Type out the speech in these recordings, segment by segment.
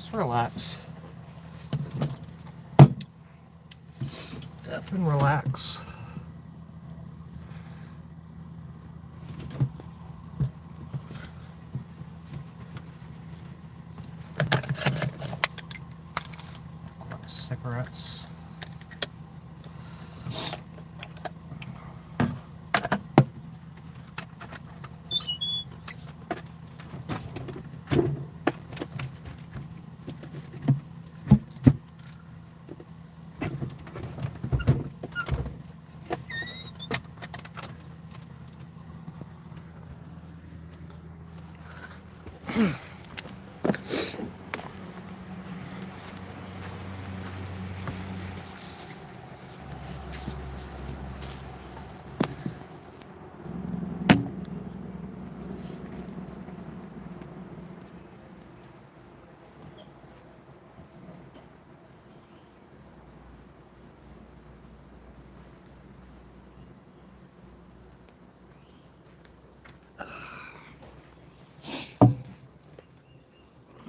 Just relax. F and relax. Cigarettes.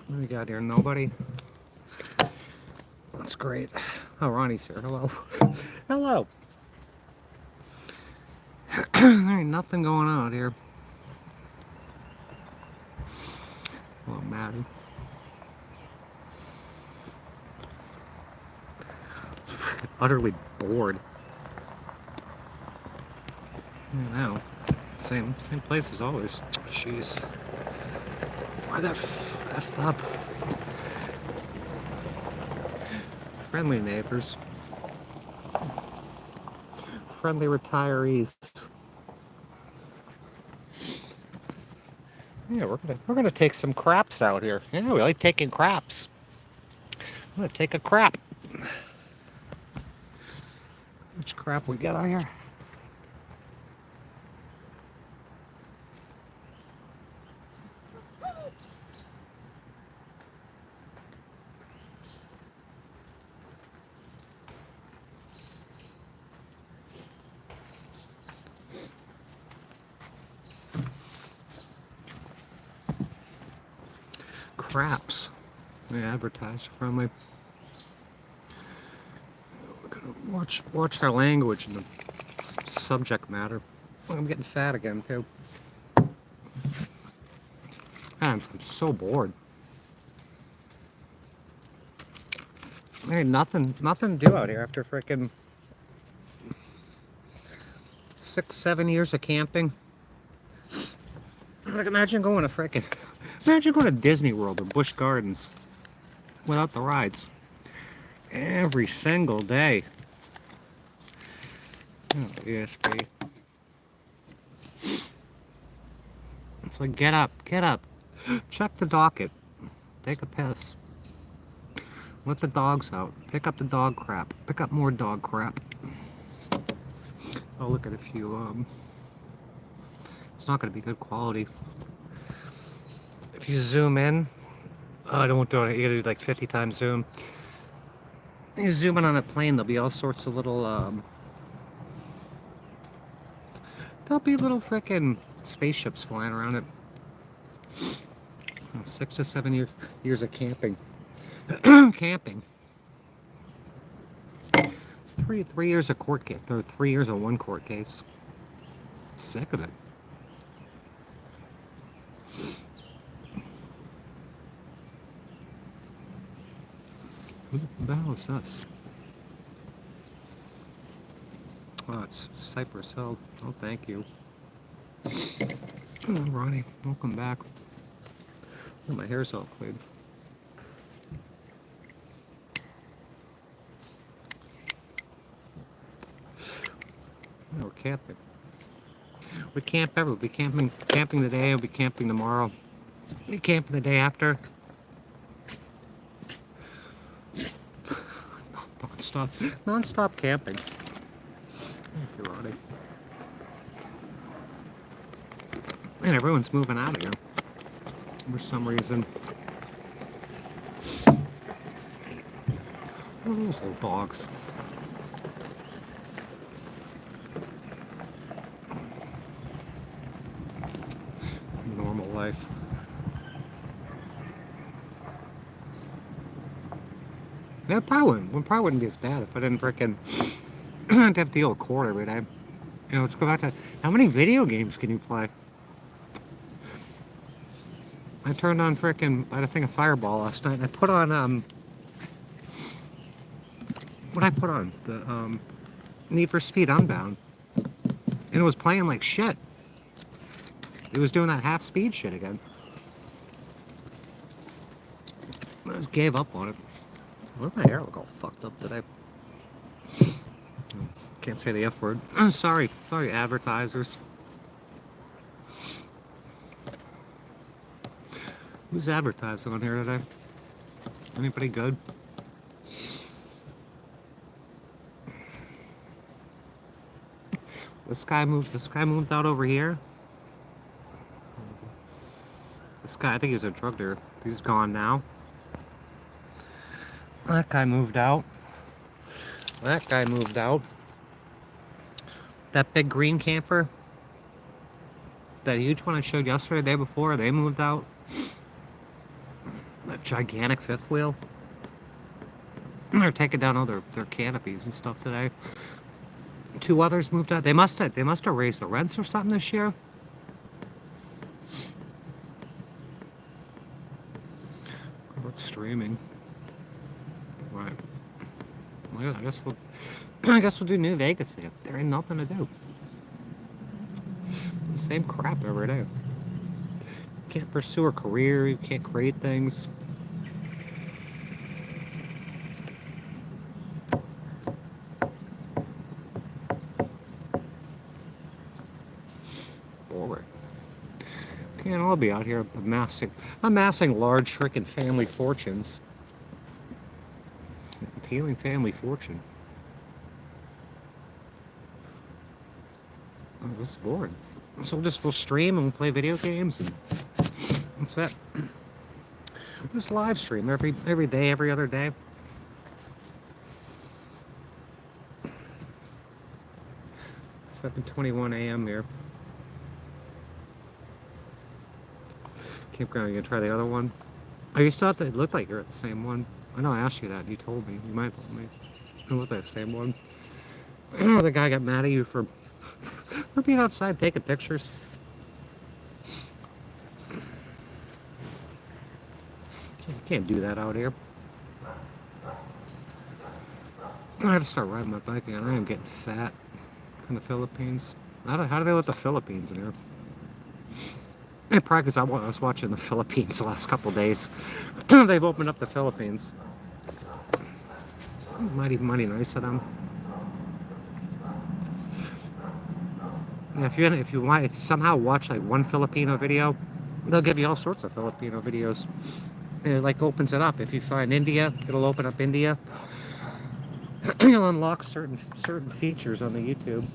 What do we got here? Nobody? That's great. Oh, Ronnie's here. Hello. Hello. There ain't nothing going on here. Well, Maddie. It's freaking utterly bored. I know. Same place as always. Jeez. Why that effed up? Friendly neighbors. Friendly retirees. Yeah, we're gonna take some craps out here. Yeah, we like taking craps. I'm gonna take a crap. Which crap we got out here? Craps. The Advertiser friendly. We're gonna watch our language and the subject matter. Oh, I'm getting fat again too. Man, I'm so bored. There ain't nothing to do out here after frickin' 6-7 years of camping. Like, imagine going to Disney World or Busch Gardens without the rides every single day. Oh, ESP. It's like, get up, check the docket, take a piss, let the dogs out, pick up the dog crap, pick up more dog crap. I'll look at a few. It's not going to be good quality. If you zoom in, I don't do it. You got to do like 50 times zoom. You zoom in on a plane, there'll be all sorts of little. There'll be little frickin' spaceships flying around it. 6 to 7 years of camping. Camping. 3 years of court case. Or 3 years of one court case. Sick of it. Who the hell is this? Oh, it's Cypress Hill. Oh, thank you. Oh, Ronnie, welcome back. Oh, my hair's all clean. Oh, we're camping. We camp everywhere. We'll be camping today. We'll be camping tomorrow. We'll be camping the day after. Non-stop camping. Thank you, Ronnie. Man, everyone's moving out of here for some reason. What are those little dogs? Normal life. That probably wouldn't be as bad if I didn't freaking have to deal with court every day. You know, let's go back to how many video games can you play? I turned on freaking, I had a thing of Fireball last night, and I put on, what I put on? The, Need for Speed Unbound. And it was playing like shit. It was doing that half speed shit again. I just gave up on it. Why did my hair look all fucked up today? Can't say the F word. Sorry, advertisers. Who's advertising on here today? Anybody good? This guy moved out over here. This guy, I think he's a drug dealer. He's gone now. That guy moved out. That guy moved out. That big green camper, that huge one I showed yesterday, the day before, they moved out. That gigantic fifth wheel. They're taking down all their canopies and stuff today. 2 others moved out. They must have raised the rents or something this year. What's streaming? Right. Well, I guess we'll do New Vegas again. There ain't nothing to do. The same crap every day. You can't pursue a career. You can't create things. Boring. Can't all be out here amassing large freaking family fortunes. Healing family fortune. Oh, this is boring. So we'll stream and we'll play video games and that's it. We'll just live stream every day, every other day. It's 7:21 a.m. here. Campground, you gonna try the other one? Oh, you thought that it looked like you're at the same one. I know I asked you that. You told me. You might have told me. It looked like the same one. The guy got mad at you for being outside taking pictures. Can't do that out here. I have to start riding my bike again. I am getting fat in the Philippines. How do they let the Philippines in here? And probably because I was watching the Philippines the last couple days. They've opened up the Philippines. Mighty nice of them. Yeah, if you somehow watch like one Filipino video, they'll give you all sorts of Filipino videos. And it like opens it up. If you find India, it'll open up India. You'll unlock certain features on the YouTube.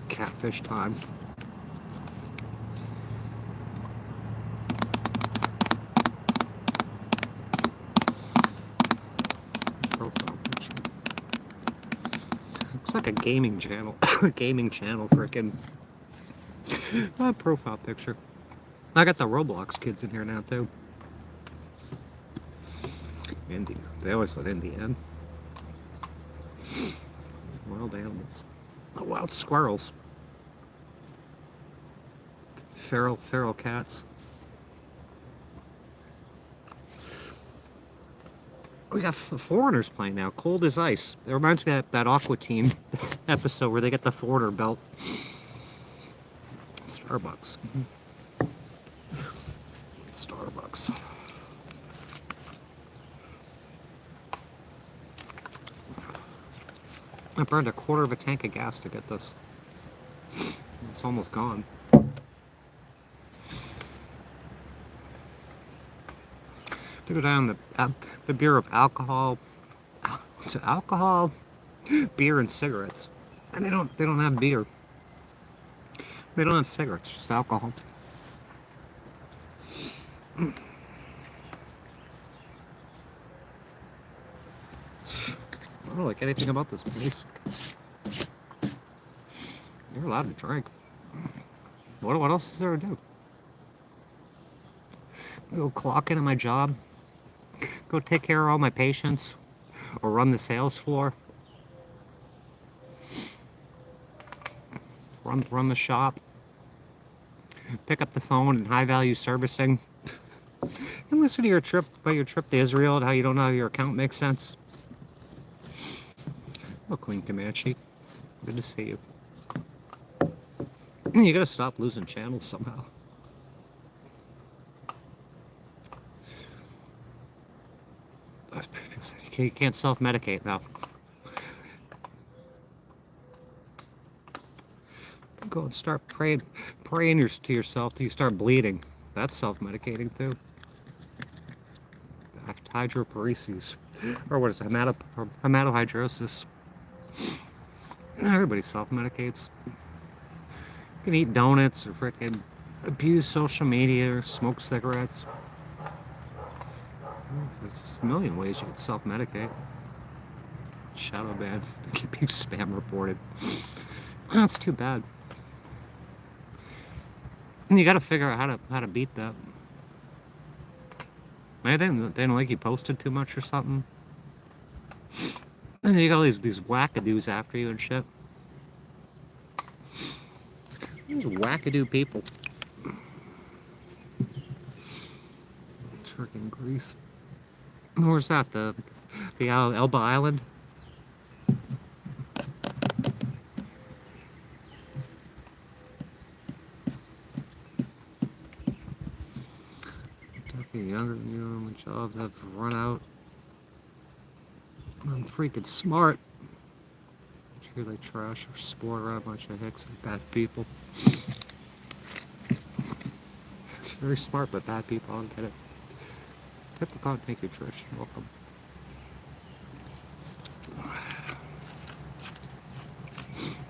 Catfish time. Profile picture. Looks like a gaming channel. Gaming channel, freaking. Profile picture. I got the Roblox kids in here now too. India. They always let India in. Wild animals. Oh, wild squirrels. Feral cats. We got foreigners playing now. Cold as ice. It reminds me of that Aqua Team episode where they get the foreigner belt. Starbucks. Starbucks. I burned a quarter of a tank of gas to get this. It's almost gone. To go down the Bureau of Alcohol, to alcohol, beer, and cigarettes, and they don't have beer. They don't have cigarettes, just alcohol. I don't like anything about this place. You're allowed to drink. What else is there to do? Go clock in at my job, go take care of all my patients, or run the sales floor, run the shop, pick up the phone and high value servicing, and listen to your trip to Israel and how you don't know how your account makes sense. Oh, Queen Comanche, good to see you. You gotta stop losing channels somehow. You can't self-medicate now. Go and start praying to yourself till you start bleeding. That's self-medicating too. Hydroparesis, or what is it? Hematohydrosis. Everybody self-medicates. You can eat donuts or frickin' abuse social media or smoke cigarettes. There's a million ways you can self-medicate. Shadow ban. Keep you spam reported. That's too bad. You gotta figure out how to beat that. Maybe they didn't like you posted too much or something. And you got all these wackadoos after you and shit. These wackadoo people. Freaking Greece. Where's that? The Elba Island? Talking younger than you, my jobs have run out. I'm freaking smart. Treat like trash or sport around a bunch of hicks and bad people. Very smart, but bad people. I don't get it. Tip the card, thank you, Trish. Welcome.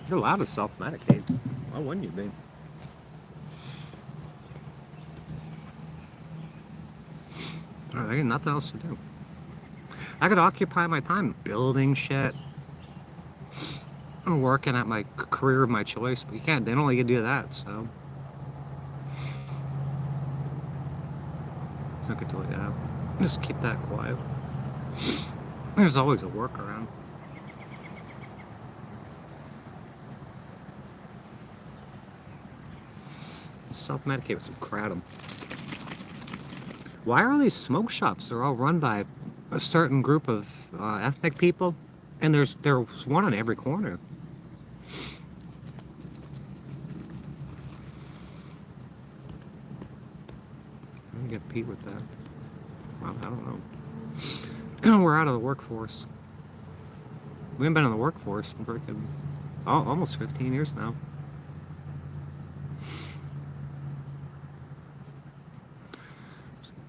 You're allowed to self-medicate. Why wouldn't you be? I got nothing else to do. I could occupy my time building shit. I'm working at my career of my choice, but you can't. They don't let you do that, so. It's not good to let that out. Just keep that quiet. There's always a workaround. Self-medicate with some kratom. Why are these smoke shops? They're all run by a certain group of ethnic people, and there's one on every corner. I'm gonna get Pete with that. Well, I don't know. We're out of the workforce. We haven't been in the workforce in freaking almost 15 years now.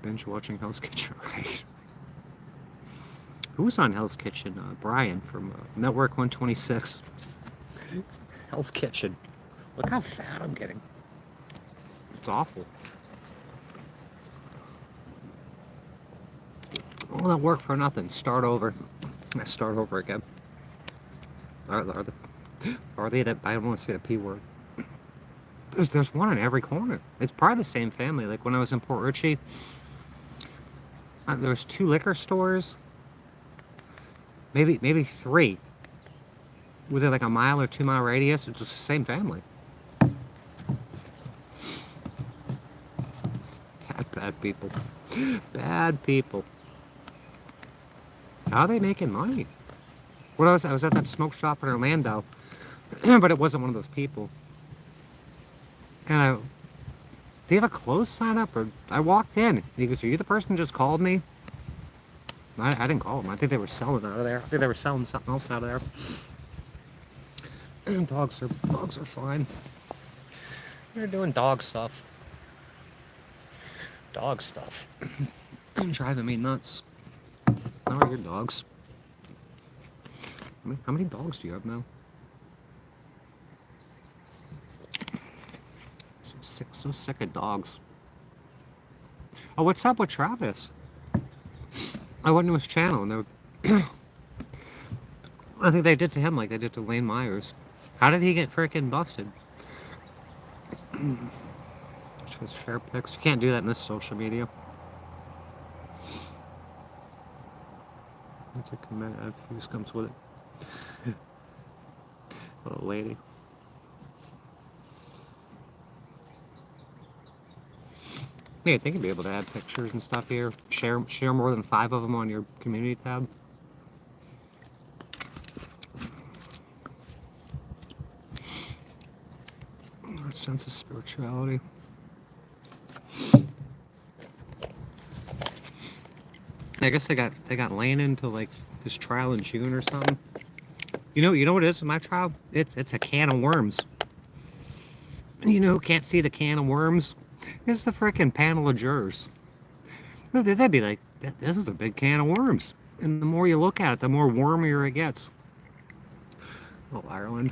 Binge watching Hell's Kitchen, right? Who's on Hell's Kitchen? Brian from Network 126. Hell's Kitchen. Look how fat I'm getting. It's awful. All that work for nothing. Start over. I start over again. Are they that? I don't want to say the P word. There's one in every corner. It's part of the same family. Like when I was in Port Richey, there was 2 liquor stores. Maybe 3. Within like a mile or 2 mile radius. It's just the same family. Bad people. Bad people. How are they making money? I was at that smoke shop in Orlando, but it wasn't one of those people. And do you have a closed sign up? Or I walked in. And he goes, "Are you the person who just called me?" I didn't call them. I think they were selling out of there. I think they were selling something else out of there. And dogs are fine. They're doing dog stuff. Dog stuff. Driving me nuts. How are your dogs? How many dogs do you have now? So sick of dogs. Oh, what's up with Travis? I went to his channel and I think they did to him like they did to Lane Myers. How did he get freaking busted? Just share pics. You can't do that in this social media. To commit views comes with it. Little lady. Yeah, I think you'd be able to add pictures and stuff here. Share more than 5 of them on your community tab. Our sense of spirituality. I guess they got laying into like this trial in June or something. You know what it is with my trial? It's a can of worms. And you know who can't see the can of worms? It's the frickin' panel of jurors. They'd be like, this is a big can of worms. And the more you look at it, the more wormier it gets. Oh, Ireland.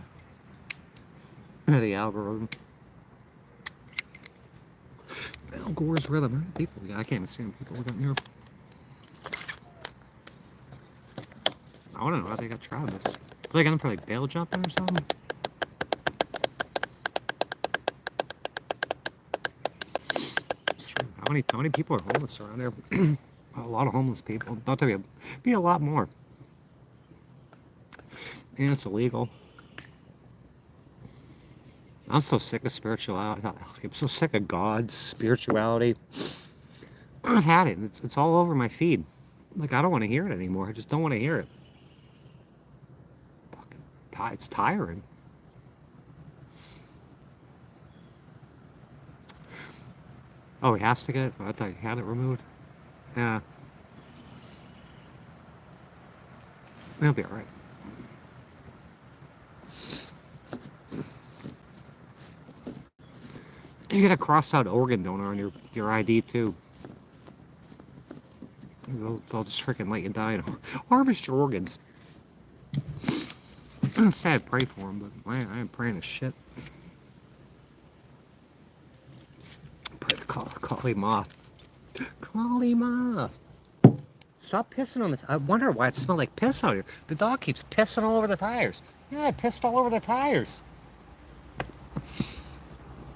The algorithm. Al Gore's rhythm. People, I can't even see them. People down here. I want to know how they got tried this. Are they going for like bail jumping or something? How many people are homeless around there? A lot of homeless people. Thought there'd be a lot more. And it's illegal. I'm so sick of spirituality. I'm so sick of God's spirituality. I've had it. It's all over my feed. Like, I don't want to hear it anymore. I just don't want to hear it. It's tiring. Oh, he has to get it? I thought he had it removed. Yeah. It'll be alright. You gotta cross out organ donor on your ID too. They'll just freaking let you die and harvest your organs. I'm sad, pray for him, but I ain't praying to shit. Pray to Kali Ma. Kali Ma. Stop pissing on this. I wonder why it smelled like piss out here. The dog keeps pissing all over the tires. Yeah, I pissed all over the tires.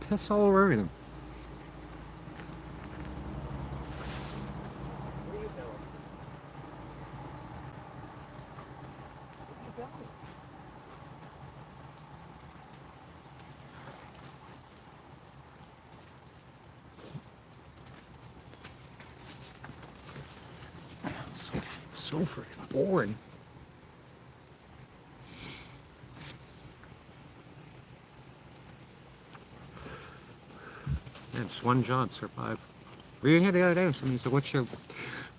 Piss all over everything. Where are you going? Where are you going? So freaking boring. Yeah, just one job, survive. We were here the other day and somebody said,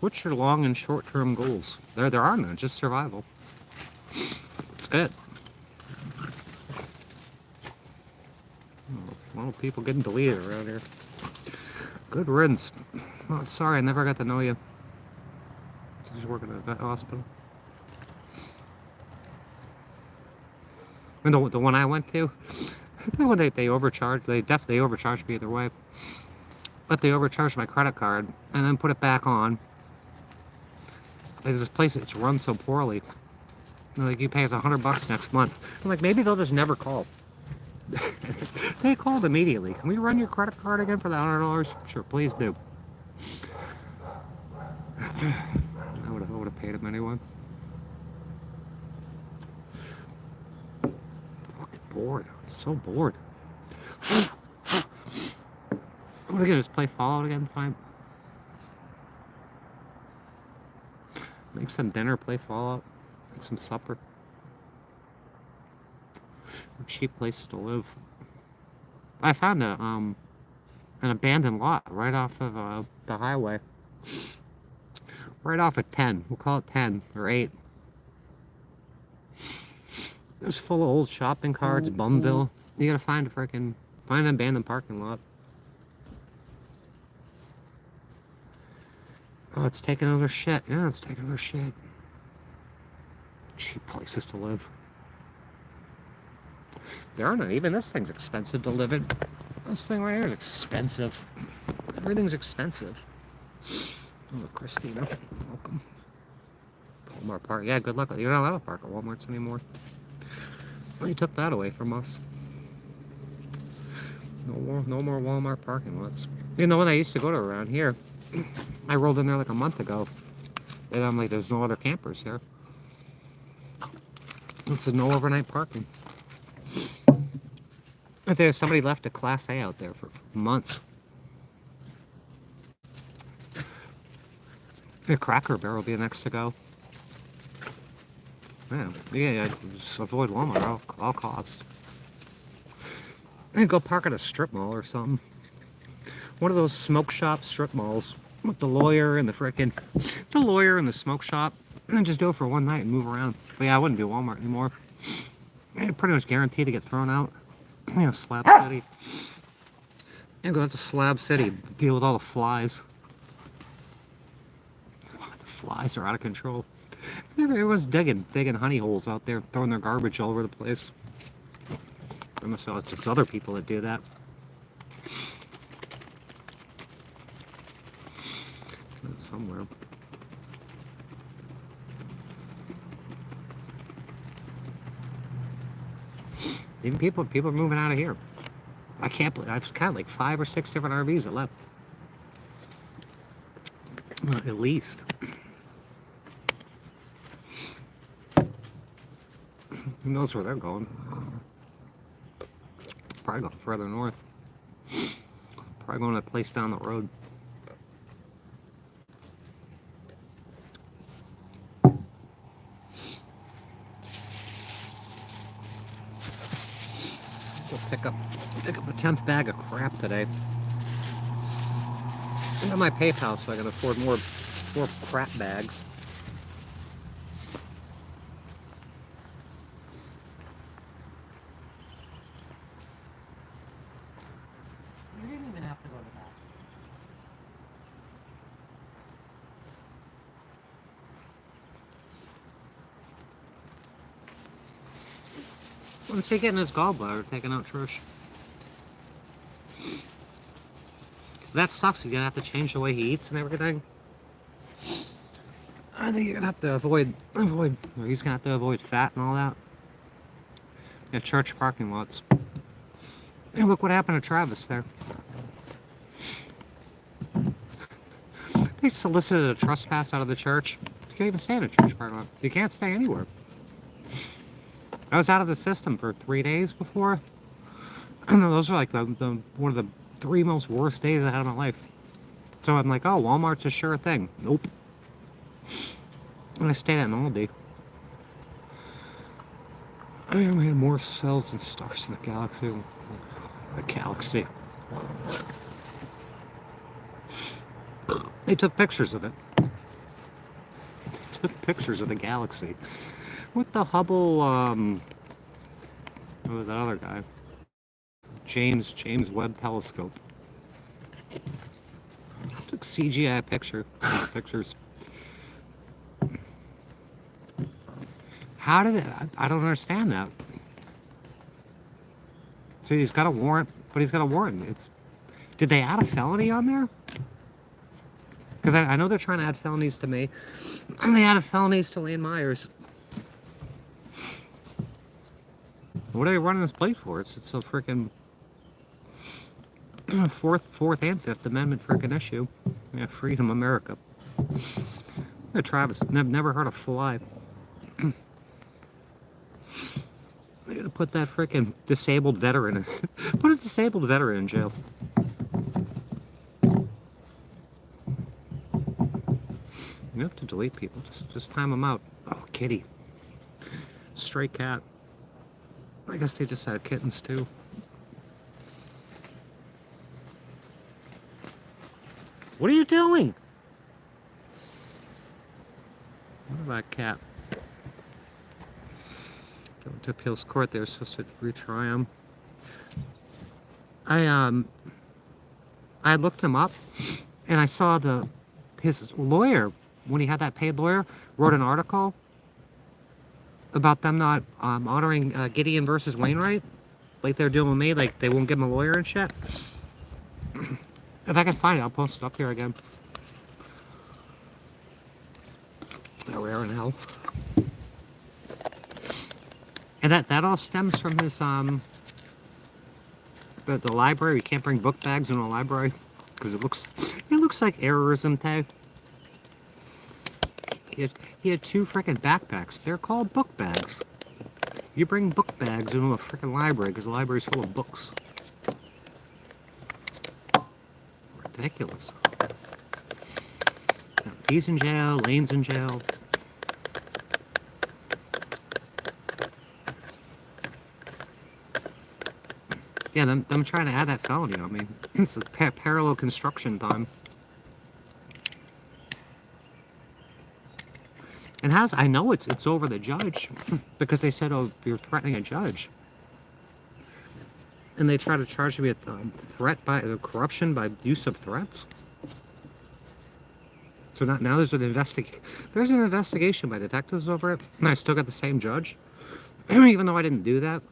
what's your long and short term goals? There are none, just survival. That's it. A lot of people getting deleted around here. Good riddance. Oh, sorry, I never got to know you. Did you work at a vet hospital? And the one I went to, when they overcharged, they definitely overcharged me either way. But they overcharged my credit card and then put it back on. There's this place that's run so poorly. They're like, you pay us $100 next month. I'm like, maybe they'll just never call. They called immediately. Can we run your credit card again for the $100? Sure, please do. I would have paid him anyway. Fucking bored. I'm so bored. What are they gonna just play Fallout again? Fine. Make some dinner, play Fallout, make some supper. A cheap place to live. I found an abandoned lot right off of the highway. Right off at 10. We'll call it 10 or 8. It was full of old shopping carts, Bumville. You gotta find an abandoned parking lot. Oh, it's taking another shit. Yeah, it's taking another shit. Cheap places to live. There are none. Even this thing's expensive to live in. This thing right here is expensive. Everything's expensive. Oh, Christina, welcome. Walmart Park. Yeah, good luck. You're not allowed to park at Walmarts anymore. Well, you took that away from us. No more Walmart parking lots. You know, when I used to go to around here, I rolled in there like a month ago, and I'm like, there's no other campers here. It said no overnight parking. If there's somebody left a Class A out there for months. A Cracker Barrel will be next to go. Yeah, just avoid Walmart at all costs. And go park at a strip mall or something. One of those smoke shop strip malls with the lawyer and the smoke shop, and then just do it for one night and move around. But yeah, I wouldn't do Walmart anymore. You're pretty much guaranteed to get thrown out. You know, Slab City. And go out to Slab City, deal with all the flies. The flies are out of control. Everyone's digging honey holes out there, throwing their garbage all over the place. Unless it's just other people that do that. Somewhere. Even people are moving out of here. I can't believe I've got like 5 or 6 different RVs that left. At least. Who knows where they're going? Probably going further north. Probably going to a place down the road. Pick up the 10th bag of crap today. I got my PayPal so I can afford more crap bags. You didn't even have to go to that. When's he getting his gallbladder taken out, Trish? That sucks. You're gonna have to change the way he eats and everything. I think you're gonna have to avoid, or he's gonna have to avoid fat and all that. Yeah, church parking lots. Hey, look what happened to Travis there. They solicited a trespass out of the church. You can't even stay in a church parking lot. You can't stay anywhere. I was out of the system for 3 days before. I know those are like one of the 3 most worst days I had in my life. So I'm like, oh, Walmart's a sure thing. Nope. And I stayed at an Aldi. I had more cells than stars in the galaxy. The galaxy. They took pictures of it. They took pictures of the galaxy. With the Hubble, what was that other guy? James Webb Telescope. I took CGI pictures. How did it? I don't understand that. So he's got a warrant, but he's got a warrant. Did they add a felony on there? Because I know they're trying to add felonies to me. And they added felonies to Lane Myers. What are they running this plate for? It's a freaking Fourth and Fifth Amendment freaking issue. Yeah, Freedom America. Yeah, Travis, never heard of fly. They're gonna put that freaking disabled veteran in. Put a disabled veteran in jail. You have to delete people. Just time them out. Oh, kitty. Stray cat. I guess they just had kittens too. What are you doing? What about cat? Going to appeals court. They're supposed to retry him. I looked him up, and I saw his lawyer, when he had that paid lawyer, wrote an article about them not honoring Gideon versus Wainwright, like they're doing with me, like they won't give him a lawyer and shit. If I can find it, I'll post it up here again. Rare in hell. And that all stems from his But the library, you can't bring book bags in a library because it looks like errorism tag. He had 2 freaking backpacks. They're called book bags. You bring book bags into a freaking library because the library's full of books. Ridiculous. Now, he's in jail. Lane's in jail. Yeah, them trying to add that felony. I mean, it's a parallel construction time. And I know it's over the judge because they said, "Oh, you're threatening a judge," and they try to charge me with threat by corruption by use of threats. So now there's an investigation by detectives over it, and I still got the same judge, even though I didn't do that.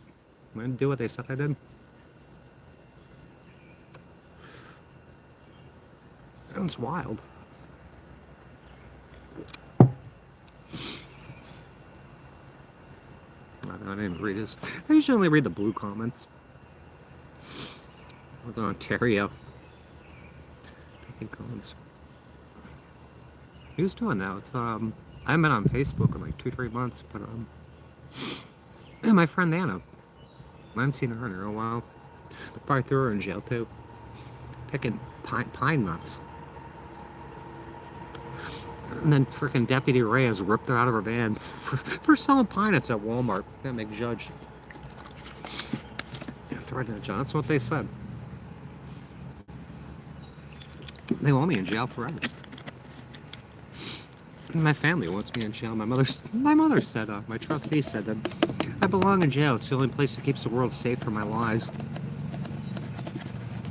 I didn't do what they said I did. It's wild. I didn't read his. I usually only read the blue comments. I was in Ontario. He was doing that. It's I haven't been on Facebook in like 2-3 months, but yeah, my friend Anna. I haven't seen her in a while. They probably threw her in jail too. Picking pine nuts. And then freaking Deputy Reyes ripped her out of her van for selling pine nuts at Walmart. That make judge. Yeah, threatening a judge. That's what they said. They want me in jail forever. My family wants me in jail. My mother said, my trustee said that I belong in jail. It's the only place that keeps the world safe from my lies.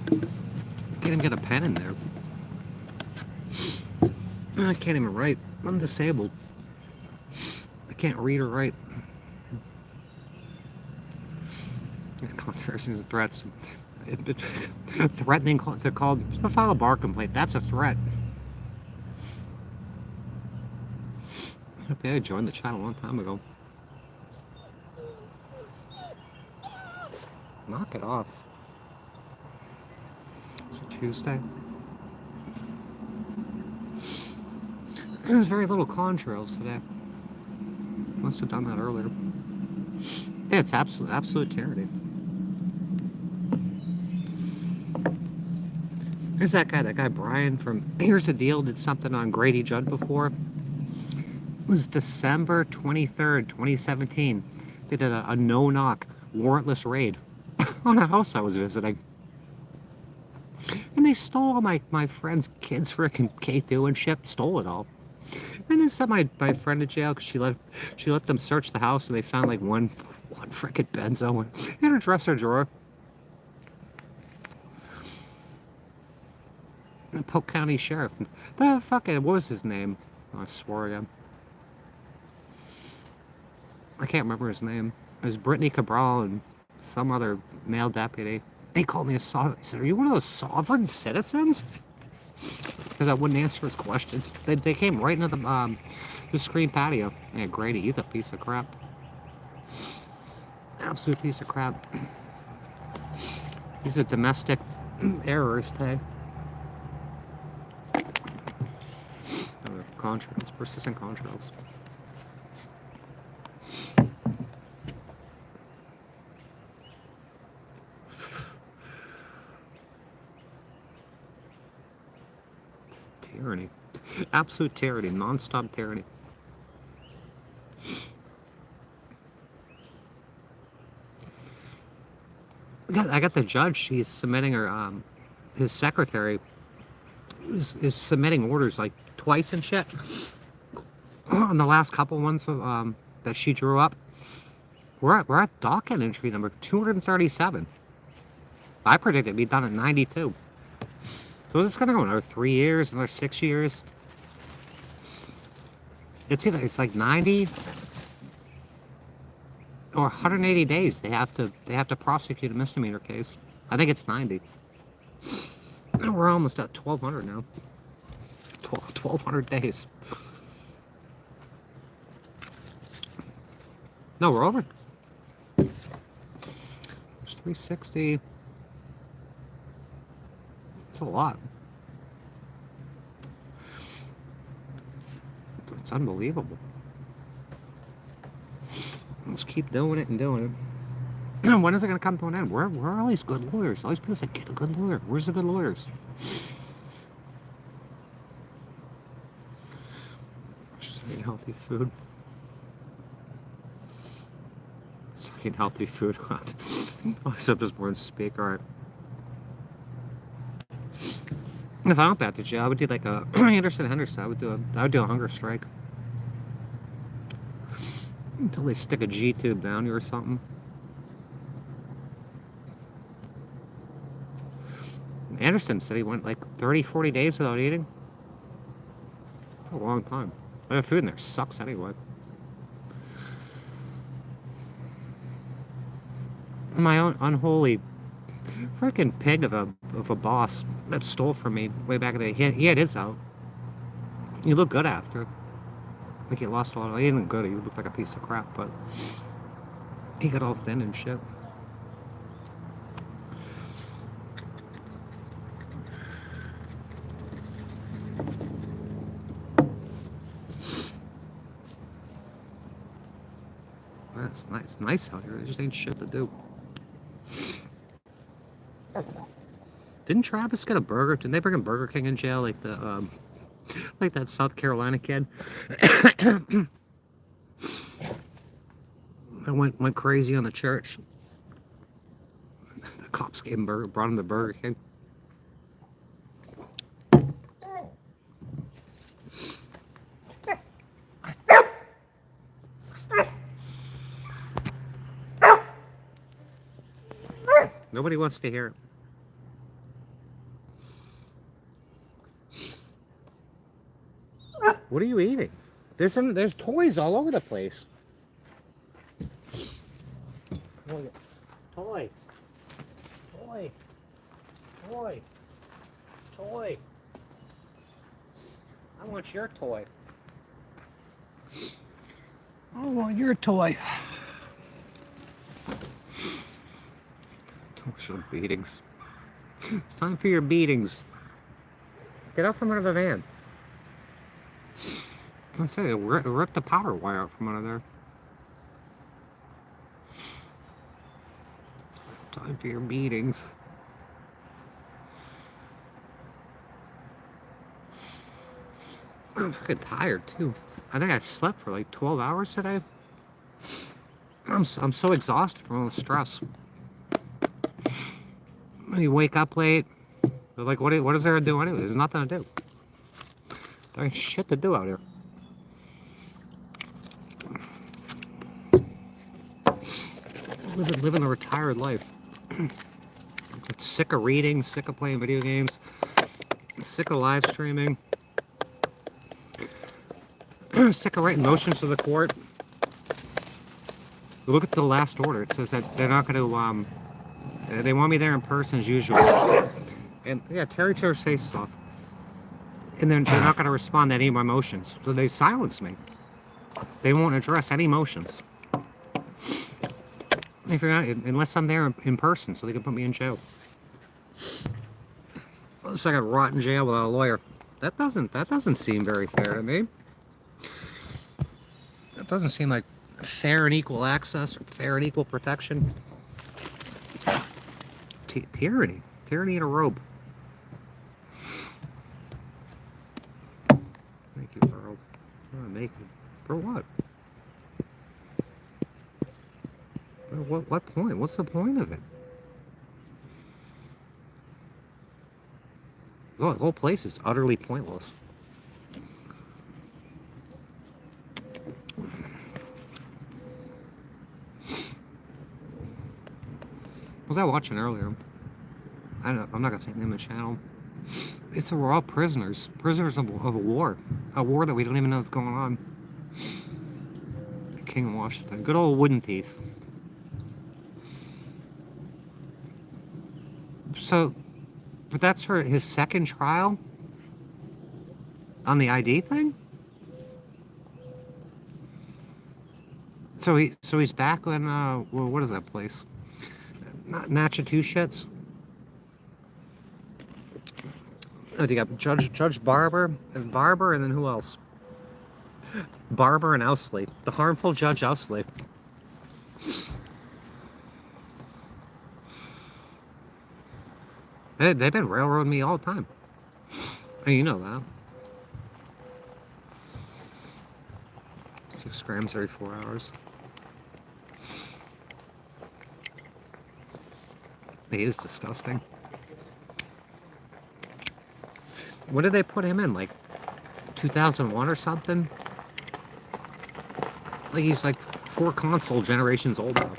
Can't even get a pen in there. I can't even write. I'm disabled. I can't read or write. Controversies and threats. Threatening to file a bar complaint. That's a threat. Okay, I joined the channel a long time ago. Knock it off. It's a Tuesday. There's very little contrails today. Must have done that earlier. Yeah, it's absolute tyranny. There's that guy Brian from Here's the Deal did something on Grady Judd before. It was December 23rd, 2017. They did a no-knock, warrantless raid on a house I was visiting. And they stole all my friend's kids' frickin' K2 and shit. Stole it all. And then sent my friend to jail because she let them search the house and they found like one frickin' benzo in her dresser drawer. And Polk County Sheriff. The fucking, what was his name? Oh, I swore again. I can't remember his name. It was Brittany Cabral and some other male deputy. They called me a sovereign. He said, "Are you one of those sovereign citizens?" Because I wouldn't answer his questions. They came right into the screen patio. Yeah, Grady, he's a piece of crap. Absolute piece of crap. He's a domestic errorist, hey. Contrails, persistent contrails. Tyranny. Absolute tyranny. Non-stop tyranny. I got the judge. She's submitting her, his secretary is submitting orders like twice and shit. On the last couple ones of, that she drew up, we're at docket entry number 237. I predicted it'd be done at 92. So is this gonna go another 3 years, another 6 years? It's like 90 or 180 days. They have to prosecute a misdemeanor case. I think it's 90. We're almost at 1,200 now. 1,200 days. No, we're over. It's 360. It's a lot. It's unbelievable. Let's keep doing it and doing it. When is it going to come to an end? Where are all these good lawyers? All these people say, get a good lawyer. Where's the good lawyers? Just eating healthy food. Just eating healthy food. Oh, except this morning speak. All right. If I went back to jail, I would do like a Henderson. I would do a hunger strike until they stick a G tube down you or something. Anderson said he went like 30, 40 days without eating. That's a long time. The food in there sucks anyway. My own unholy freaking pig of a boss that stole from me way back in the day. He had his out. He looked good after. Like he lost a lot. He didn't look good. He looked like a piece of crap, but he got all thin and shit. That's nice. It's nice out here. There just ain't shit to do. Didn't Travis get a burger? Didn't they bring him Burger King in jail? Like the like that South Carolina kid. I went crazy on the church. The cops gave him brought him to Burger King. Nobody wants to hear it. What are you eating? There's toys all over the place. Toy. Toy. Toy. Toy. I want your toy. I want your toy. Social beatings. It's time for your beatings. Get out from under the van. Let's say rip the power wire out from under there. Time for your beatings. I'm fucking tired too. I think I slept for like 12 hours today. I'm so exhausted from all the stress. When you wake up late, they're like, what is there to do anyway? There's nothing to do. There ain't shit to do out here. Living a retired life. Sick of reading, sick of playing video games, sick of live streaming, sick of writing motions to the court. Look at the last order. It says that they're not going to, they want me there in person as usual. And yeah, Terry Cho says stuff. And then they're not going to respond to any of my motions. So they silence me. They won't address any motions. Unless I'm there in person, so they can put me in jail. Looks like I rot in jail without a lawyer. That doesn't seem very fair to me. That doesn't seem like fair and equal access or fair and equal protection. Tyranny in a robe. Thank you, Earl. Naked. For what? What point? What's the point of it? The whole place is utterly pointless. What was I watching earlier? I'm not gonna say the name of the channel. They said we're all prisoners of a war that we don't even know is going on. King of Washington, good old wooden teeth. So, but that's his second trial on the ID thing. So he's back in well, what is that place? Not Massachusetts. You got Judge Barber, and then who else? Barber and Ousley. The harmful Judge Ousley. They've been railroading me all the time. And you know that. 6 grams every 4 hours. He is disgusting. What did they put him in? Like 2001 or something? Like he's like 4 console generations old now.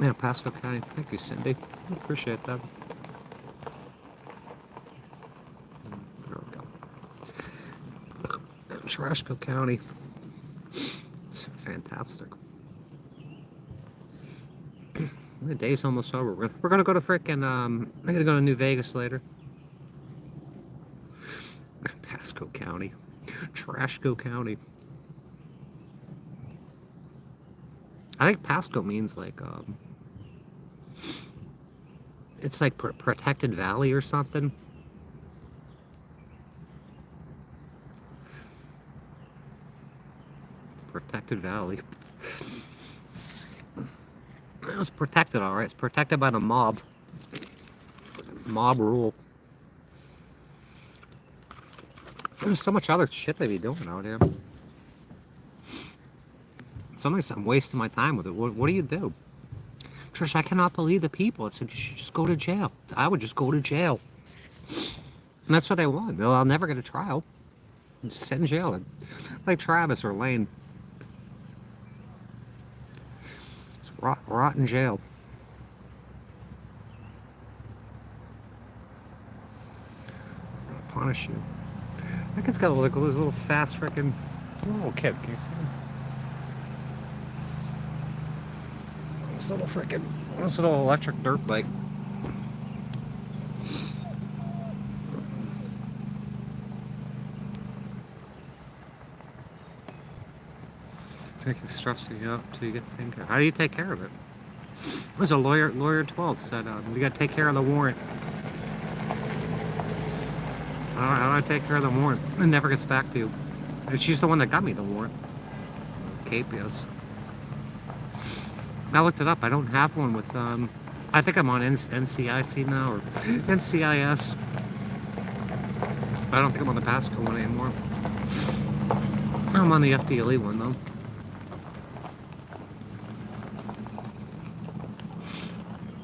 Yeah, Pasco County. Thank you, Cindy. Appreciate that. There we go. Trashco County. It's fantastic. The day's almost over. We're gonna go to frickin' I'm gonna go to New Vegas later. Pasco County. Trashco County. I think Pasco means like it's like protected valley or something. Protected valley. It was protected, all right. It's protected by the mob. Mob rule. There's so much other shit they be doing out here. Sometimes I'm wasting my time with it. What do you do? Trish, I cannot believe the people. It said you should just go to jail. I would just go to jail. And that's what they want. Well, I'll never get a trial. Just sit in jail. Like Travis or Lane. Just rot in jail. I'll punish you. That kid's got like those little fast freaking little kid. Can you see him? This little electric dirt bike. It's gonna keep stressing you out until you get taken care of. How do you take care of it? There's a lawyer 12 said, you gotta take care of the warrant. How do I take care of the warrant? It never gets back to you. And she's the one that got me the warrant. Capias. I looked it up. I don't have one with, I think I'm on NCIC now, or NCIS. I don't think I'm on the Pasco one anymore. I'm on the FDLE one, though.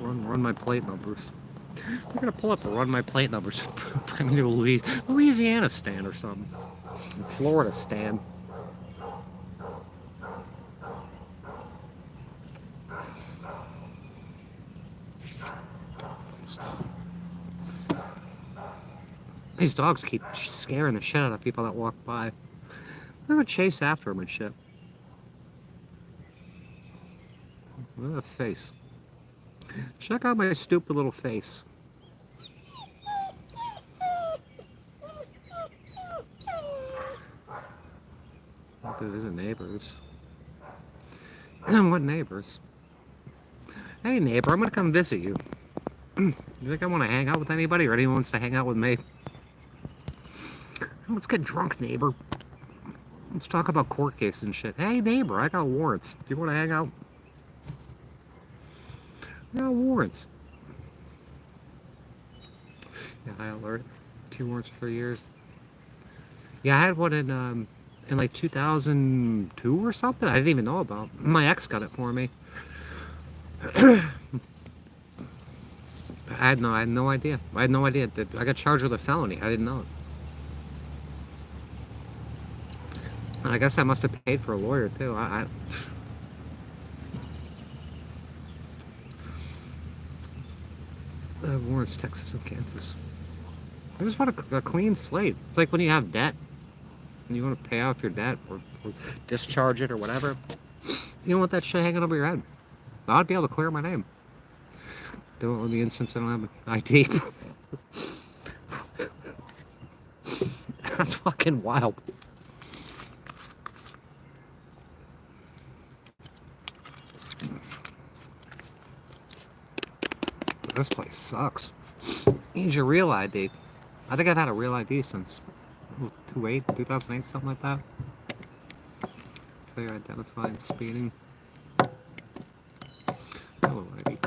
Run my plate numbers. We're gonna pull up the run my plate numbers. Bring me to a Louisiana stand or something. Florida stand. These dogs keep scaring the shit out of people that walk by. They're gonna chase after them and shit. Look at that face. Check out my stupid little face. There isn't neighbors. What neighbors? Hey neighbor, I'm gonna come visit you. You think I want to hang out with anybody, or anyone wants to hang out with me? Let's get drunk, neighbor. Let's talk about court cases and shit. Hey neighbor, I got warrants. Do you want to hang out? I got warrants. Yeah, high alert. 2 warrants for years. Yeah, I had one in like 2002 or something. I didn't even know about. My ex got it for me. I had no idea. I had no idea that I got charged with a felony. I didn't know it. And I guess I must have paid for a lawyer too. Warrants, Texas, and Kansas. I just want a clean slate. It's like when you have debt and you want to pay off your debt or discharge it or whatever. You don't want that shit hanging over your head. I'd be able to clear my name. Do it in the instance I don't have an ID. That's fucking wild. This place sucks. You need your real ID. I think I've had a real ID since 2008, something like that. Fair identifying speeding. Hello, ID.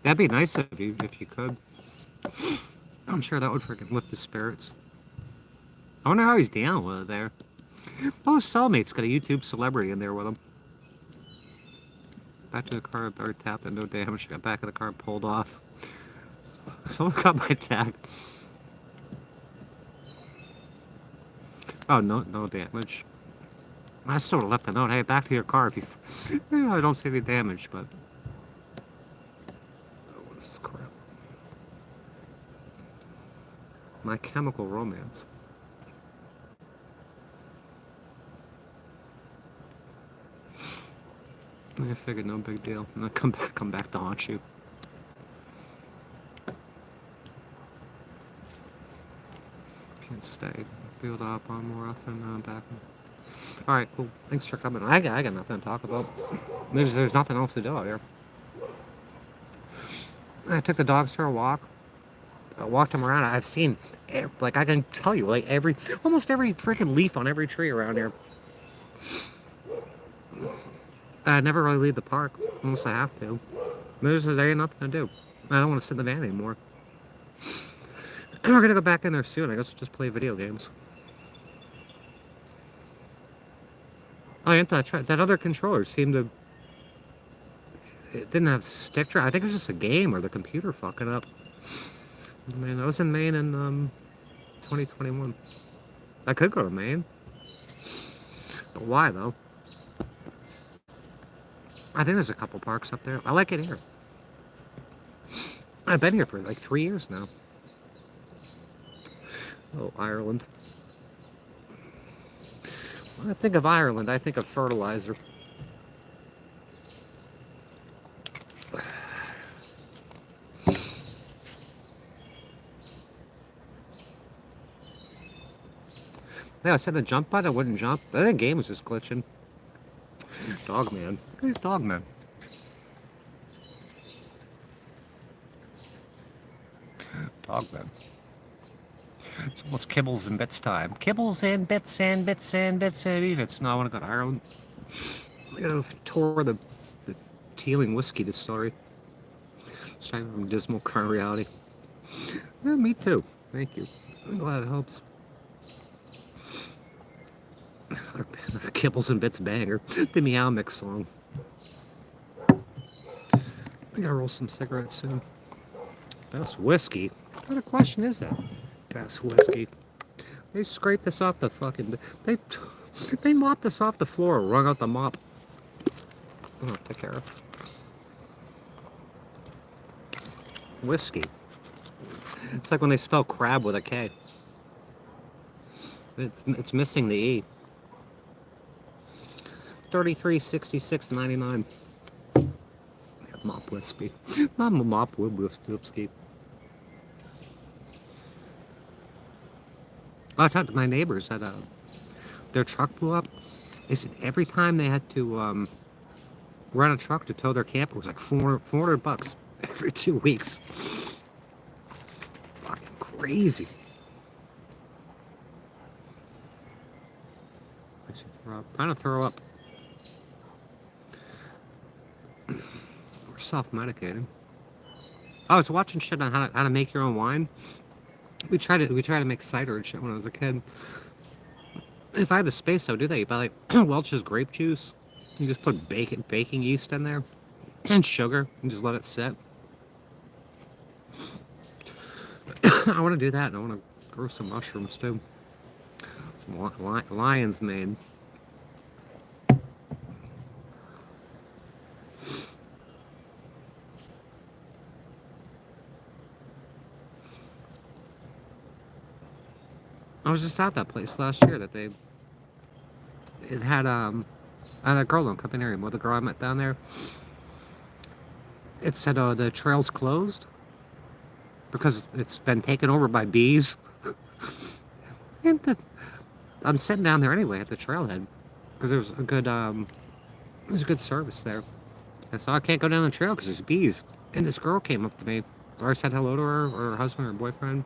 That'd be nice of you if you could. I'm sure that would freaking lift his spirits. I wonder how he's dealing with it there. Oh, his cellmate's got a YouTube celebrity in there with him. Back to the car, bar tapped and no damage. Got back of the car, pulled off. Someone got my tag. Oh, no damage. I still would have left a note. Hey, back to your car if you... I don't see any damage, but... Oh, what's this crap? My Chemical Romance. I figured no big deal. And I'll come back to haunt you. Can't stay. Build up on more often. Back. Alright, cool. Thanks for coming. I got nothing to talk about. There's nothing else to do out here. I took the dogs for a walk. I walked them around. I've seen, like, I can tell you, like, almost every freaking leaf on every tree around here. I never really leave the park unless I have to. There ain't nothing to do. I don't want to sit in the van anymore. And we're gonna go back in there soon. I guess just play video games. Oh, and that other controller seemed to... It didn't have stick drive. I think it was just a game or the computer fucking up. Man, I was in Maine in 2021. I could go to Maine. But why, though? I think there's a couple parks up there. I like it here. I've been here for like 3 years now. Oh, Ireland. When I think of Ireland, I think of fertilizer. Yeah, I said the jump button wouldn't jump. I think the game was just glitching. Dog man. Who's dog man? Dog man. It's almost kibbles and bits time. Kibbles and bits and bits and bits and bits. No, I want to go to Ireland. I gotta tour the Teeling whiskey distillery. It's trying from dismal current reality. Yeah, me too. Thank you. I'm glad it helps. Kibbles and Bits banger. The Meow Mix song. We gotta roll some cigarettes soon. Best whiskey? What kind of question is that? Best whiskey. They scraped this off the fucking... They mopped this off the floor, wrung out the mop. Oh, take care of. Whiskey. It's like when they spell crab with a K. It's missing the E. 3366.99. Mop whiskey. Not mop whiskey. I talked to my neighbors that their truck blew up. They said every time they had to rent a truck to tow their camper, it was like $400 every 2 weeks. Fucking crazy. I should throw up. Trying to throw up. We're self-medicating. I was watching shit on how to make your own wine. We tried to make cider and shit when I was a kid. If I had the space, I would do that. You buy like Welch's grape juice. You just put baking yeast in there and sugar and just let it sit. I want to do that, and I want to grow some mushrooms too. Some lion's mane. I was just at that place last year that it had I had a girl don't come in here anymore. The girl I met down there. It said the trail's closed because it's been taken over by bees. And I'm sitting down there anyway at the trailhead because there was a good There's a good service there. I thought I can't go down the trail because there's bees. And this girl came up to me. Or I said hello to her or her husband or boyfriend.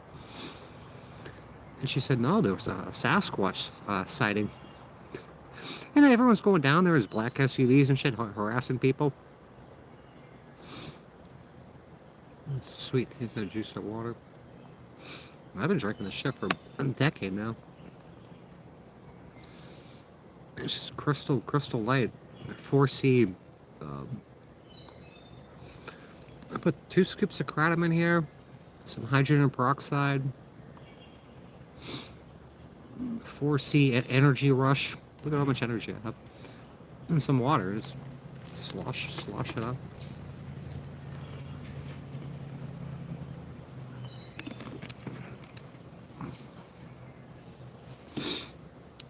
And she said, no, there was a Sasquatch sighting. And everyone's going down there as black SUVs and shit, harassing people. Sweet, here's no juice or water. I've been drinking this shit for a decade now. It's just crystal light. 4C. I put 2 scoops of kratom in here, some hydrogen peroxide, 4C energy rush. Look at how much energy I have. And some water. Just slosh it up.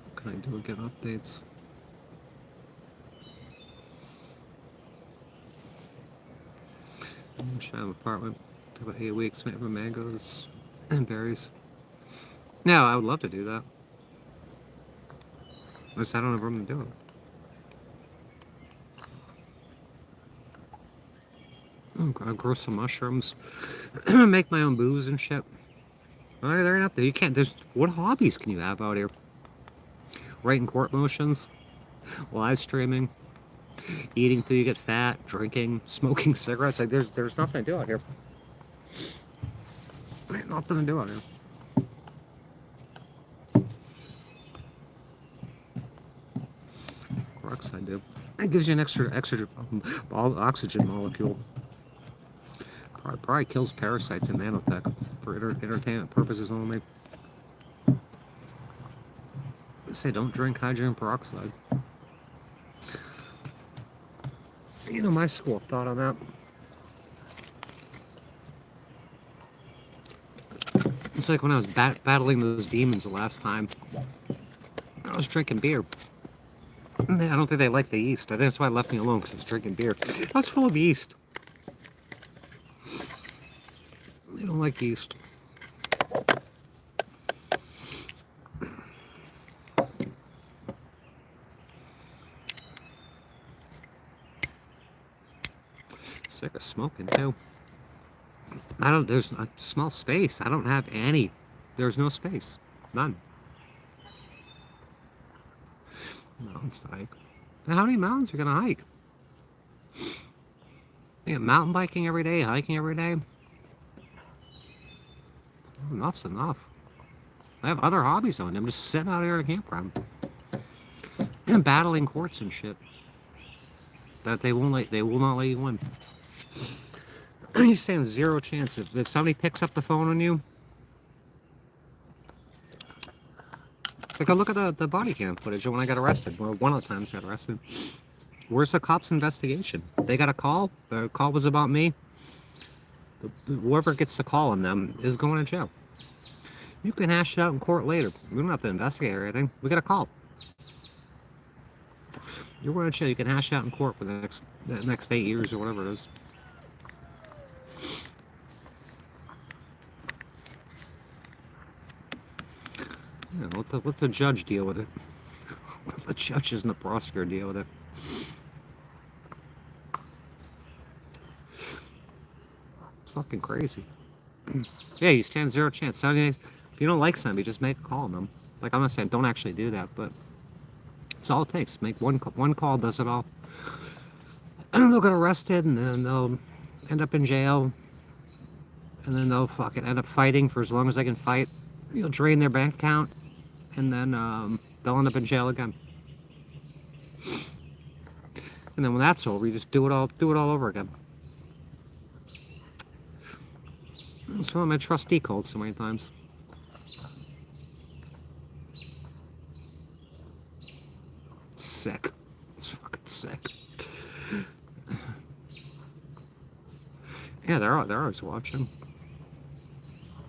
What can I do? Get updates. Sham apartment. About 8 weeks. Maybe mangoes and berries. Yeah, I would love to do that. I just I don't have room to do it. I'll grow some mushrooms. Make my own booze and shit. Oh, they're not there. You can't. There's what hobbies can you have out here? Writing court motions, live streaming, eating till you get fat, drinking, smoking cigarettes. Like there's nothing to do out here. There's nothing to do out here. Peroxide do. It gives you an extra oxygen molecule. Probably kills parasites in nanotech for entertainment purposes only. They say don't drink hydrogen peroxide. You know my school of thought on that. It's like when I was battling those demons the last time. I was drinking beer. I don't think they like the yeast. I think that's why I left me alone, because I was drinking beer. I was full of yeast. They don't like yeast. Sick of smoking too. There's a small space. I don't have any. There's no space. None. Mountains to hike. Now, how many mountains are you gonna hike? Yeah, mountain biking every day, hiking every day. Enough's enough. I have other hobbies on. I'm just sitting out here at a campground and battling courts and shit. That they will not let you win. You stand 0 chance if somebody picks up the phone on you. Like, look at the body cam footage of when I got arrested. Well, one of the times I got arrested. Where's the cops' investigation? They got a call. The call was about me. Whoever gets the call on them is going to jail. You can hash it out in court later. We don't have to investigate or anything. We got a call. You're going to jail. You can hash it out in court for the next 8 years or whatever it is. Yeah, let the judge deal with it. Let the judges and the prosecutor deal with it. It's fucking crazy. Yeah, you stand 0 chance. So, if you don't like somebody, just make a call on them. Like, I'm not saying don't actually do that, but it's all it takes. Make one call does it all. And they'll get arrested, and then they'll end up in jail, and then they'll fucking end up fighting for as long as they can fight. You'll drain their bank account, and then they'll end up in jail again. And then when that's over, you just do it all over again. So my trustee called so many times. Sick. It's fucking sick. Yeah, they're always watching.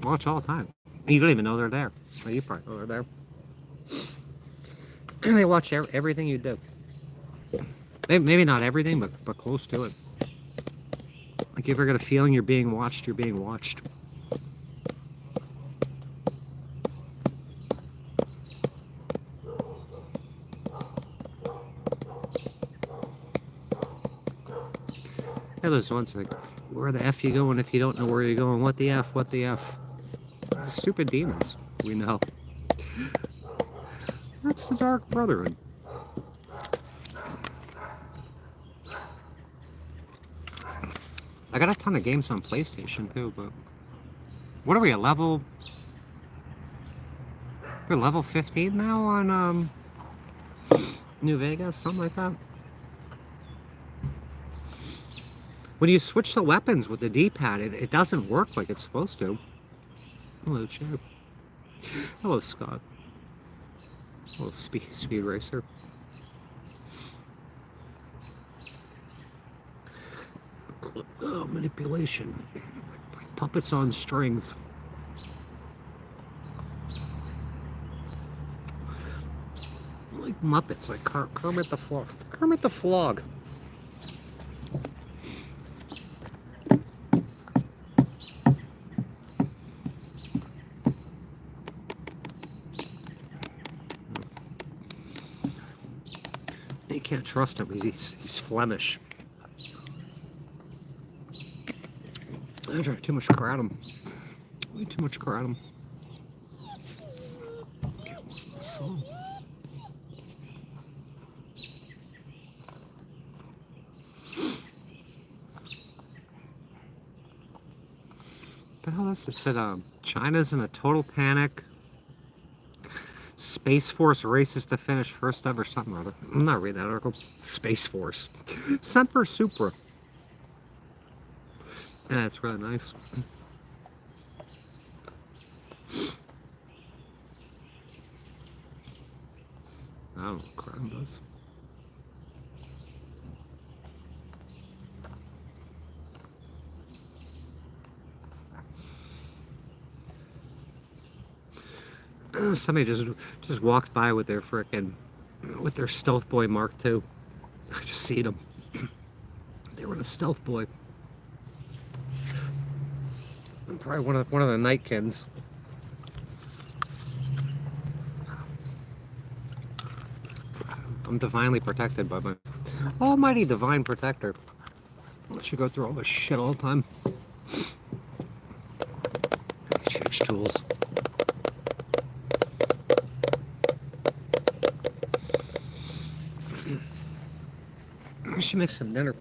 Watch all the time. You don't even know they're there. Well, you probably know they're there. And they watch everything you do. Maybe not everything, but close to it. Like, if you ever get a feeling you're being watched, you're being watched. Yeah, those ones like, where the F you going if you don't know where you're going? What the F? What the F? Stupid demons. We know. That's the Dark Brotherhood. I got a ton of games on PlayStation too, but what are we at level? We're level 15 now on New Vegas, something like that. When you switch the weapons with the D-pad, it doesn't work like it's supposed to. Hello, Chad. Hello, Scott. Hello, Speed Racer. Oh, manipulation. Like puppets on strings. Like Muppets, like Kermit the Frog. Kermit the Frog. You can't trust him. He's Flemish. I drank too much kratom. Way too much kratom. Can't listen to the song. The hell is it? It said China's in a total panic. Space Force races to finish first ever something or other. I'm not reading that article. Space Force. Semper Supra. Yeah, it's really nice. I don't know what crime does. Somebody just walked by with their Stealth Boy Mark II. I just seen them. They were in a Stealth Boy. Probably one of the Nightkins. I'm divinely protected by my almighty divine protector. I should go through all this shit all the time. Change tools. I should make some dinner.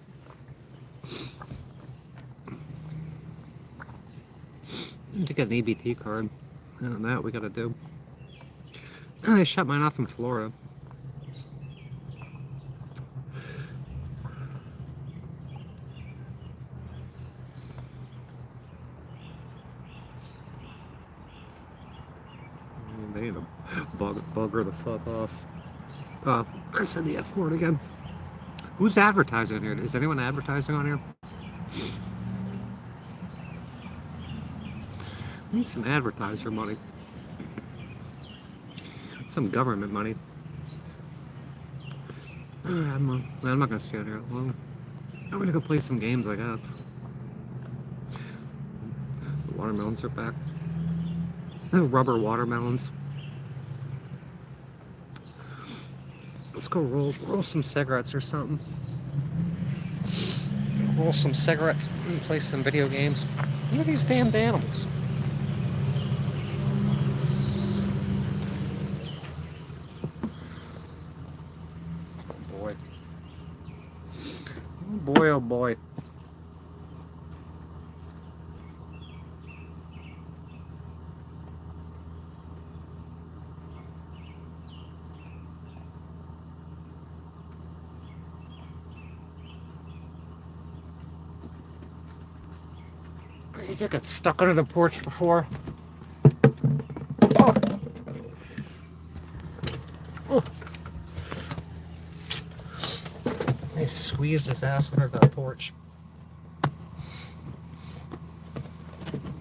To get an EBT card. And that we gotta do. They shut mine off in Florida. They need to bugger the fuck off. I said the F word again. Who's advertising here? Is anyone advertising on here? I need some advertiser money. Some government money. I'm not gonna stay out here long. I'm gonna go play some games, I guess. The watermelons are back. Rubber watermelons. Let's go roll some cigarettes or something. Roll some cigarettes and play some video games. Look at these damned animals. Oh boy. Oh boy, oh boy. You think it's stuck under the porch before? Oh. Oh. They squeezed his ass under the porch.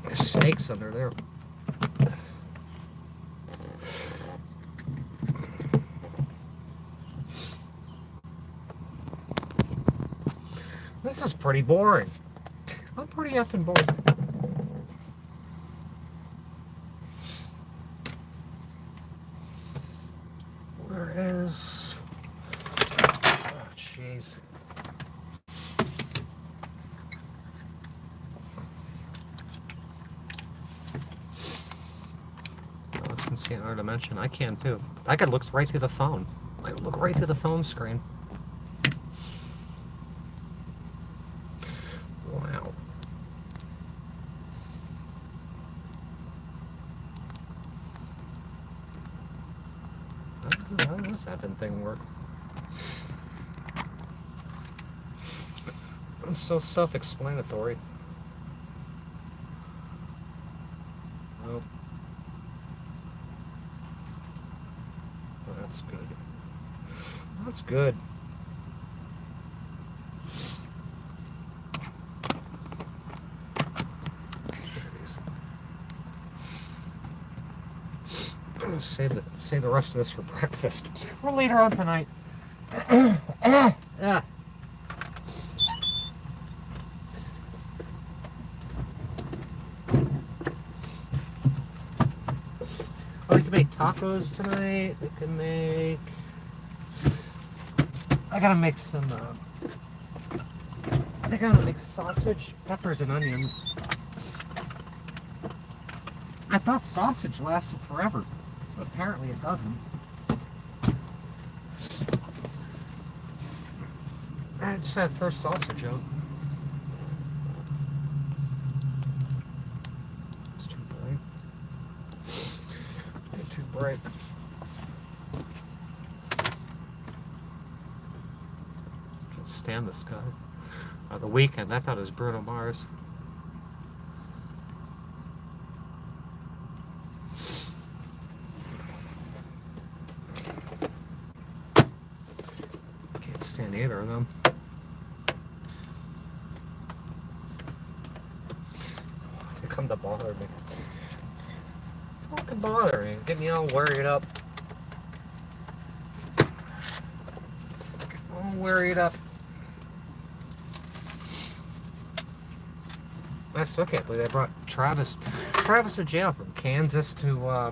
There's snakes under there. This is pretty boring. I'm pretty effing bored. Where is... Oh, jeez. see another dimension. I can too. I could look right through the phone. I could look right through the phone screen. Wow. How does this effing thing work? It's so self-explanatory. Oh. Oh, that's good. That's good. I'm gonna save the rest of this for breakfast. Or later on tonight. Ah. Oh, we can make tacos tonight. We can make. I gotta make some. I gotta make sausage, peppers, and onions. I thought sausage lasted forever, but apparently it doesn't. I just had first sausage out. It's too bright. Too bright. Can't stand the sky. The weekend, I thought it was Bruno Mars. Can't stand either of them. They come to bother me. Fucking bother me. Get me all worried up. All worried up. I still can't believe they brought Travis to jail from Kansas to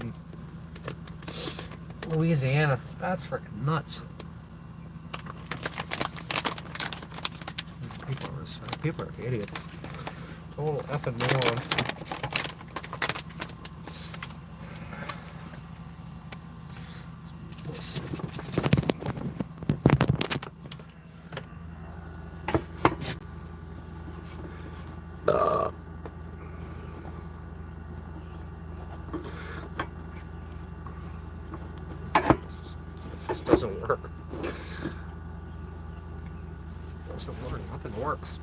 Louisiana. That's freaking nuts. People are idiots. Total effing morons. This doesn't work. Doesn't work. Nothing works.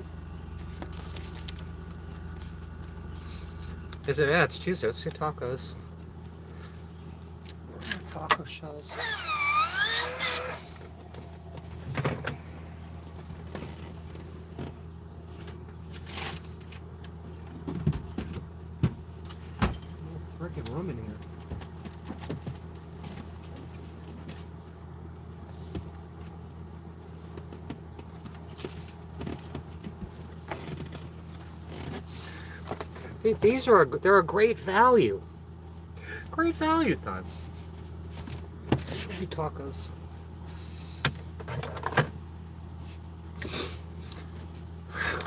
Is it? Yeah, it's Tuesday. Let's do tacos. Taco shells. No freaking room in here. They're a great value. Great value time. Tacos.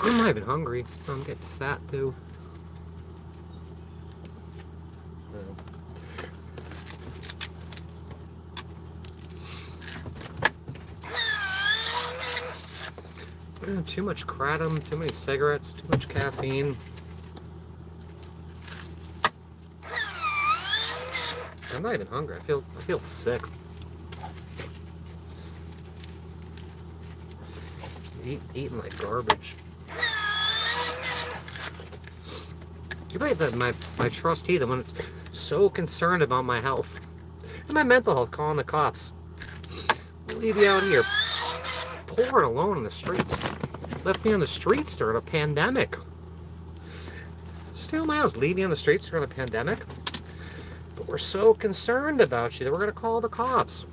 I'm not even hungry. I'm getting fat too. Too much kratom, too many cigarettes, too much caffeine. I'm not even hungry. I feel sick. Eating like garbage. You believe that my trustee, the one that's so concerned about my health and my mental health, calling the cops. Leave you out here, poor and alone in the streets. Left me on the streets during a pandemic. Steal my house, leave me on the streets during a pandemic. But we're so concerned about you that we're going to call the cops.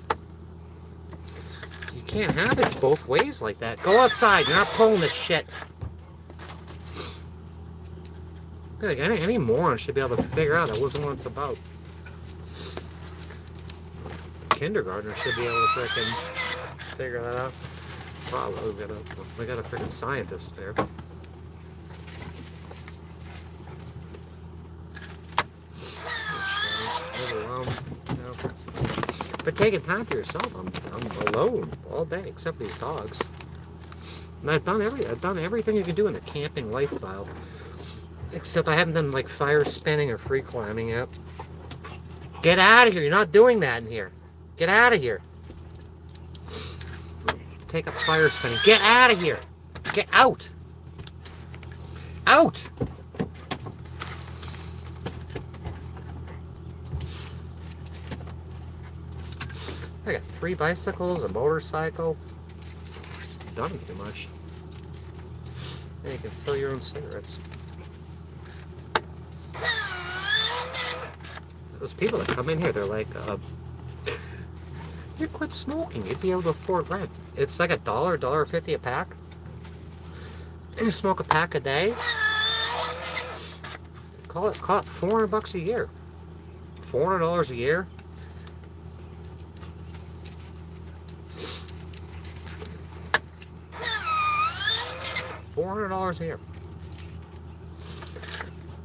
You can't have it both ways like that. Go outside. You're not pulling this shit. I feel like any moron should be able to figure out that wasn't what it's about. Kindergartner should be able to freaking figure that out. Wow, we got a freaking scientist there. Overwhelmed. for taking time for yourself. I'm alone all day, except for these dogs. And I've done everything you can do in the camping lifestyle. Except I haven't done like fire spinning or free climbing yet. Get out of here. You're not doing that in here. Get out of here. Take up fire spinning. Get out of here. Get out. Out. I got 3 bicycles, a motorcycle. Done too much. And you can fill your own cigarettes. Those people that come in here, they're like, you quit smoking, you'd be able to afford rent. It's like $1.50 a pack. And you smoke a pack a day. Call it $400 a year. $400 a year. $400 a year.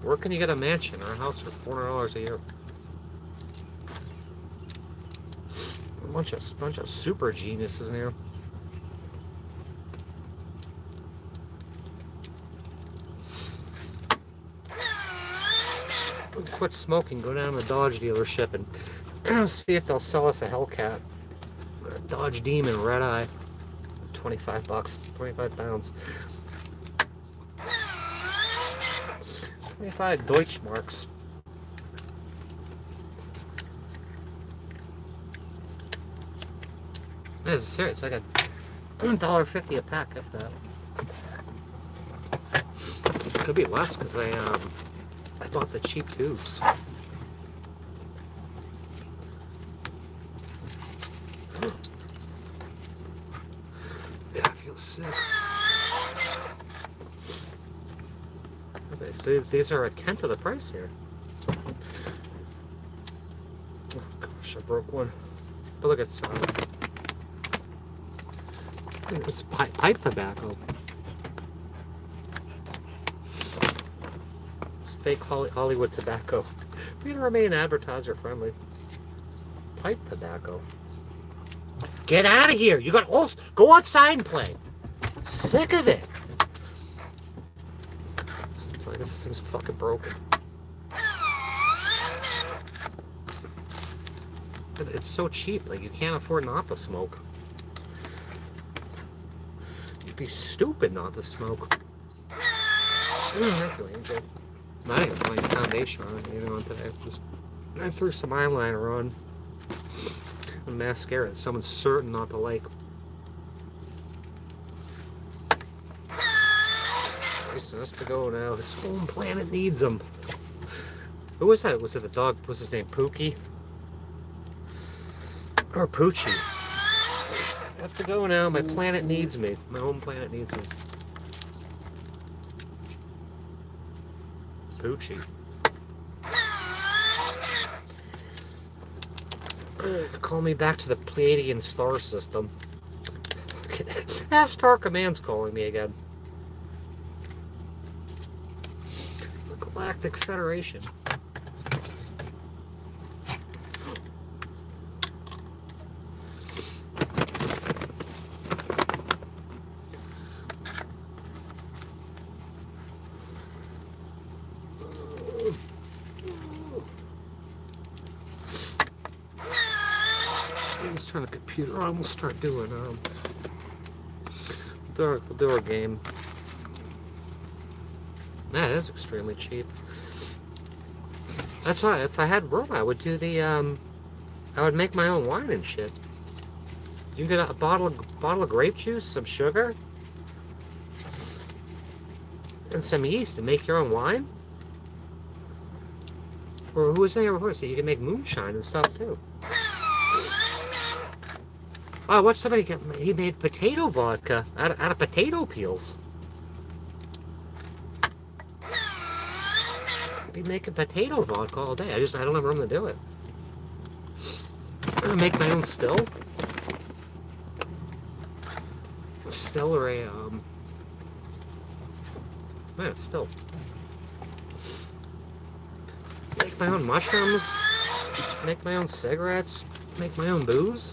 Where can you get a mansion or a house for $400 a year? A bunch of super geniuses in here. Quit smoking. Go down to the Dodge dealership and see if they'll sell us a Hellcat, a Dodge Demon Red Eye. $25, 25 pounds. 25 Deutschmarks. This is serious. Like $1.50 a pack, if that. Could be less because I bought the cheap tubes. Yeah, I feel sick. Okay, so these are a tenth of the price here. Oh gosh, I broke one. But look at sound. It's pipe tobacco. It's fake Hollywood tobacco. We gotta remain advertiser friendly. Pipe tobacco. Get out of here! You gotta go outside and play. Sick of it. I guess this thing's fucking broken. It's so cheap, like you can't afford not to smoke. You'd be stupid not to smoke. Thank you, Angel. I didn't put any foundation on it even on today. I threw some eyeliner on and mascara that someone's certain not to like. This has to go now. Its home planet needs them. Who was that? Was it the dog? What's his name? Pookie? Or Poochie? I have to go now. My planet needs me. My home planet needs me. Poochie. Call me back to the Pleiadian star system. Star Command's calling me again. The Galactic Federation. Let's turn the computer on. We'll start doing we'll do our game. That is extremely cheap. That's why if I had room, I would do the I would make my own wine and shit. You can get a bottle of grape juice, some sugar, and some yeast and make your own wine. Or who was saying before? So you can make moonshine and stuff too. Oh, what's somebody get? He made potato vodka out of potato peels. Be making potato vodka all day. I don't have room to do it. I'm gonna make my own still. A still or a yeah, still. Make my own mushrooms. Make my own cigarettes. Make my own booze?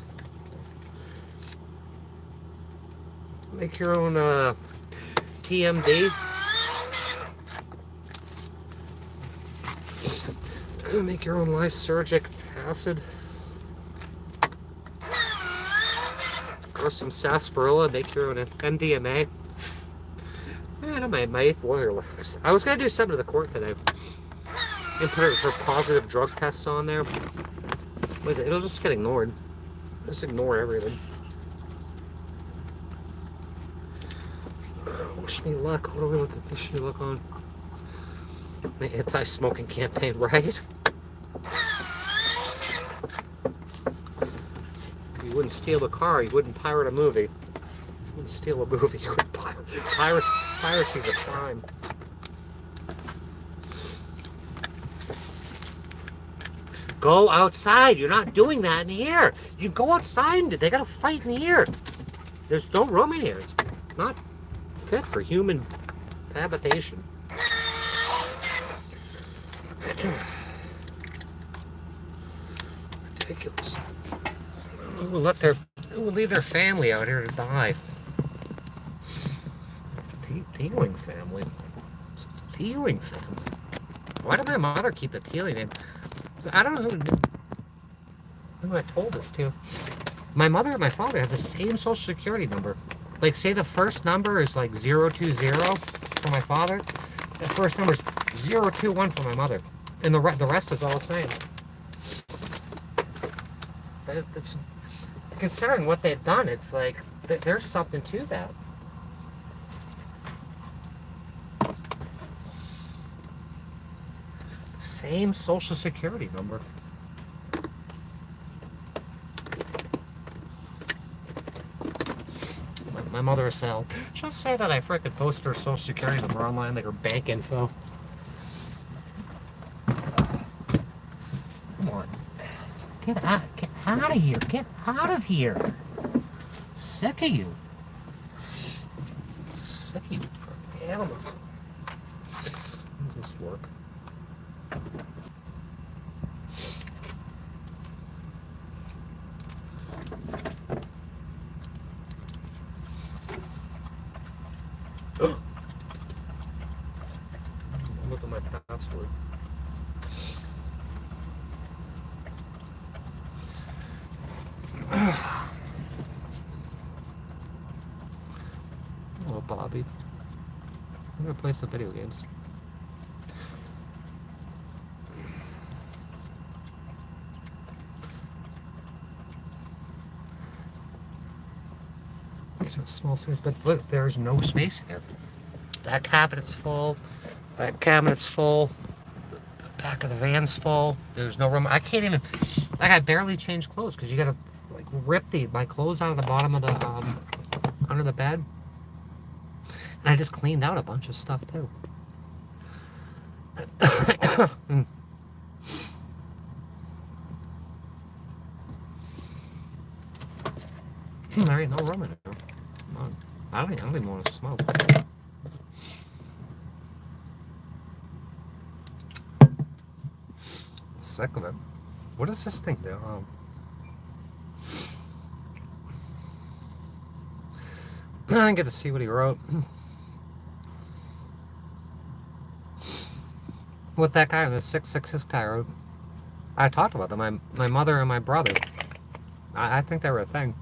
Make your own TMD? Make your own lysergic acid? Or some sarsaparilla, make your own MDMA? Man, my 8th lawyer. I was going to do something to the court today. And put it for positive drug tests on there. But it'll just get ignored. Just ignore everything. Wish me luck. What do we look at? Wish me luck on? The anti-smoking campaign, right? You wouldn't steal a car. You wouldn't pirate a movie. You wouldn't steal a movie. You would pirate. Piracy's a crime. Go outside. You're not doing that in here. You go outside. They got to fight in here. There's no room in here. It's not fit for human habitation. Ridiculous. Who will leave their family out here to die? Teeling family. Teeling family. Why did my mother keep the Teeling name? I don't know who I told this to. My mother and my father have the same social security number. Like, say the first number is like 020 for my father. The first number is 021 for my mother. And the rest is all the same. That's, considering what they've done, it's like, there's something to that. Same social security number. My mother will say, she'll say that I frickin' post her social security number online, like her bank info. Come on. Get out of here. Get out of here. Sick of you. Sick of you for animals. How does this work? Look at my password. Hello, Bobby. I'm gonna play some video games. These are small space, but look, there's no space in here. That cabinet's full. That cabinet's full. The back of the van's full. There's no room. I can't even. Like, I barely change clothes because you gotta like rip my clothes out of the bottom of the under the bed. And I just cleaned out a bunch of stuff too. There ain't no room in here. Come on. I don't even want to smoke. Sick of it. What does this thing do? I didn't get to see what he wrote. What that guy, the 666 guy wrote. I talked about them. My mother and my brother. I think they were a thing.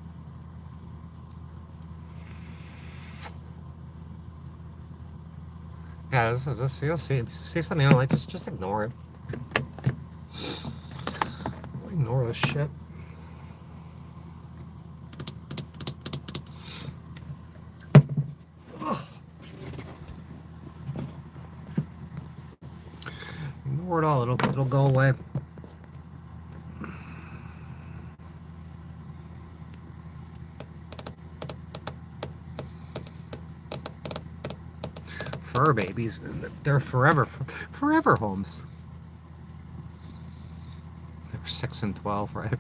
Yeah, just you'll see something you don't like, just ignore it. Ignore this shit. Ugh. Ignore it all. It'll go away. Fur babies, they're forever homes. They're 6 and 12, right?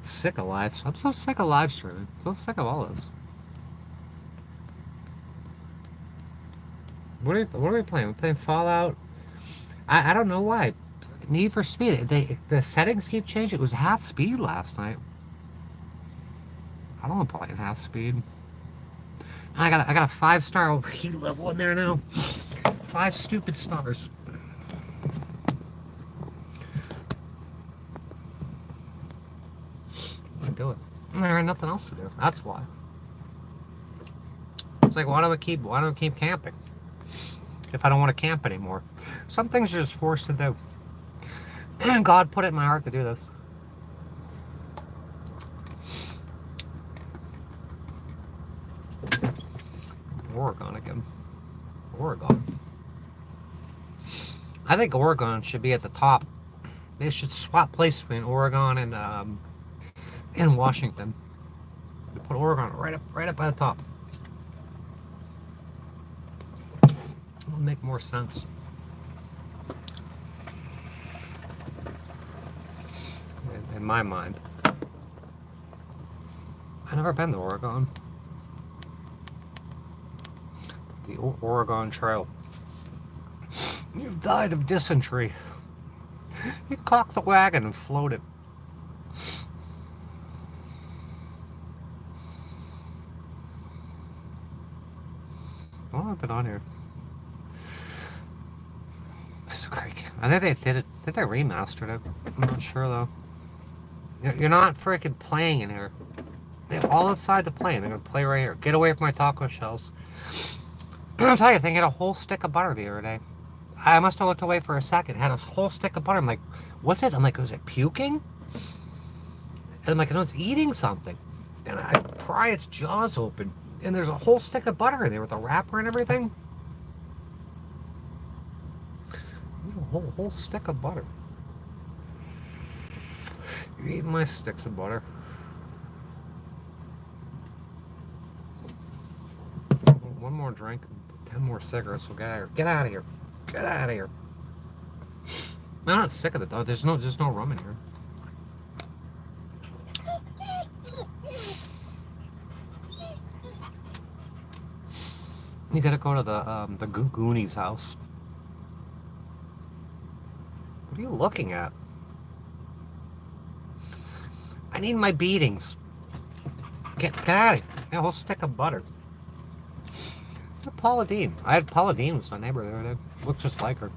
Sick of live. I'm so sick of live streaming. So sick of all this. What are we playing? We're playing Fallout. I don't know why. Need for Speed. The settings keep changing. It was half speed last night. I don't want to play at half speed. I got a 5-star heat level in there now. 5 stupid stars. I do it. There ain't nothing else to do. That's why. It's like why do I keep camping if I don't want to camp anymore? Some things you're just forced to do. And God put it in my heart to do this. Oregon again. Oregon. I think Oregon should be at the top. They should swap place between Oregon and Washington. They put Oregon right up by the top. It'll make more sense. In my mind. I've never been to Oregon. The Oregon Trail. You've died of dysentery. You cocked the wagon and floated. Oh, I've been on here. This is great. I think they did it. I think they remastered it. I'm not sure though. You're not freaking playing in here. They're all inside the plane. They're gonna play right here. Get away from my taco shells. I'll tell you, they had a whole stick of butter the other day. I must have looked away for a second. It had a whole stick of butter. I'm like, what's it? I'm like, was it puking? And I'm like, no, it's eating something. And I pry its jaws open, and there's a whole stick of butter in there with a wrapper and everything. A whole stick of butter. You're eating my sticks of butter. One more drink, 10 more cigarettes. We'll get out of here. Get out of here. Get out of here. I'm not sick of it though. There's no rum in here. You gotta go to the Goonies house. What are you looking at? I need my beatings. Get out of here. A whole stick of butter. Paula Dean. I had Paula Dean was my neighbor the other day. Looked just like her.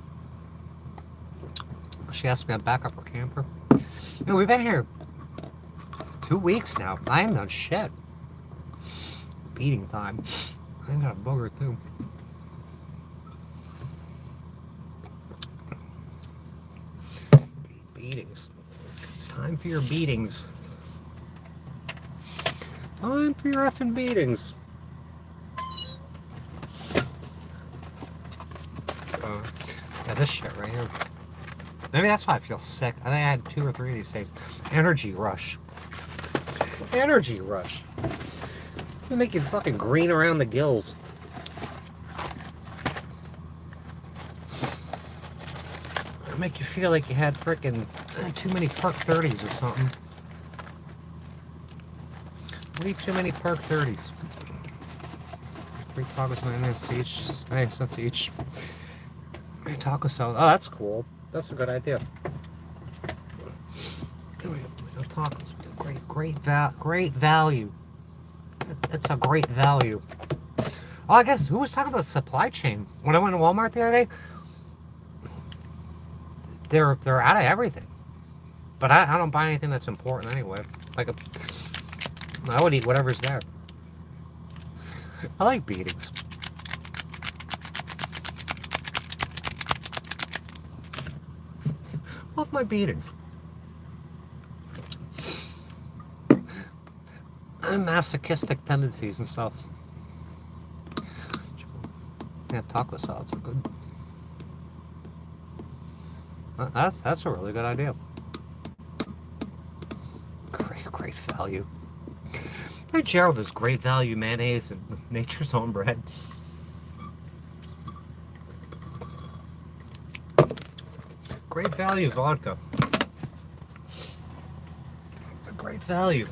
She asked me to back up her camper. You know, we've been here 2 weeks now. I ain't done shit. Beating time. I ain't got a booger too. Beatings. It's time for your beatings. Time for your effing beatings. Yeah, this shit right here. Maybe that's why I feel sick. I think I had 2 or 3 of these days. Energy rush. Energy rush. It'll make you fucking green around the gills. It'll make you feel like you had frickin' too many Perk 30s or something. What eat too many Perk 30s? 3 tacos, 9 cents each. Taco salad. Oh, that's cool. That's a good idea. There we go. Tacos. Great value. It's a great value. Oh, I guess who was talking about supply chain? When I went to Walmart the other day, they're out of everything. But I don't buy anything that's important anyway. I would eat whatever's there. I like beatings. Love my beatings. Masochistic tendencies and stuff. Yeah, taco salads are good. That's a really good idea. Great value. Hey, Gerald is great value mayonnaise and Nature's Own bread. Great value vodka. It's a great value.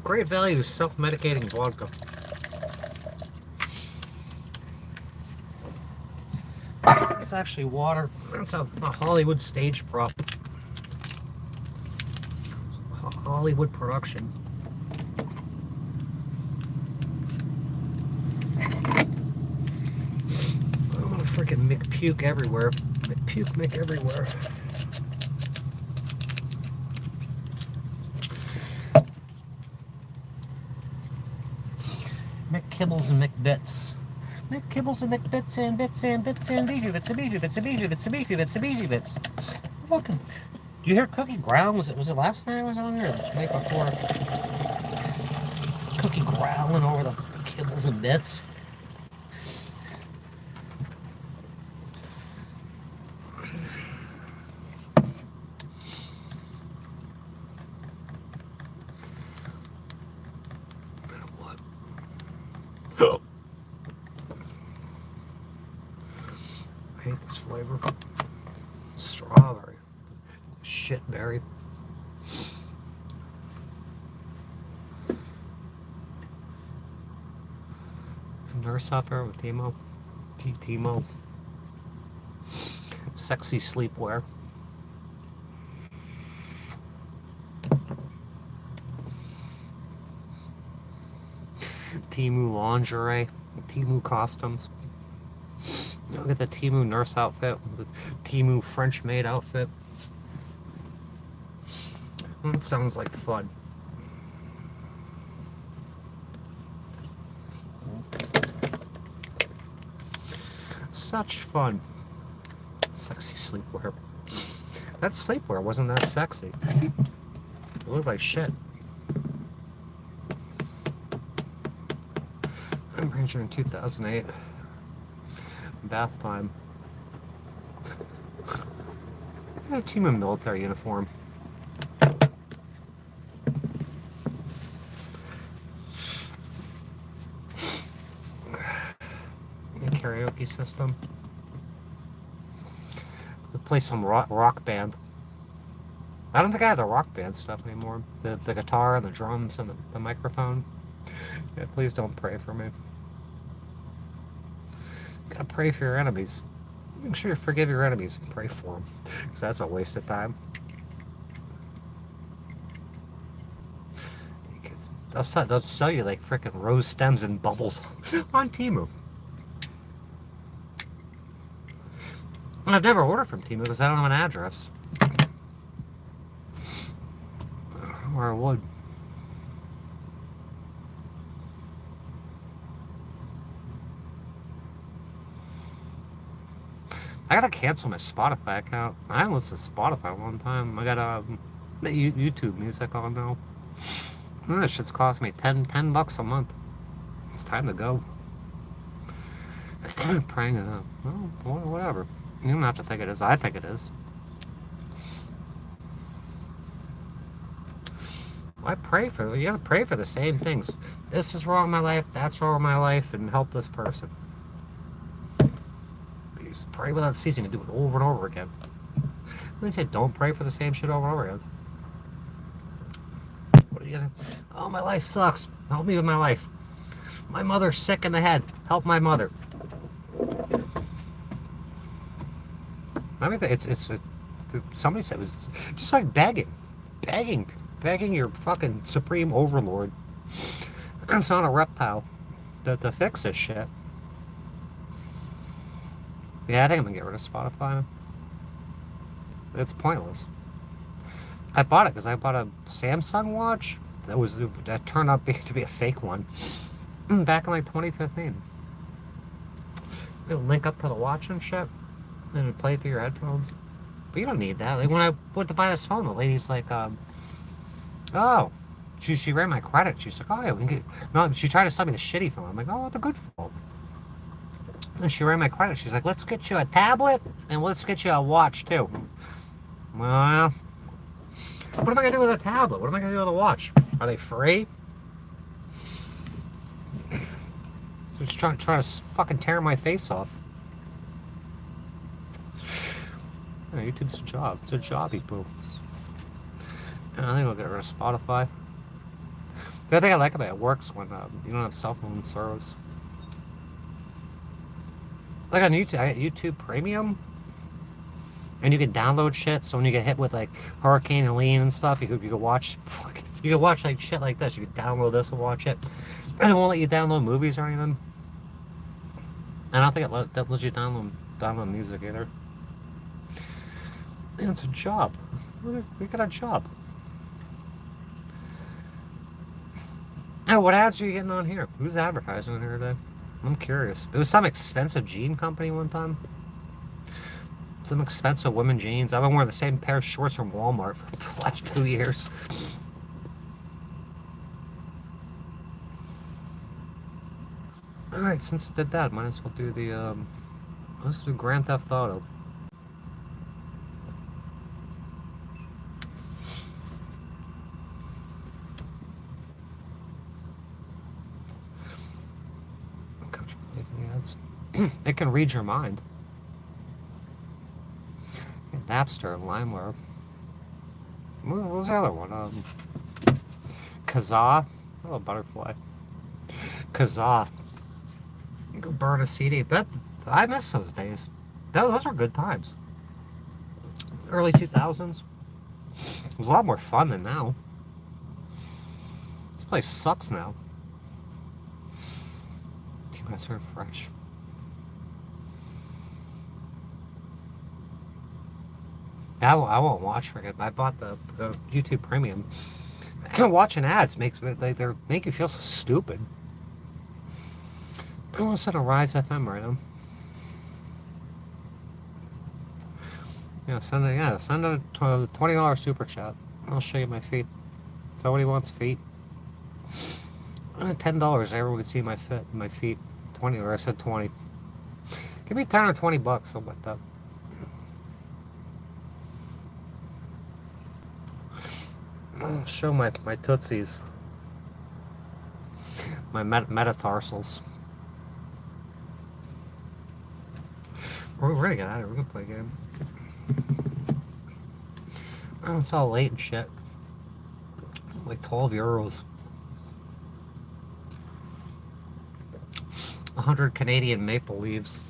Great value self-medicating vodka. That's actually water. That's a Hollywood stage prop. Hollywood production. I'm gonna freaking McPuke everywhere. McPuke everywhere. McKibbles and McBits. McKibbles and McBits and bits and bits and beefy bits and beefy bits and beefy bits and beefy bits and beefy bits. Fucking. Do you hear Cookie growl? Was it last night I was on here? The night before? Cookie growling over the kibbles and bits. What? Oh. I hate this flavor. Strawberry. Shit berry. Nurse out there with Timo. Timo. Sexy sleepwear. Timo lingerie. Timo costumes. You know, get the Timo nurse outfit. The Timo French maid outfit. That sounds like fun. Such fun. Sexy sleepwear. That sleepwear wasn't that sexy. It looked like shit. I'm Ranger in 2008. Bath time. A team of military uniform. Karaoke system. We play some rock band. I don't think I have the rock band stuff anymore. The guitar and the drums and the microphone. Yeah, please don't pray for me. You gotta pray for your enemies. Make sure you forgive your enemies and pray for them. Because that's a waste of time. They'll sell you like freaking rose stems and bubbles on Temu. I've never ordered from Temu because I don't have an address. Or I would. I gotta cancel my Spotify account. I haven't listened to Spotify one time. I got YouTube music on now. And that shit's cost me $10 bucks a month. It's time to go. Praying it up. Well, whatever. You don't have to think it is. I think it is. I pray for, you gotta pray for the same things. This is wrong in my life, that's wrong in my life, and help this person. You just pray without ceasing and do it over and over again. They say don't pray for the same shit over and over again. What are you gonna, oh, my life sucks. Help me with my life. My mother's sick in the head. Help my mother. I mean, somebody said it was just like begging your fucking supreme overlord. It's not a reptile to fix this shit. Yeah, I think I'm gonna get rid of Spotify. It's pointless. I bought it because I bought a Samsung watch that turned out to be a fake one back in like 2015. It'll link up to the watch and shit. And it'd play through your headphones. But you don't need that. Like when I went to buy this phone, the lady's like, oh, she ran my credit. She's like, oh yeah, we can get, no, she tried to sell me the shitty phone. I'm like, oh, the good phone. And she ran my credit. She's like, let's get you a tablet and let's get you a watch too. Well, what am I gonna do with a tablet? What am I gonna do with a watch? Are they free? So just trying to fucking tear my face off. Yeah, YouTube's a job. It's a jobby poo. And I think I'll get rid of Spotify. The other thing I like about it works when you don't have cell phone service. like on YouTube, I got YouTube Premium, and you can download shit. So when you get hit with like Hurricane Helene and stuff, you could watch, you could watch like shit like this. You could download this and watch it, and it won't let you download movies or anything. I don't think that lets you download music either. And it's a job. We got a job. Oh, what ads are you getting on here? Who's advertising on here today? I'm curious. It was some expensive jean company one time. Some expensive women jeans. I've been wearing the same pair of shorts from Walmart for the last 2 years. Alright, since it did that, might as well do the, let's do Grand Theft Auto. It can read your mind. Napster, LimeWire. What was the other one? Kazaa. Oh, butterfly. Kazaa. You go burn a CD. I miss those days. Those were good times. Early 2000s. It was a lot more fun than now. This place sucks now. Too much are fresh. I won't watch for it. I bought the YouTube Premium. Watching ads makes they make you feel so stupid. I want to set a Rise FM right now. Send a $20 super chat. I'll show you my feet. Somebody wants feet. $10. Everyone can see my feet. 20, or I said 20. Give me 10 or 20 bucks, something like that. I'll show my tootsies. My metatarsals. We're gonna get out of here. We're gonna play a game. Oh, it's all late and shit. Like 12 euros. 100 Canadian maple leaves.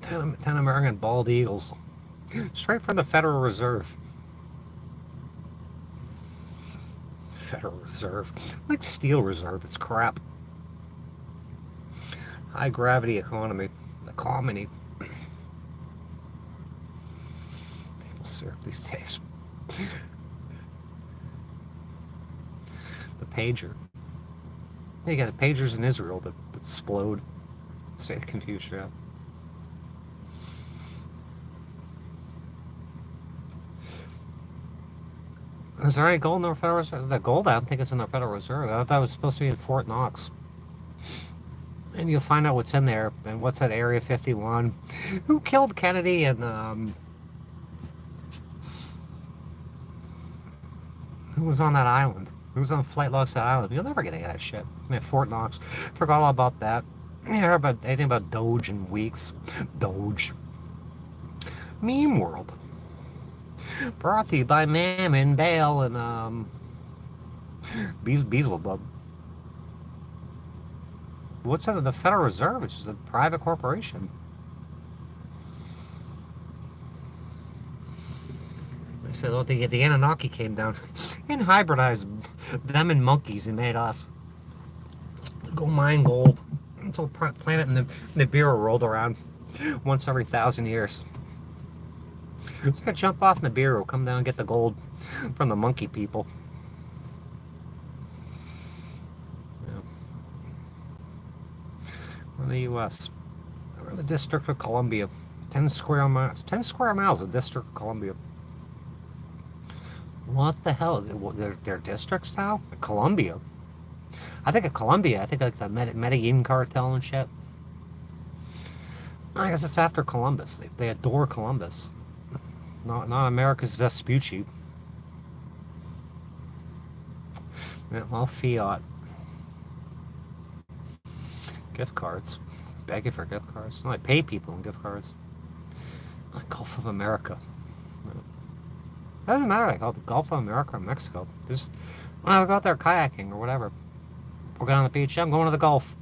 10 American bald eagles. Straight from the Federal Reserve. Federal Reserve. Like Steel Reserve. It's crap. High gravity economy. Economy. People syrup these days. The pager. You got pagers in Israel that explode. State of confusion. Yeah. Is there any gold in the Federal Reserve? The gold, I don't think it's in the Federal Reserve. I thought it was supposed to be in Fort Knox. And you'll find out what's in there. And what's at Area 51? Who killed Kennedy? And who was on that island? Who was on Flight Logs Island? You'll never get any of that shit. I mean, Fort Knox. Forgot all about that. You heard about anything about Doge in weeks. Doge. Meme World. Brought to you by Mammon, Bale, and Beelzebub. What's that? The Federal Reserve, which is a private corporation. I said, oh, the Anunnaki came down and hybridized them and monkeys and made us. Go mine gold. This whole planet and the Nibiru rolled around once every 1,000 years. So I gotta jump off Nibiru, come down and get the gold from the monkey people. Yeah. We're in the U.S. We're in the District of Columbia. 10 square miles. 10 square miles of District of Columbia. What the hell? They're districts now? Columbia. I think of Columbia. I think like the Medellin cartel and shit. I guess it's after Columbus. They adore Columbus. Not America's Vespucci. Yeah, well, fiat. Gift cards. Begging for gift cards. No, I pay people in gift cards. Like Gulf of America. It doesn't matter. I call it the Gulf of America or Mexico. Just when I go out there kayaking or whatever. We're going on the beach. I'm going to the Gulf.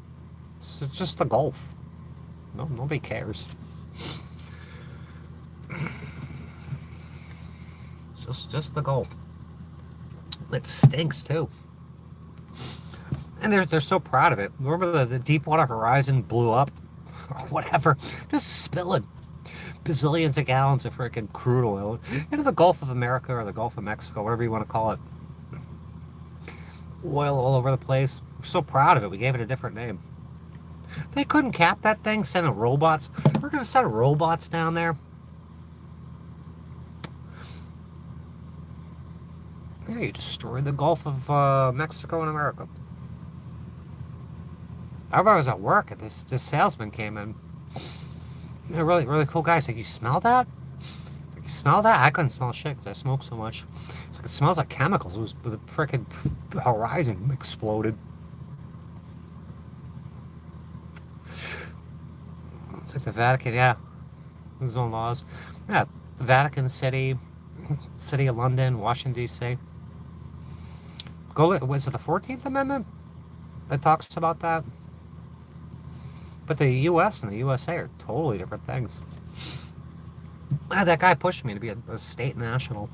It's just the Gulf. No, nobody cares. Just the Gulf. It stinks too. And they're so proud of it. Remember the Deepwater Horizon blew up? Or whatever. Just spilling bazillions of gallons of freaking crude oil into the Gulf of America or the Gulf of Mexico, whatever you want to call it. Oil all over the place. We're so proud of it. We gave it a different name. They couldn't cap that thing, sending robots. We're going to send robots down there. Yeah, you destroyed the Gulf of Mexico and America. I remember I was at work and this salesman came in. A really, really cool guy. He's like, you smell that? He's like, you smell that? I couldn't smell shit because I smoke so much. It's like, it smells like chemicals. It was the freaking horizon exploded. It's like the Vatican, yeah. There's no laws. Yeah, the Vatican City, City of London, Washington, D.C. Was it the 14th Amendment that talks about that? But the U.S. and the USA are totally different things. That guy pushed me to be a state national.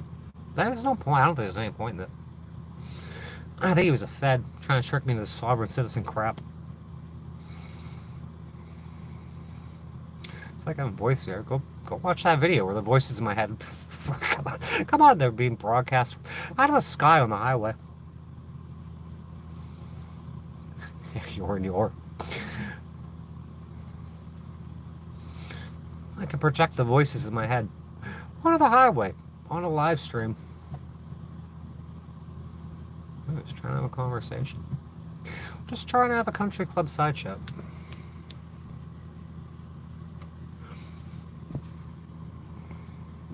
There's no point. I don't think there's any point in it. I think he was a Fed trying to trick me into sovereign citizen crap. It's like I'm a voice here. Go watch that video where the voices in my head. Come on, they're being broadcast out of the sky on the highway. You're. I can project the voices in my head onto the highway, on a live stream. I'm just trying to have a conversation. Just trying to have a country club side chat.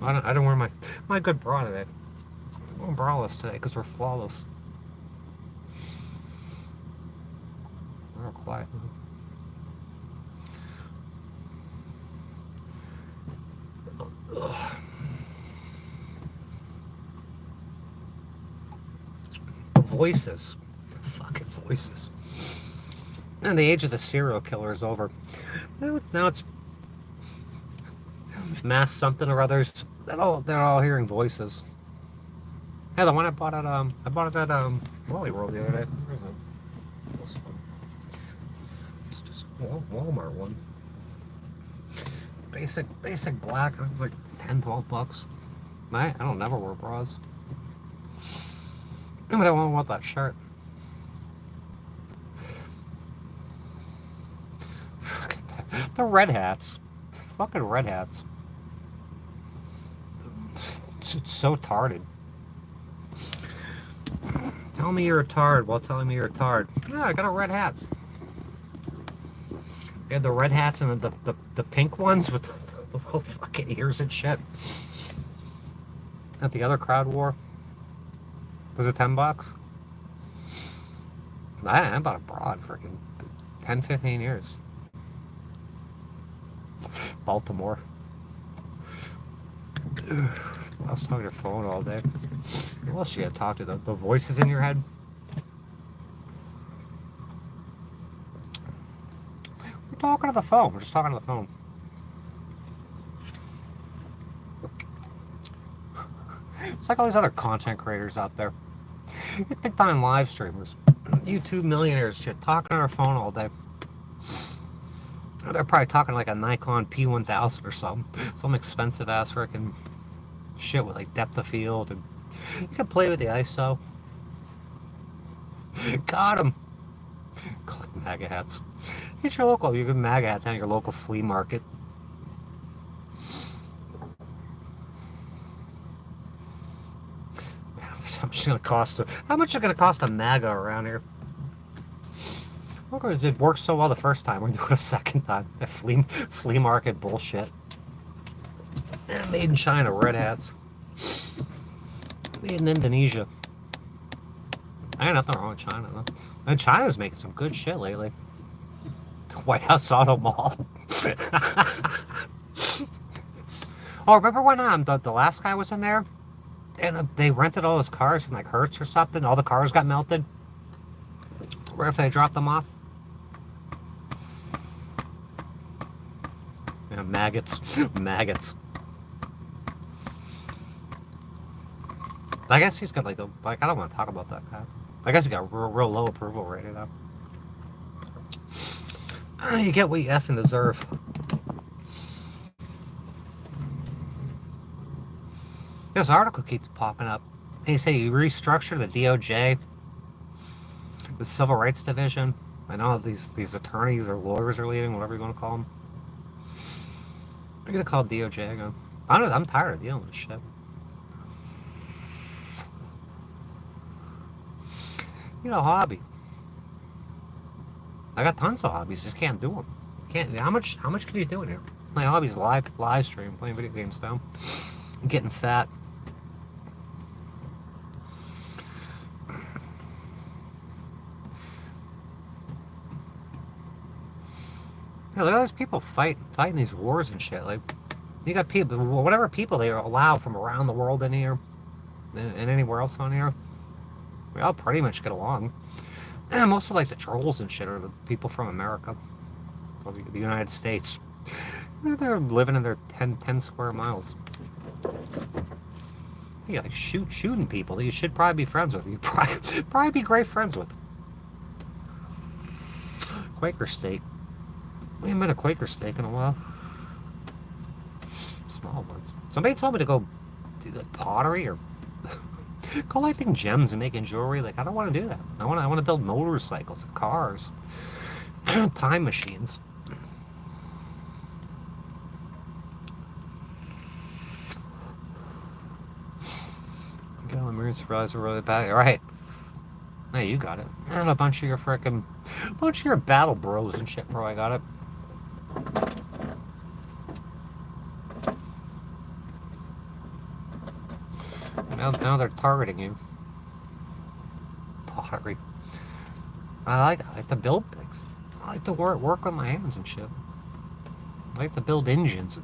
I don't wear my good bra today. I'm braless today because we're flawless. We're quiet. The voices. The fucking voices. And the age of the serial killer is over. Now it's mass something or others. They're all hearing voices. Yeah, the one I bought at Wally World the other day. Where is it? This one. It's just Walmart one. Basic black. It was like 10, 12 bucks. I don't never wear bras. But I want that shirt. The red hats. Fucking red hats. It's so tarded. Tell me you're a tard while telling me you're a tard. Yeah, I got a red hat. They had the red hats and the pink ones with the little fucking ears and shit. That the other crowd wore. Was it $10? I bought a bra in freaking 10, 15 years. Baltimore. I was talking to your phone all day. What else you gotta talk to? The voices in your head? We're talking to the phone. We're just talking to the phone. It's like all these other content creators out there. Big time live streamers. YouTube millionaires shit. Talking on their phone all day. They're probably talking like a Nikon P1000 or something. Some expensive ass freaking shit with like depth of field. And you can play with the ISO. Got him. Collect MAGA hats. Get your local, you can MAGA hat down at your local flea market. How much is it gonna cost a MAGA around here? It worked so well the first time. We're doing it a second time. That flea market bullshit. Made in China, red hats. Made in Indonesia. I got nothing wrong with China though. And China's making some good shit lately. The White House Auto Mall. Oh, remember when the last guy was in there? And they rented all his cars from like Hertz or something. All the cars got melted. Right after they dropped them off. Yeah, maggots. Maggots. I guess he's got like the, like, I don't want to talk about that guy. I guess he got real low approval rating though. You get what you effing deserve. This article keeps popping up. They say you restructure the DOJ, the Civil Rights Division. I know these attorneys or lawyers are leaving, whatever you want to call them. I'm gonna call DOJ again. I'm tired of dealing with this shit. You know, hobby. I got tons of hobbies, just can't do them. Can't. How much can you do in here? My hobbies live stream, playing video games now. I'm getting fat. Yeah, look at those people fighting these wars and shit. Like, you got people, whatever people they allow from around the world in here, and anywhere else on here, we all pretty much get along. And most of like the trolls and shit are the people from America, or the United States. They're living in their 10 square miles. You like shooting people that you should probably be friends with. You probably be great friends with. Quaker steak. We haven't been a Quaker steak in a while. Small ones. Somebody told me to go do like pottery or collecting gems and making jewelry. Like, I don't want to do that. I want to build motorcycles, cars, time machines. Go, Marine surprise really bad. All right. Hey, you got it. And a bunch of your battle bros and shit probably got it. Now they're targeting you. Pottery. I like to build things. I like to work with my hands and shit. I like to build engines,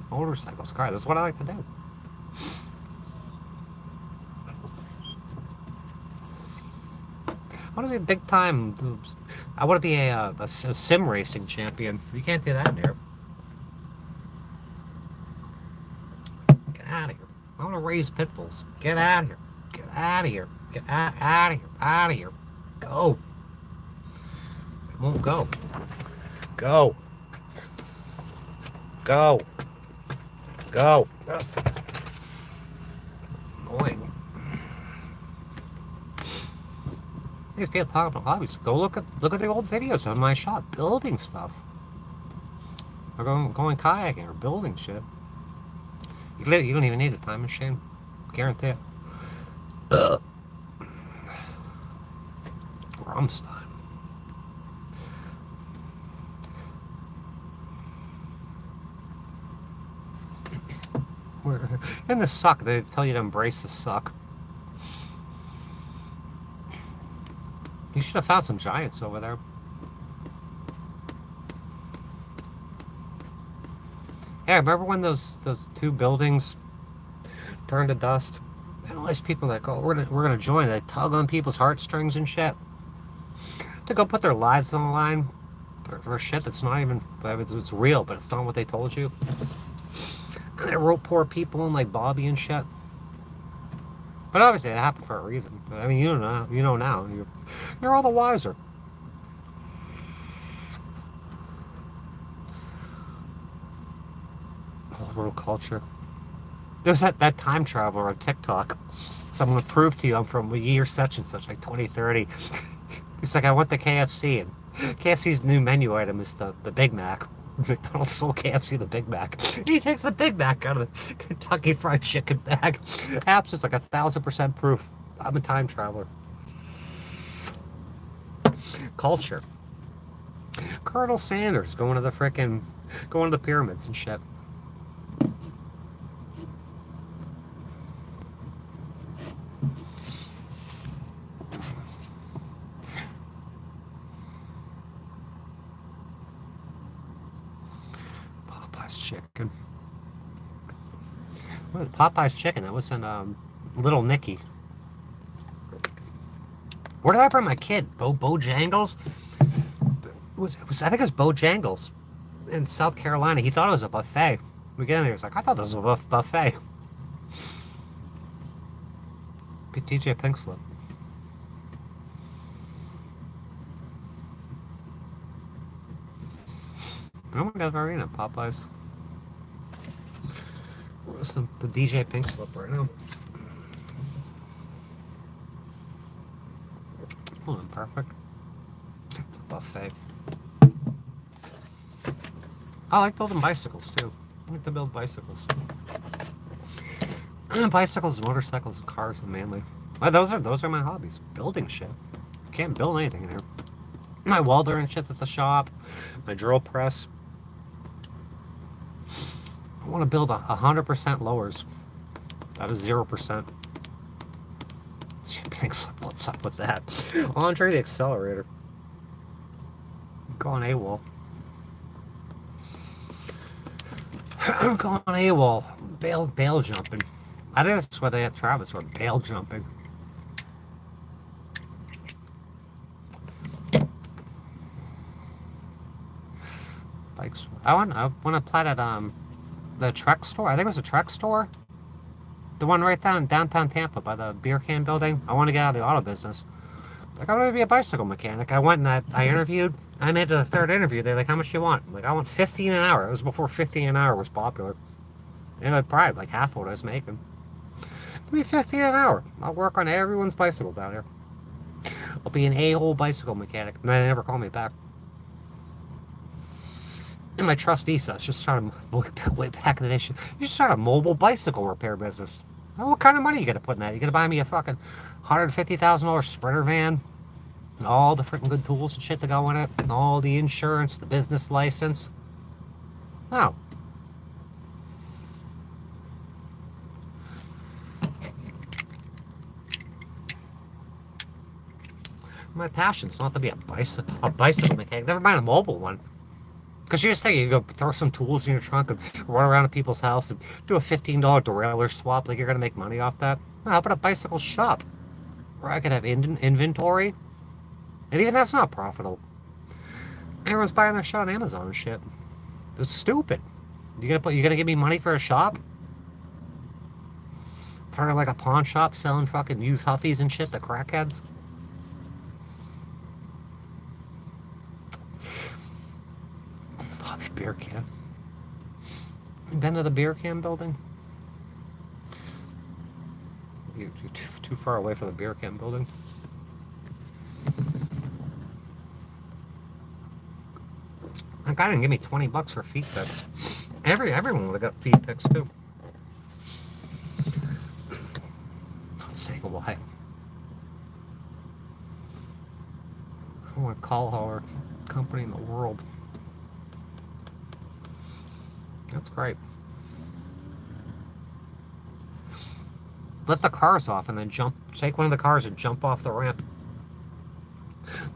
motorcycles, cars. That's what I like to do. I want to be a big time. I want to be a sim racing champion. You can't do that in here. Get out of here. I want to raise pit bulls. Get out of here. Get out of here. Get out of here. Out of here. Go. It won't go. Go. Go. Go. Annoying. These people talking about hobbies. Go look at the old videos of my shop building stuff. Or going kayaking or building shit. You don't even need a time machine. Guarantee it. Rammstein. In the suck, they tell you to embrace the suck. You should have found some giants over there. Yeah, remember when those two buildings turned to dust? And all these people like, oh, we're gonna join. They tug on people's heartstrings and shit to go put their lives on the line for shit that's not even. It's real, but it's not what they told you. And they wrote poor people in like Bobby and shit. But obviously, it happened for a reason. I mean, you know now. You're all the wiser. Old world culture. There's that time traveler on TikTok. Someone would prove to you I'm from a year such and such, like 2030. He's like, I went to KFC, and KFC's new menu item is the Big Mac. McDonald's sold KFC the Big Mac. He takes the Big Mac out of the Kentucky Fried Chicken bag. Apps is like 1,000% proof. I'm a time traveler. Culture. Colonel Sanders going to the pyramids and shit. Chicken. What, Popeye's chicken? That was in Little Nicky. Where did I bring my kid? Bojangles? It was I think it was Bojangles. in South Carolina. He thought it was a buffet. We get in there, he was like, I thought this was a buffet. DJ Pink Slip. Oh my god, Varina, Popeyes. Where's the DJ Pink Slip right now? Oh, perfect. It's a buffet. I like building bicycles too. I like to build bicycles. Bicycles, motorcycles, cars, and mainly. Those are my hobbies. Building shit. Can't build anything in here. My welder and shit at the shop. My drill press. I want to build 100% lowers. That is 0%. What's up with that? Andre the Accelerator. Going AWOL. I'm going AWOL. Bail jumping. I think that's why they had Travis, or bail jumping. Bikes. I want to apply at the Trek store. I think it was a Trek store. The one right down in downtown Tampa by the beer can building. I want to get out of the auto business. Like, I want to be a bicycle mechanic. I went and I interviewed. I made it to the third interview. They're like, how much do you want? I'm like, I want 15 an hour. It was before 15 an hour was popular. And I'd probably like half what I was making. Give me 15 an hour. I'll work on everyone's bicycle down here. I'll be an a-hole bicycle mechanic. And they never call me back. And my trustee says, just start a, way back in the day, you just start a mobile bicycle repair business. Well, what kind of money are you going to put in that? You going to buy me a fucking $150,000 Sprinter van? And all the freaking good tools and shit to go in it? And all the insurance, the business license? No. My passion's not to be a bicycle mechanic. Never mind a mobile one. Because you just think you go throw some tools in your trunk and run around to people's house and do a $15 derailleur swap, like you're going to make money off that. No, how about a bicycle shop where I could have inventory? And even that's not profitable. Everyone's buying their shit on Amazon and shit. It's stupid. You gonna give me money for a shop? Turn it like a pawn shop selling fucking used huffies and shit to crackheads? Beer can. You been to the beer can building? You're too far away from the beer can building. That guy didn't give me $20 for feet picks. Everyone would have got feet picks too. Not saying why. I want to call our company in the world. That's great. Let the cars off and then take one of the cars and jump off the ramp.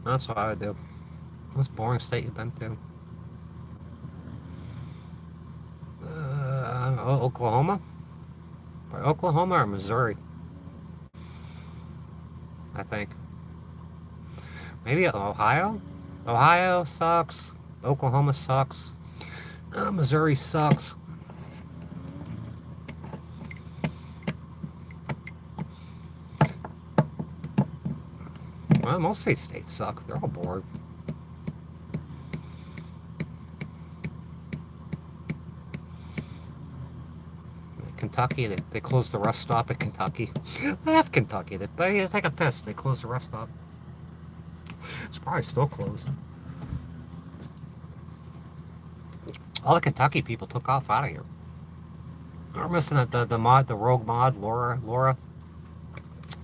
That's what I would do. Most boring state you've been to? Oklahoma? Oklahoma or Missouri? I think. Maybe Ohio? Ohio sucks. Oklahoma sucks. Missouri sucks. Well, most of these states suck. They're all bored. Kentucky, they closed the rest stop at Kentucky. They have Kentucky. They take a piss. They close the rest stop. It's probably still closed. All the Kentucky people took off out of here. We're missing the rogue mod, Laura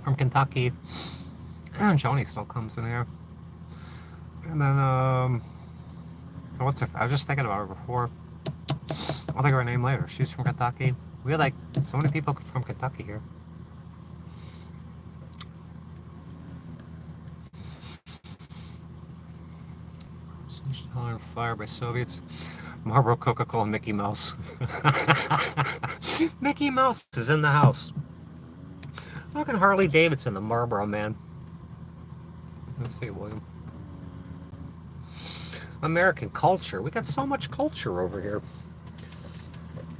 from Kentucky. And Joni still comes in here. And then, what's her? I was just thinking about her before. I'll think of her name later. She's from Kentucky. We had like so many people from Kentucky here. On fire by Soviets. Marlboro, Coca-Cola, Mickey Mouse. Mickey Mouse is in the house. Look at Harley Davidson, the Marlboro man. Let's see, William. American culture. We got so much culture over here.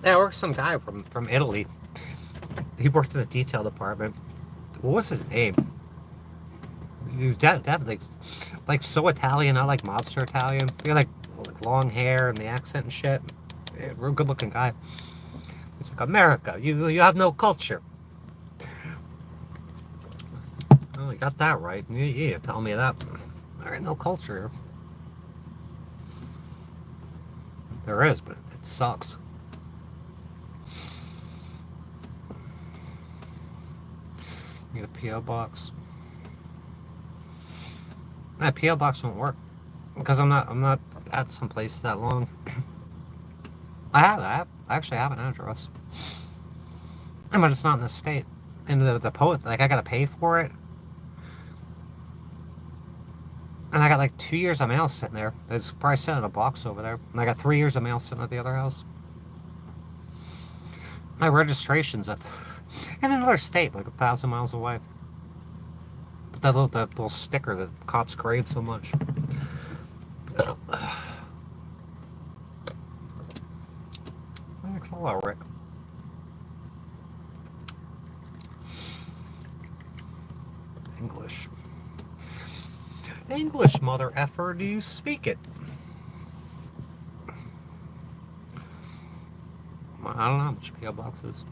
Yeah, or some guy from Italy. He worked in the detail department. What was his name? He was definitely like so Italian, not like mobster Italian. He had like long hair and the accent and shit. Yeah, real good looking guy. It's like America. You have no culture. Oh, you got that right. Yeah, tell me that. There ain't no culture here. There is, but it sucks. You get a PO box. That PO box won't work because I'm not at some place that long. I actually have an address, but it's not in the state. And the post, like I gotta pay for it, and I got like 2 years of mail sitting there. It's probably sitting in a box over there, and I got 3 years of mail sitting at the other house. My registration's in another state, like 1,000 miles away. But that little sticker that cops grade so much. Thanks a lot, Rick. English. English, mother effer, do you speak it? I don't know how much PO boxes.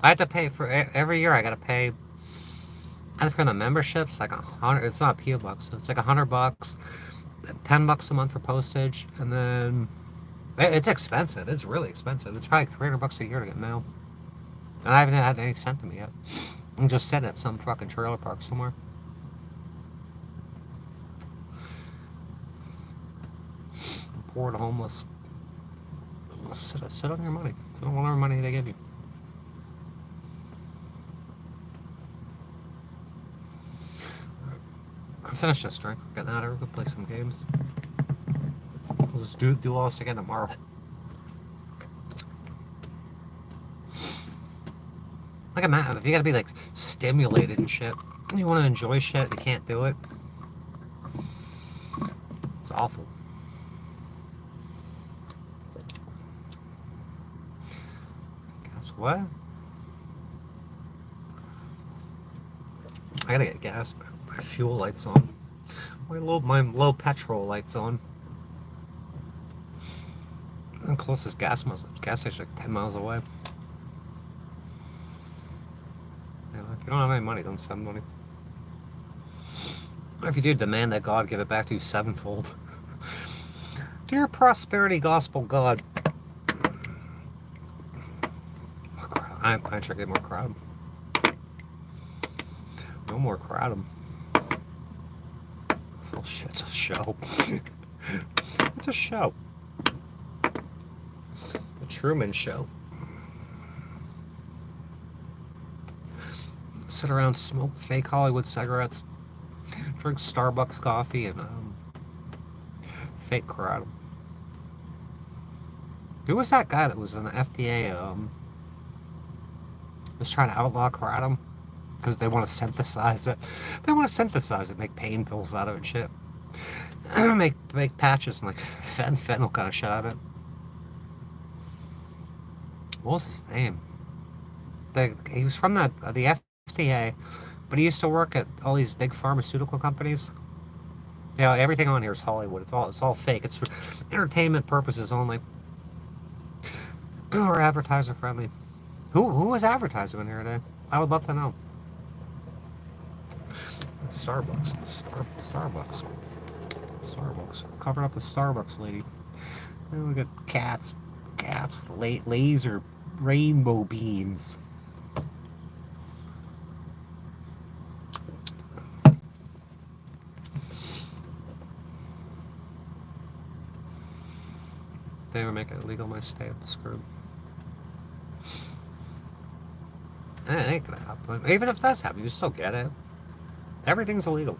I have to pay for every year. I gotta pay. And for the memberships, like 100. It's not a PO box. It's like $100, $10 a month for postage, and then it's expensive. It's really expensive. It's probably $300 a year to get mail, and I haven't had any sent to me yet. I'm just sitting at some fucking trailer park somewhere. I'm poor and homeless. Sit on your money. Sit on whatever money they give you. I finished this drink. Get out of here. Go play some games. We'll just do all this again tomorrow. Like, imagine if you gotta be like stimulated and shit, and you want to enjoy shit, you can't do it. It's awful. Guess what? I gotta get gas. My fuel lights on. My low petrol lights on. The closest gas station like 10 miles away. If you don't have any money, don't send money. Or if you do, demand that God give it back to you sevenfold. Dear prosperity gospel God. I'm trying to get more crowd. No more crowd. Oh shit, it's a show. It's a show. The Truman Show. Sit around, smoke fake Hollywood cigarettes, drink Starbucks coffee, and fake crowd. Who was that guy that was in the FDA? Was trying to outlaw kratom because they want to synthesize it. They want to synthesize it, make pain pills out of it and shit. make patches and like fentanyl kind of shit out of it. What was his name? He was from the FDA, but he used to work at all these big pharmaceutical companies. You know, everything on here is Hollywood. It's all fake. It's for entertainment purposes only. Or advertiser friendly. Who was advertising in here today? I would love to know. Starbucks. Starbucks. Covered up the Starbucks lady. And we got cats with laser rainbow beams. If they ever make it illegal in my state, I'm screwed. It ain't gonna happen. Even if that's happening, you still get it. Everything's illegal.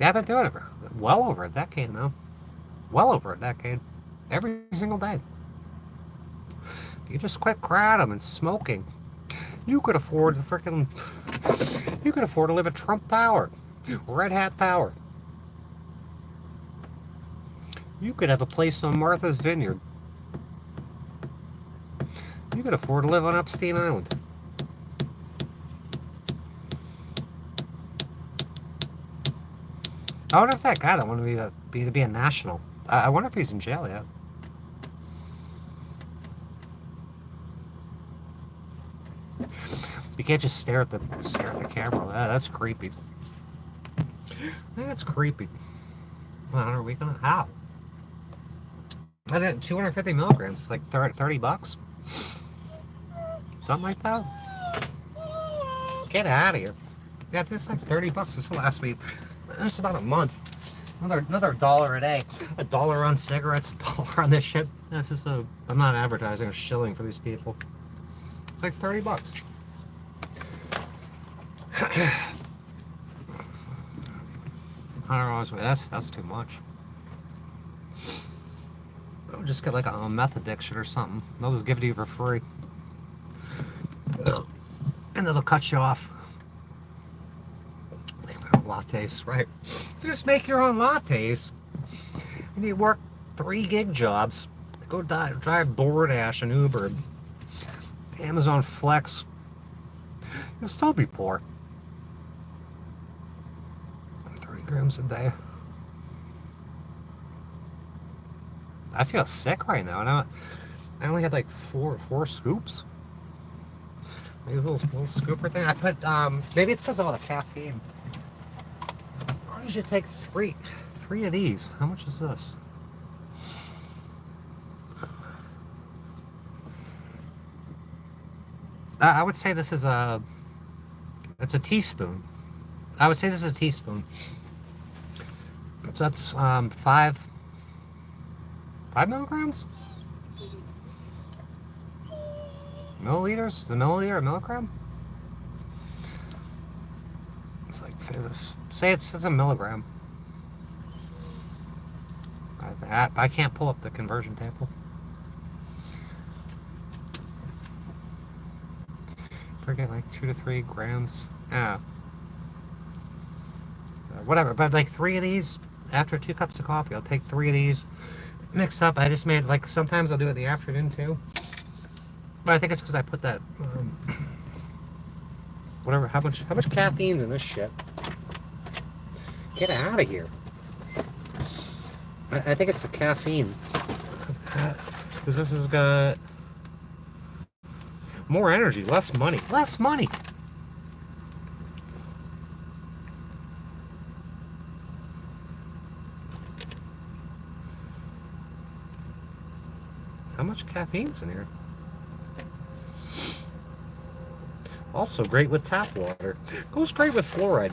Yeah, I've been doing it for well over a decade now. Well over a decade. Every single day. If you just quit kratom and smoking, you could afford to live at Trump Tower. Red Hat Tower. You could have a place on Martha's Vineyard. You could afford to live on Epstein Island. I wonder if that guy that wanted to be a national. I wonder if he's in jail yet. You can't just stare at the camera. That's creepy. That's creepy. Well, are we gonna how? I think 250 milligrams, like 30 bucks, something like that. Get out of here. Yeah, this is like 30 bucks. This will last me just about a month. Another dollar a day. $1 on cigarettes, $1 on this shit. This is I'm not advertising a shilling for these people. It's like 30 bucks. $100. That's too much. I'll just get like a meth addiction or something. They'll just give it to you for free. And they'll cut you off. Make my own lattes, right? Just make your own lattes. You need to work 3 gig jobs. Go drive DoorDash and Uber. Amazon Flex. You'll still be poor. 3 grams a day. I feel sick right now. And I only had like four scoops. These little scooper thing. I put maybe it's because of all the caffeine. Why don't you take three of these? How much is this? I would say this is it's a teaspoon. I would say this is a teaspoon. So that's 5 milligrams? Milliliters? Is a milliliter a milligram? It's like, say it's a milligram. I can't pull up the conversion table. Forget like 2 to 3 grams. Yeah. So whatever, but like 3 of these after 2 cups of coffee. I'll take 3 of these mixed up. I just made like sometimes I'll do it in the afternoon too. But I think it's because I put that whatever. How much caffeine's in this shit? Get out of here. I think it's the caffeine. Because this has got more energy, less money. Less money! How much caffeine's in here? Also great with tap water. Goes great with fluoride.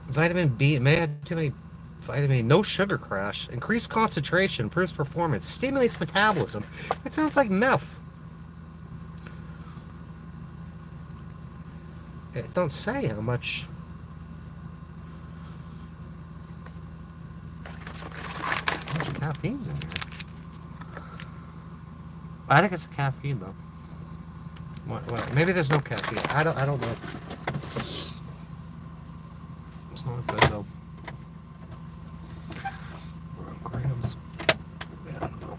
Vitamin B, may have too many vitamin, no sugar crash, increased concentration, improves performance, stimulates metabolism. It sounds like meth. It don't say how much. How much caffeine's in here? I think it's caffeine though. What? Maybe there's no caffeine. I don't know. It's not good though. Grams. Yeah, I don't know.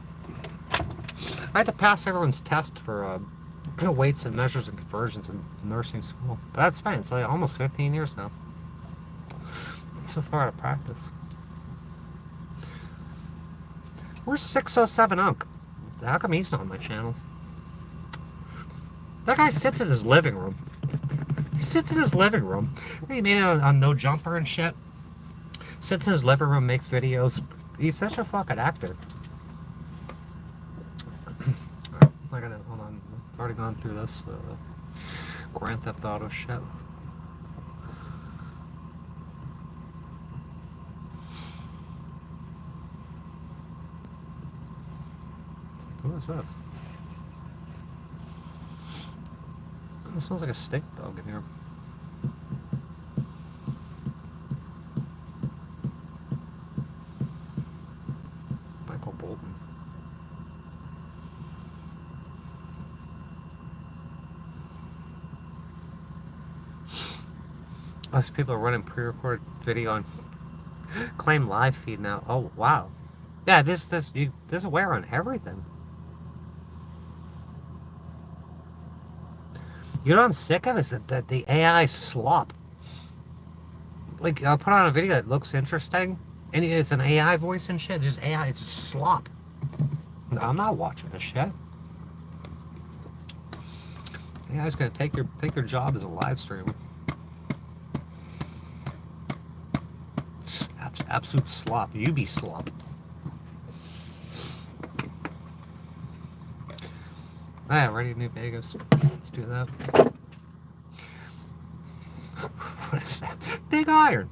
I had to pass everyone's test for weights and measures and conversions in nursing school. But that's fine. It's like almost 15 years now. I'm so far out of practice. Where's 607 Unk? How come he's not on my channel? That guy sits in his living room. He sits in his living room. He made it on No Jumper and shit. Sits in his living room, makes videos. He's such a fucking actor. I gotta, hold on. I've already gone through this Grand Theft Auto shit. What is this? It smells like a steak dog in here. Michael Bolton. Us people are running pre-recorded video on Claim live feed now. Oh wow. Yeah, this is aware on everything. You know what I'm sick of is that the AI slop. Like I'll put on a video that looks interesting, and it's an AI voice and shit. Just AI, it's just slop. I'm not watching this shit. AI's gonna take your job as a live streamer. Absolute slop. You be slop. Alright, ready to New Vegas. Let's do that. What is that? Big iron.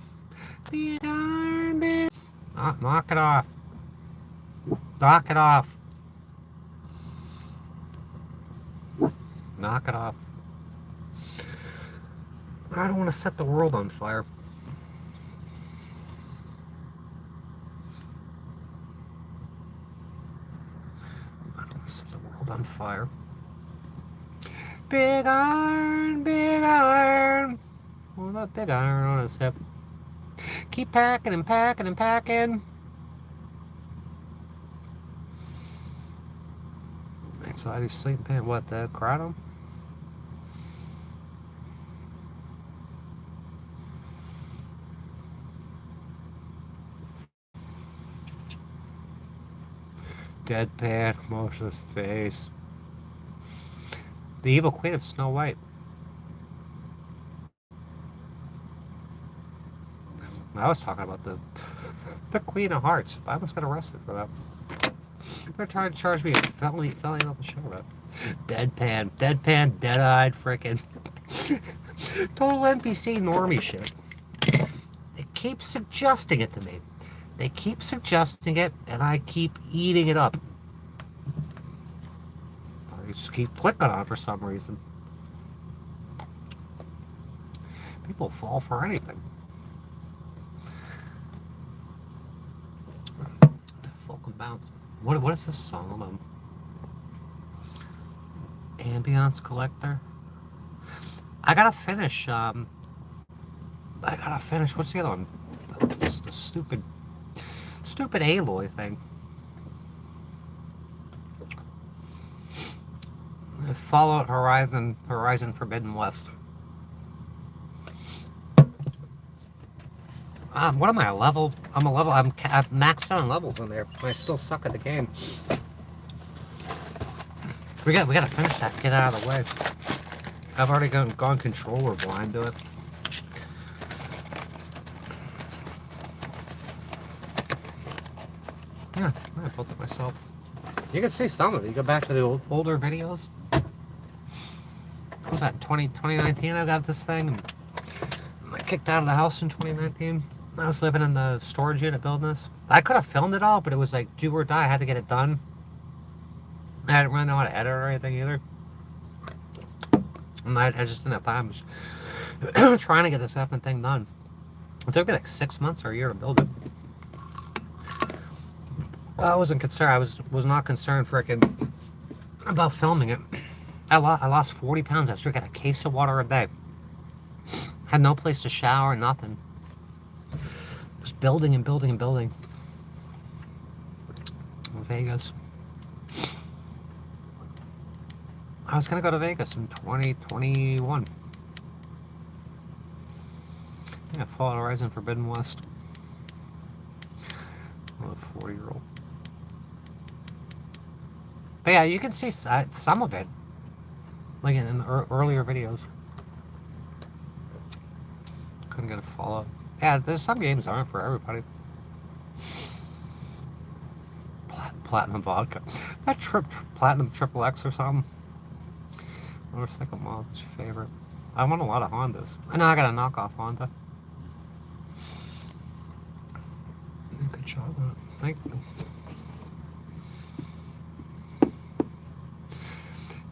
Big iron, big. Knock it off. Knock it off. Knock it off. I don't want to set the world on fire. I don't want to set the world on fire. Big iron, big iron. Well, that big iron on his hip. Keep packing and packing and packing. Anxiety, sleep pain. What, the kratom? Deadpan, motionless face. The evil queen of Snow White. I was talking about the Queen of Hearts. I almost got arrested for that. They're trying to charge me a felony on the show. Deadpan, dead-eyed, frickin' total NPC normie shit. They keep suggesting it to me. They keep suggesting it, and I keep eating it up. I just keep clicking on it for some reason. People fall for anything. Fulcrum Bounce. What is this song about? Ambiance Collector. I gotta finish. What's the other one? The stupid Aloy thing. Fallout Horizon Forbidden West. What am I, a level? I'm maxed out on levels in there. I still suck at the game. We gotta finish that. Get out of the way. I've already gone controller blind to it. Yeah, I built it myself. You can see some of it. You go back to the older videos. What was that, 2019 I got this thing? And I kicked out of the house in 2019. I was living in the storage unit building this. I could have filmed it all, but it was like do or die. I had to get it done. I didn't really know how to edit or anything either. And I just didn't have time. I was trying to get this effing thing done. It took me like 6 months or a year to build it. I wasn't concerned. I was not concerned frickin' about filming it. I lost 40 pounds. I was drinking a case of water a day. Had no place to shower, nothing. Just building and building and building. Vegas. I was gonna go to Vegas in 2021. Yeah, Fallout Horizon Forbidden West. I'm a 40-year-old. But yeah, you can see some of it, like in the earlier videos. Couldn't get a Fallout. Yeah, there's some games that aren't for everybody. Platinum vodka. That Platinum Triple X or something. Motorcycle mod is your favorite. I want a lot of Hondas. I know I got a knockoff Honda. Good job on it. Thank you.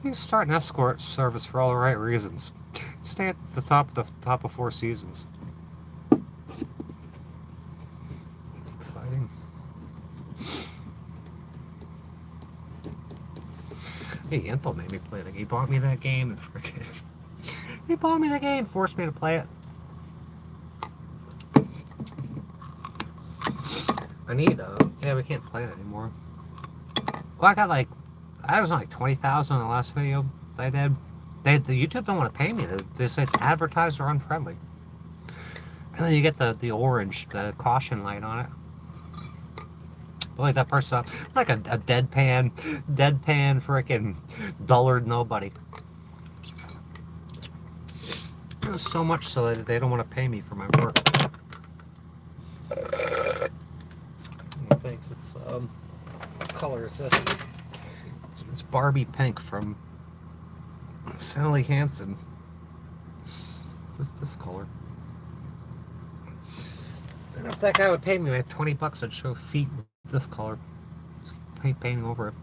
You start an escort service for all the right reasons. Stay at the top of Four Seasons. Fighting. Hey, Yentl made me play it. He bought me that game and frickin'. He bought me the game, forced me to play it. I need, yeah, we can't play it anymore. Well, I got like, I was on like 20,000 in the last video I did. The YouTube don't want to pay me. They say it's advertiser unfriendly. And then you get the orange, the caution light on it. But like that person, like a deadpan freaking dullard nobody. So much so that they don't want to pay me for my work. Thanks. It's what color is this? It's Barbie pink from Sally Hansen. It's this color. And if that guy would pay me like 20 bucks, I'd show feet with this color. Just painting over it.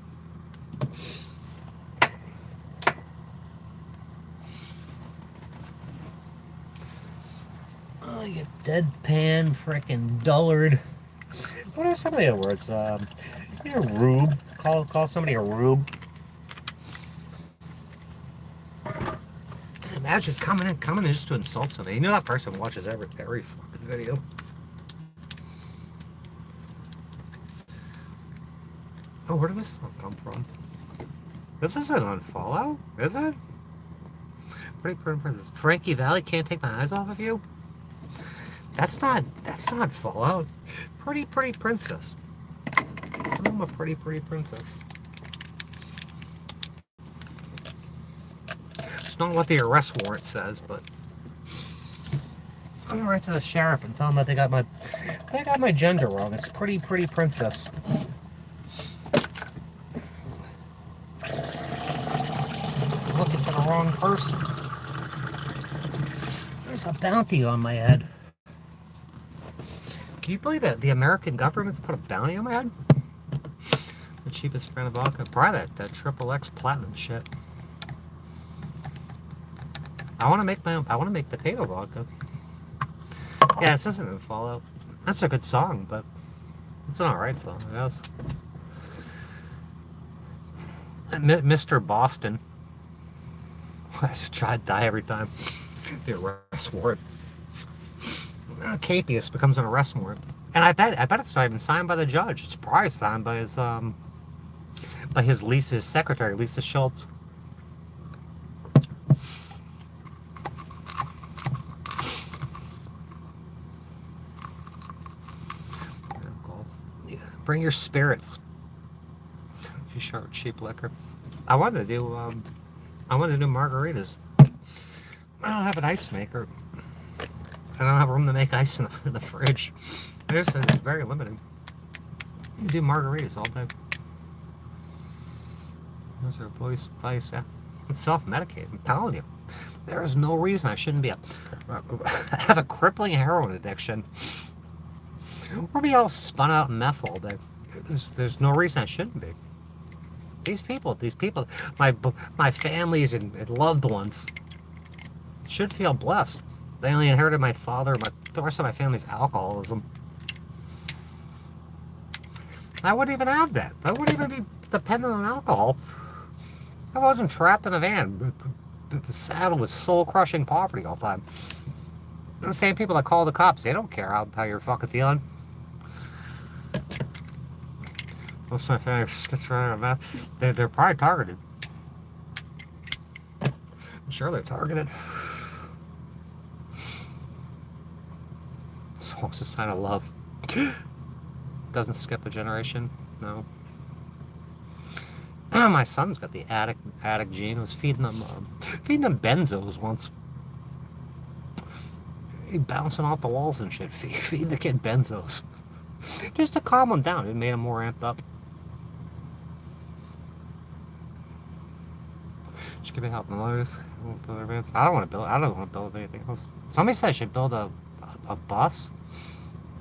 Oh, you deadpan frickin' dullard. What are some of the other words? You're a rube. Call somebody a rube. Imagine coming in just to insult somebody. You know that person watches every fucking video. Oh, where did this song come from? This isn't on Fallout, is it? Pretty princess. Frankie Valli, can't take my eyes off of you. That's not Fallout. Pretty princess. I'm a pretty princess. It's not what the arrest warrant says, but I'm gonna write to the sheriff and tell them that they got my gender wrong. It's pretty princess. Looking for the wrong person. There's a bounty on my head. Can you believe that the American government's put a bounty on my head? The cheapest brand of vodka. Probably that XXX platinum shit. I want to make potato vodka. Yeah, this isn't in Fallout. That's a good song, but it's an alright song, I guess. Mr. Boston. I just try to die every time. The arrest warrant. Capias becomes an arrest warrant, and I bet it's not even signed by the judge. It's probably signed by his secretary, Lisa Schultz. Bring your spirits. You short cheap liquor. I wanted to do margaritas. I don't have an ice maker. I don't have room to make ice in the fridge. It's very limited. You do margaritas all day. Those are voice vice. Yeah. It's self-medicated. I'm telling you, there is no reason I shouldn't be have a crippling heroin addiction, or be all spun out in meth all day. There's no reason I shouldn't be. These people, my families and loved ones should feel blessed. They only inherited my father, the rest of my family's alcoholism. I wouldn't even have that. I wouldn't even be dependent on alcohol. I wasn't trapped in a van, saddled with soul-crushing poverty all the time. And the same people that call the cops, they don't care how you're fucking feeling. Most of my family's schizophrenic. They're probably targeted. I'm sure they're targeted. Song's a sign of love. Doesn't skip a generation. No. My son's got the addict gene. I was feeding them benzos once. He bouncing off the walls and shit. Feed the kid benzos, just to calm him down. It made him more amped up. Just give me help, Mallows. I don't want to build anything else. Somebody said I should build a bus.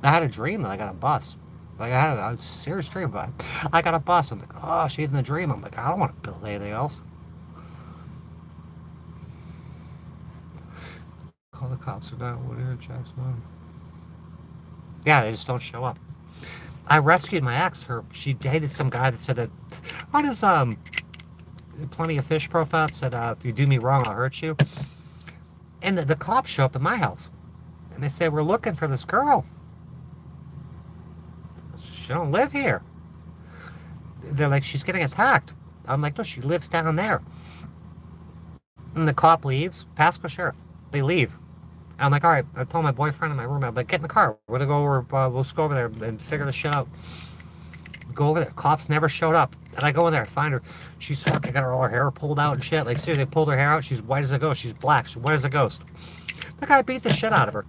I had a dream that I got a bus. Like, I had a serious dream about it. I got a bus. I'm like, oh, she's in the dream. I'm like, I don't want to build anything else. Call the cops about what you're Jackson. Yeah, they just don't show up. I rescued my ex. She dated some guy that said that, what is, Plenty of Fish profile said, if you do me wrong, I'll hurt you. And the cops show up at my house. And they say, we're looking for this girl. She don't live here. They're like, she's getting attacked. I'm like, no, she lives down there. And the cop leaves. Pasco sheriff. They leave. I'm like, all right. I told my boyfriend and my roommate, I'm like, get in the car. We're gonna go over. We'll just go over there and figure this shit out. Go over there. Cops never showed up. And I go in there, I find her. She's fucking got all her hair pulled out and shit. Like, seriously, they pulled her hair out. She's white as a ghost. She's black. She's white as a ghost. The guy beat the shit out of her.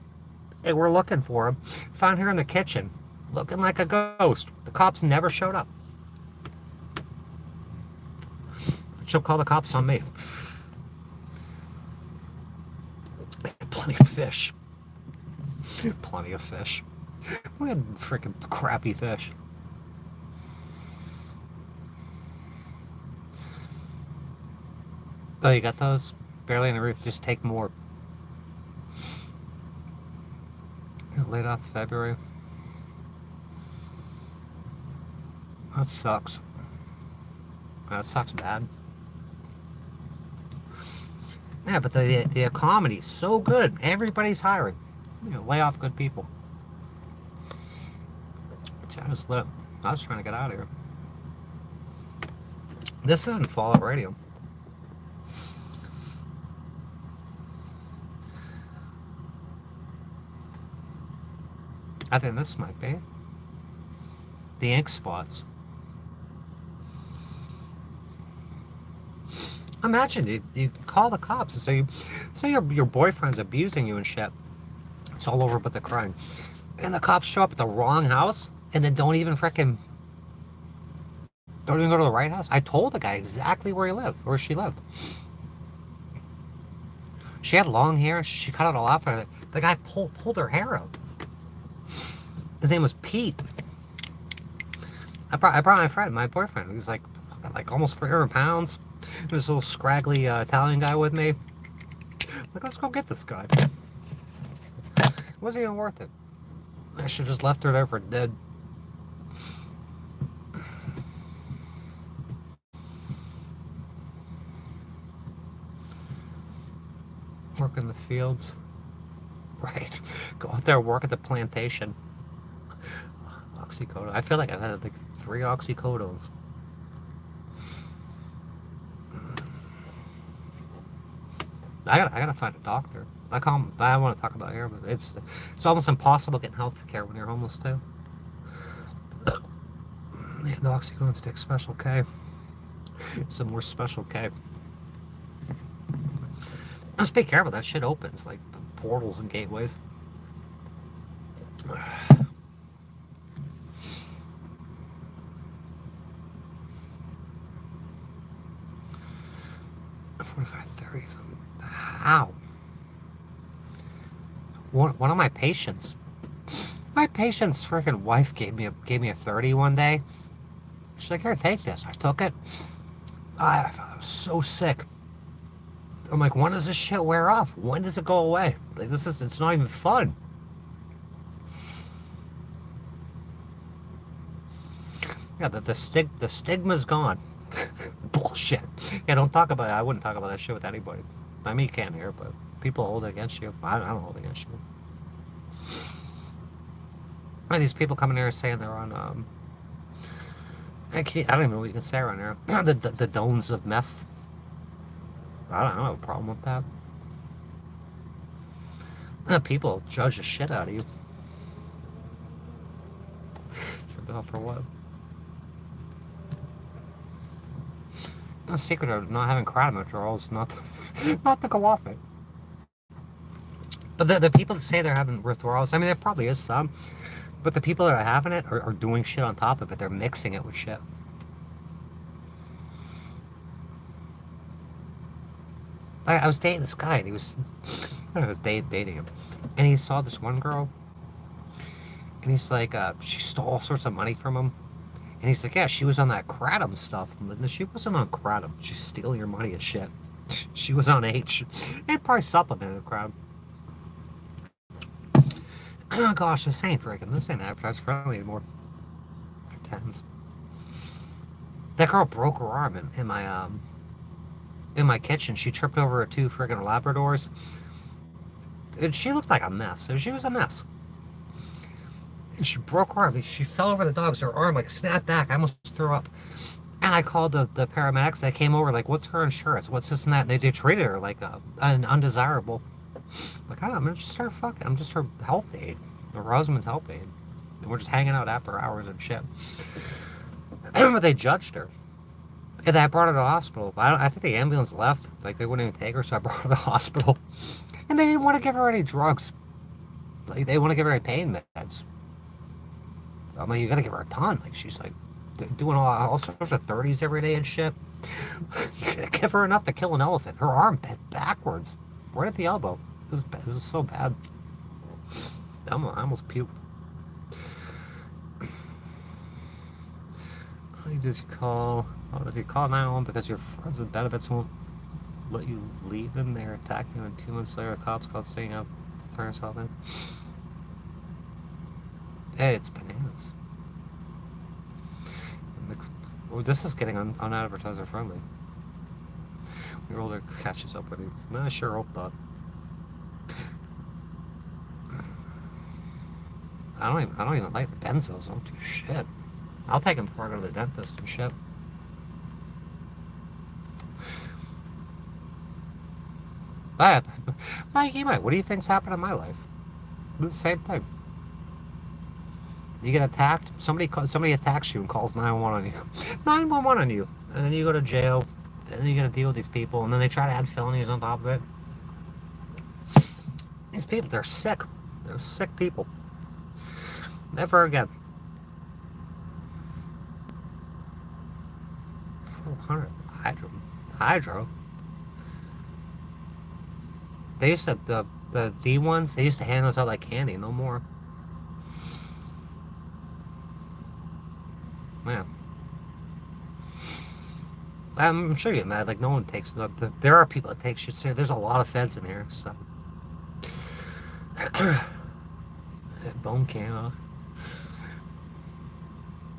And we're looking for him. Found her in the kitchen, looking like a ghost. The cops never showed up. She'll call the cops on me. Plenty of fish. Plenty of fish. We had freaking crappy fish. Oh, you got those? Barely on the roof. Just take more. Laid off February. That sucks. That sucks bad. Yeah, but the economy is so good. Everybody's hiring. You know, lay off good people. I was lit. I was trying to get out of here. This isn't Fallout Radio. I think this might be. The ink spots. Imagine you call the cops and say your boyfriend's abusing you and shit. It's all over but the crime. And the cops show up at the wrong house and then don't even go to the right house. I told the guy exactly where he lived, where she lived. She had long hair. She cut it all off. The guy pulled her hair out. His name was Pete. I brought my friend, my boyfriend. He was like almost 300 pounds. This little scraggly Italian guy with me. Like, let's go get this guy. It wasn't even worth it. I should have just left her there for dead. Work in the fields. Right. Go out there, work at the plantation. Oxycodone. I feel like I've had like 3 oxycodones. I gotta find a doctor. I want to talk about here, but it's almost impossible getting health care when you're homeless too. Yeah, the oxycodone stick, Special K. Some more Special K. Just be careful. That shit opens like portals and gateways. 45-30. How? One of my patients freaking wife gave me a 30 one day. She's like, here, take this. I took it. I was so sick. I'm like, when does this shit wear off? When does it go away? Like, it's not even fun. Yeah, the stigma's gone. Bullshit. Yeah, don't talk about it. I wouldn't talk about that shit with anybody. I mean, you can't hear, but people hold it against you. I don't hold it against you. These people coming here saying they're on, I don't even know what you can say around here. the domes of meth. I don't have a problem with that. People judge the shit out of you. Should go for what? The secret of not having crowd withdrawals is not to go off it. But the people that say they're having withdrawals, I mean, there probably is some. But the people that are having it are doing shit on top of it. They're mixing it with shit. I was dating this guy, and I was dating him. And he saw this one girl, and he's like, she stole all sorts of money from him. And he's like, yeah, she was on that Kratom stuff. And she wasn't on Kratom. She's stealing your money and shit. She was on H. And probably supplemented the crowd. Oh gosh, this ain't advertiser friendly anymore. Tens. That girl broke her arm in my kitchen. She tripped over 2 friggin' Labradors. And she looked like a mess. She was a mess. And she broke her arm. She fell over the dogs. Her arm like snapped back. I almost threw up. And I called the paramedics. They came over like, what's her insurance? What's this and that? And they treated her like an undesirable. Like, I don't know, I'm just her fucking, I'm just her health aide. Her husband's health aide. And we're just hanging out after hours and shit. But they judged her. And I brought her to the hospital. I think the ambulance left. Like, they wouldn't even take her, so I brought her to the hospital. And they didn't want to give her any drugs. Like, they want to give her any pain meds. I'm like, you gotta give her a ton. Like, she's like doing all sorts of 30s every day and shit. Give her enough to kill an elephant. Her arm bent backwards, right at the elbow. It was so bad. I almost puked. How does you call? Oh, does you call 911 because your friends with benefits won't let you leave in there attacking you, and 2 months later the cops called saying up to turn yourself in? Hey, it's bananas. Well, this is getting advertiser friendly. Your older catches up with you. I sure hope not. I don't even like the benzos. I don't do shit. I'll take them before I go to the dentist and shit. Mikey, what do you think's happened in my life? The same thing. You get attacked. Somebody attacks you and calls 911 on you. 911 on you, and then you go to jail, and then you got to deal with these people, and then they try to add felonies on top of it. These people, they're sick. They're sick people. Never again. 400 hydro. They used to the D ones. They used to hand those out like candy. No more. Yeah. I'm sure you're mad. Like, no one takes it up. There are people that take shit serious. There's a lot of feds in here, so. Bone can.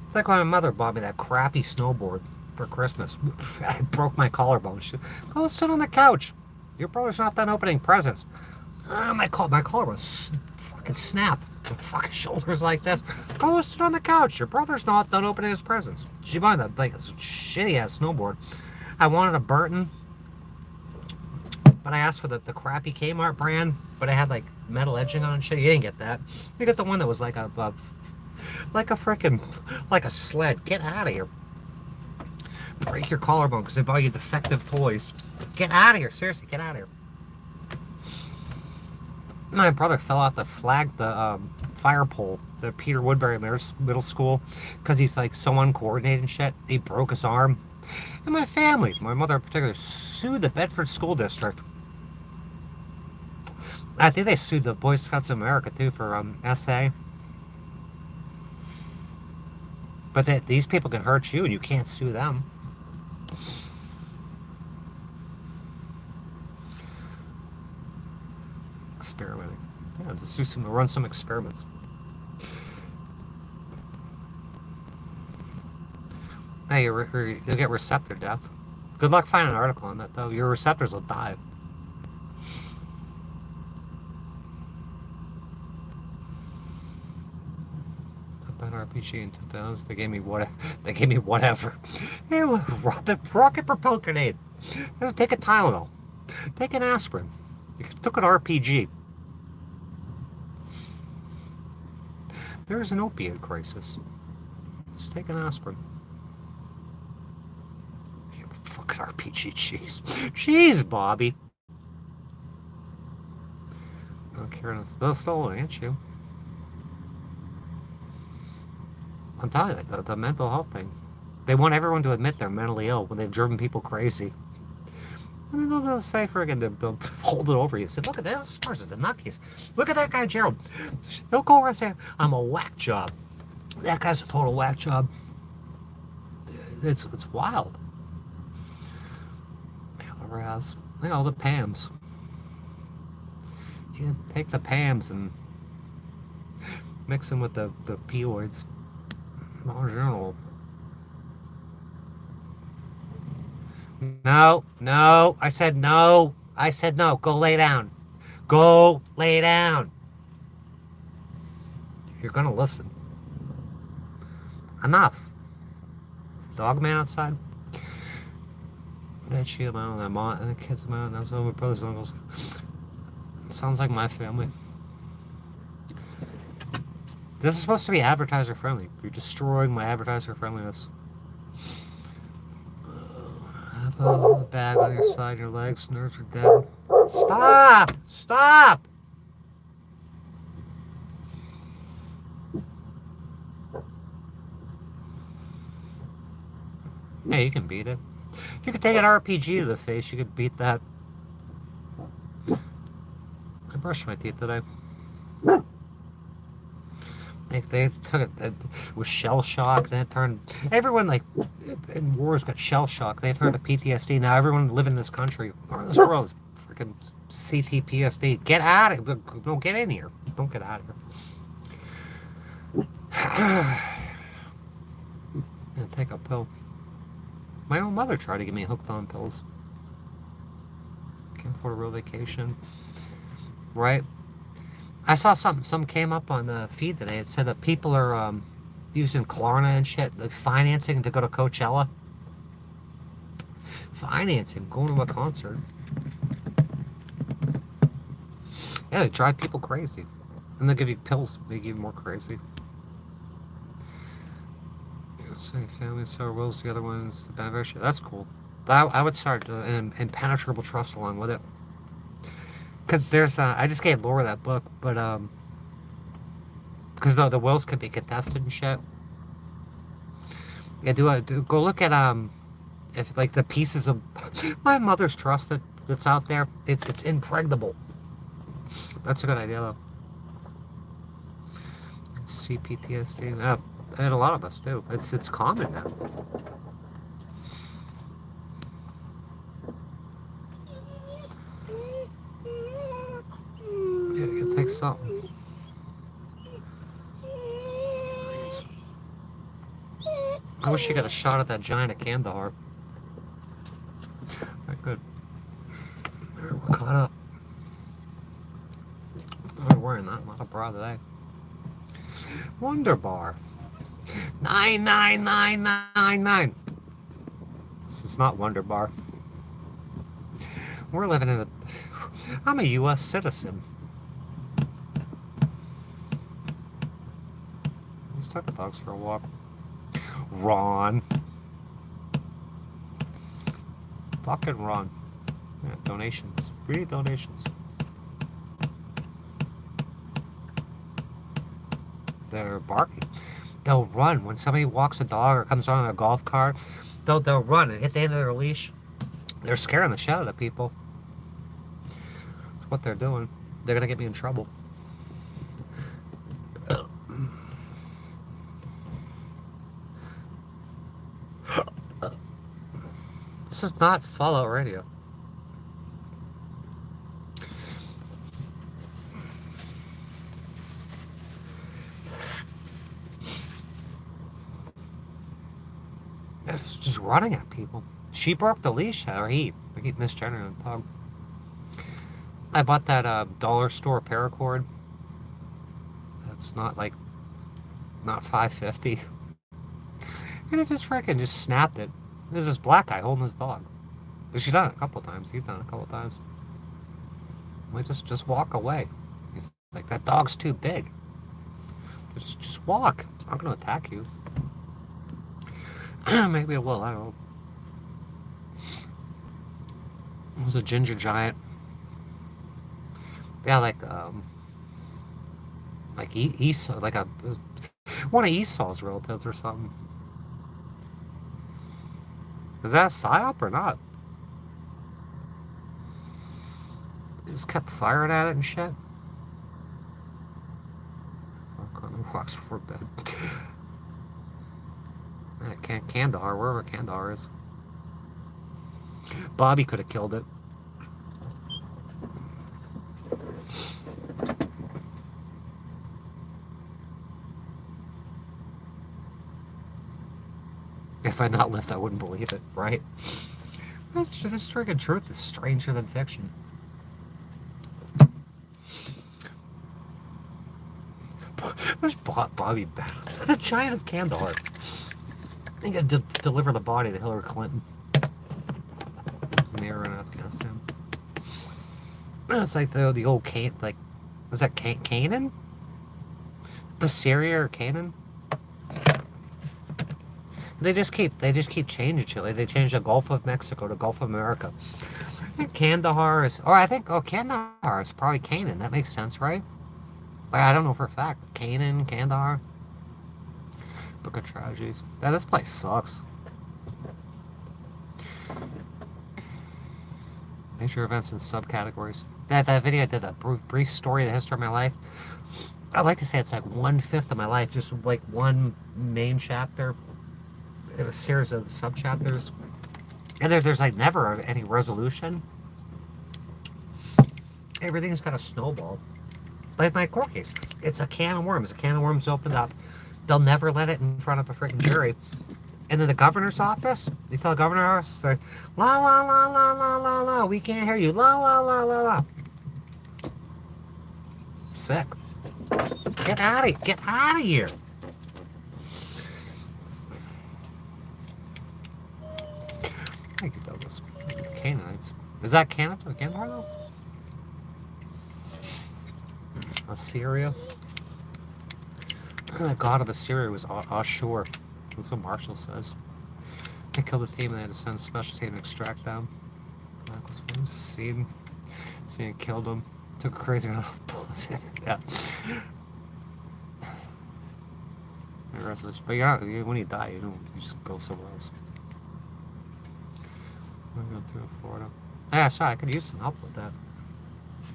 It's like when my mother bought me that crappy snowboard for Christmas. I broke my collarbone. She said, go sit on the couch. Your brother's not done opening presents. My collarbone fucking snapped. Fucking shoulders like this. Go sit on the couch. Your brother's not done opening his presents. She bought that like shitty ass snowboard. I wanted a Burton, but I asked for the crappy Kmart brand, but it had like metal edging on and shit. You didn't get that. You got the one that was like a freaking like a sled. Get out of here. Break your collarbone because they bought you defective toys. Get out of here. Seriously, get out of here. My brother fell off the fire pole, the Peter Woodbury Middle School, because he's like so uncoordinated and shit. He broke his arm. And my family, my mother in particular, sued the Bedford School District. I think they sued the Boy Scouts of America too for SA. But these people can hurt you and you can't sue them. Experimenting. Yeah, just run some experiments. Hey, you'll get receptor death. Good luck finding an article on that, though. Your receptors will die. That RPG in 2000, they gave me whatever. Hey, rocket propelled grenade. Take a Tylenol. Take an aspirin. You took an RPG. There's an opiate crisis. Just take an aspirin. Fucking RPG, jeez. Jeez, Bobby. I don't care enough. They'll still at you. I'm telling you, the mental health thing. They want everyone to admit they're mentally ill when they've driven people crazy. And then they'll say they'll hold it over you. Say, look at this person's a nutcase. Look at that guy, Gerald. They'll go around and say, I'm a whack job. That guy's a total whack job. It's wild. Whereas, the PAMs. You take the PAMs and mix them with the peoids. Marginal. No. I said no. Go lay down. Go lay down. You're gonna listen. Enough. Dog man outside. That she, my own, that mom, and the kids, my own, that's all my brothers and uncles. Sounds like my family. This is supposed to be advertiser friendly. You're destroying my advertiser friendliness. Have a bag on your side, your legs, nerves are dead. Stop! Stop! Yeah, you can beat it. If you could take an RPG to the face, you could beat that. I brushed my teeth today. They took it with shell shock. Then it turned everyone like in wars got shell shock. They turned to PTSD. Now everyone living in this country or this world is freaking CTPSD. Get out of here! Don't get in here. Don't get out of here. Yeah, take a pill. My own mother tried to get me hooked on pills. Can't afford a real vacation, right? I saw some came up on the feed today. It said that people are using Klarna and shit, like financing to go to Coachella. Financing, going to a concert. Yeah, they drive people crazy. And they give you pills, make you even more crazy. So families, so wills, the other ones, the beneficiary. That's cool. But I would start an impenetrable trust along with it. Because there's, I just gave Laura that book, but, because the wills could be contested and shit. Yeah, go look at, if, like, the pieces of my mother's trust that's out there, it's impregnable. That's a good idea, though. CPTSD, and a lot of us do. It's common now. Yeah, it takes something. I wish you got a shot at that giant at Kandahar. Alright, good. Alright, we're caught up. I'm wearing that, not a bra today. Wonder Bar. 99999. This is not Wonder Bar. We're living in I'm a U.S. citizen. Let's take the dogs for a walk. Ron. Fucking Ron. Yeah, donations. Free donations. They're barking. They'll run when somebody walks a dog or comes on a golf cart. They'll run and hit the end of their leash. They're scaring the shit out of people. That's what they're doing. They're gonna get me in trouble. This is not Fallout Radio. It's just running at people. She broke the leash, or he. I keep misgendering the dog. I bought that dollar store paracord. That's not $5.50. And it just freaking just snapped it. There's this black guy holding his dog. She's done it a couple times. He's done it a couple times. We just walk away. He's like, that dog's too big. Just walk. It's not going to attack you. Maybe it will. I don't know. It was a ginger giant. Yeah, like Esau, like one of Esau's relatives or something. Is that a psyop or not? They just kept firing at it and shit. Walks before bed. Kandahar, wherever Kandahar is. Bobby could have killed it. If I'd not lived, I wouldn't believe it, right? This friggin' truth is stranger than fiction. Where's Bobby Bell? The Giant of Kandahar. They got to deliver the body to Hillary Clinton. Mayor in Afghanistan. It's like the old Can, like, is that Canaan? Syria or Canaan? They just keep changing Chile. They changed the Gulf of Mexico to Gulf of America. I think Kandahar is, or I think Kandahar is probably Canaan. That makes sense, right? But I don't know for a fact. Canaan, Kandahar. Book of Tragedies. Yeah, this place sucks. Major events and subcategories. That video I did, that brief story of the history of my life. I'd like to say it's like 1/5 of my life, just like one main chapter. It was a series of sub-chapters. And there's like never any resolution. Everything's got a snowball. Like my court case. It's a can of worms. A can of worms opened up. They'll never let it in front of a freaking jury. And then the governor's office, they tell the governor's office, they're, la la la la la la la, we can't hear you, la la la la la. Sick. Get out of here. Thank you, Douglas. Canaanites. Is that Canada? Kandahar though? Assyria. The god of Assyria was Ashur. That's what Marshall says. They killed the team and they had to send a special team to extract them. Seen killed them. Took a crazy amount of bullets. Yeah. But when you die, you just go somewhere else. I'm going through Florida. Yeah, sorry, I could use some help with that.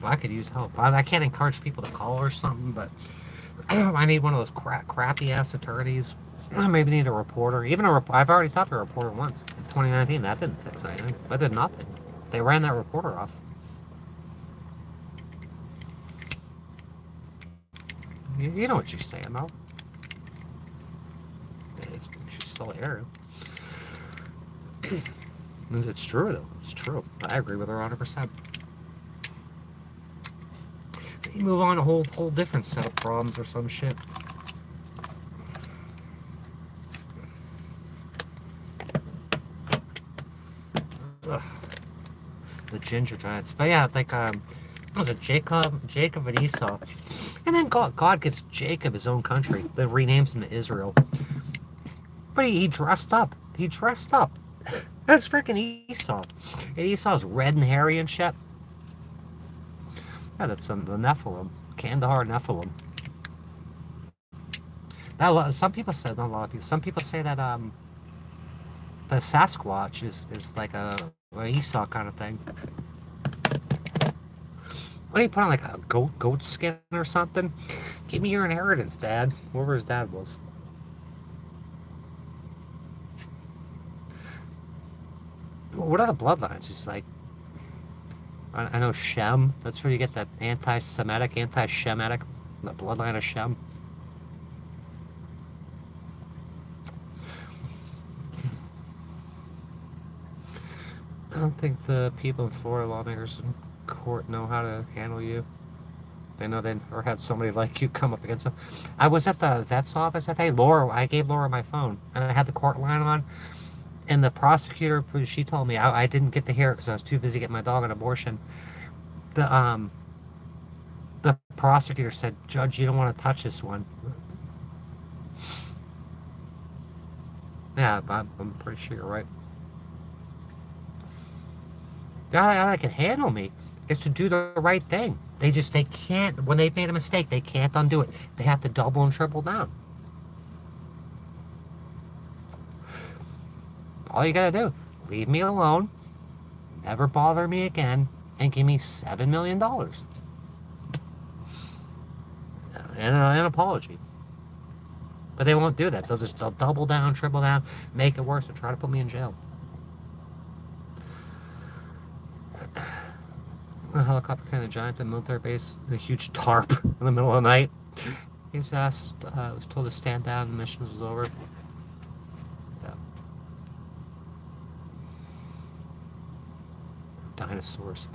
Well, I could use help. I can't encourage people to call or something, but I need one of those crappy ass attorneys. I maybe need a reporter. Even I've already talked to a reporter once in 2019. That didn't fix anything. That did nothing. They ran that reporter off. You know what you're saying, though. She's still here. It's true, though. It's true. I agree with her 100%. You move on a whole different set of problems or some shit. Ugh. The ginger giants. But yeah, like what was it, Jacob and Esau. And then God gives Jacob his own country, then renames him to Israel. But he dressed up. He dressed up. That's freaking Esau. And Esau's red and hairy and shit. Yeah, that's the Nephilim. Kandahar Nephilim. Now, some people say, not a lot of people, some people say that the Sasquatch is like a Esau kind of thing. What do you put on, like a goat skin or something? Give me your inheritance, Dad. Whoever his dad was. What are the bloodlines? It's like, I know Shem. That's where you get that anti-Semitic, anti-Shemitic, the bloodline of Shem. I don't think the people in Florida, lawmakers in court, know how to handle you. They know they never had somebody like you come up against them. I was at the vet's office that day. I gave Laura my phone, and I had the court line on. And the prosecutor, she told me, I didn't get to hear it because I was too busy getting my dog an abortion. The prosecutor said, "Judge, you don't want to touch this one." Yeah, I'm pretty sure you're right. The only thing that can handle me is to do the right thing. They can't, when they've made a mistake, they can't undo it. They have to double and triple down. All you gotta do, leave me alone, never bother me again, and give me $7 million. And an apology. But they won't do that. They'll double down, triple down, make it worse, and try to put me in jail. A helicopter carrying a giant at a military base, a huge tarp in the middle of the night. He was was told to stand down, the mission was over. Dinosaurs.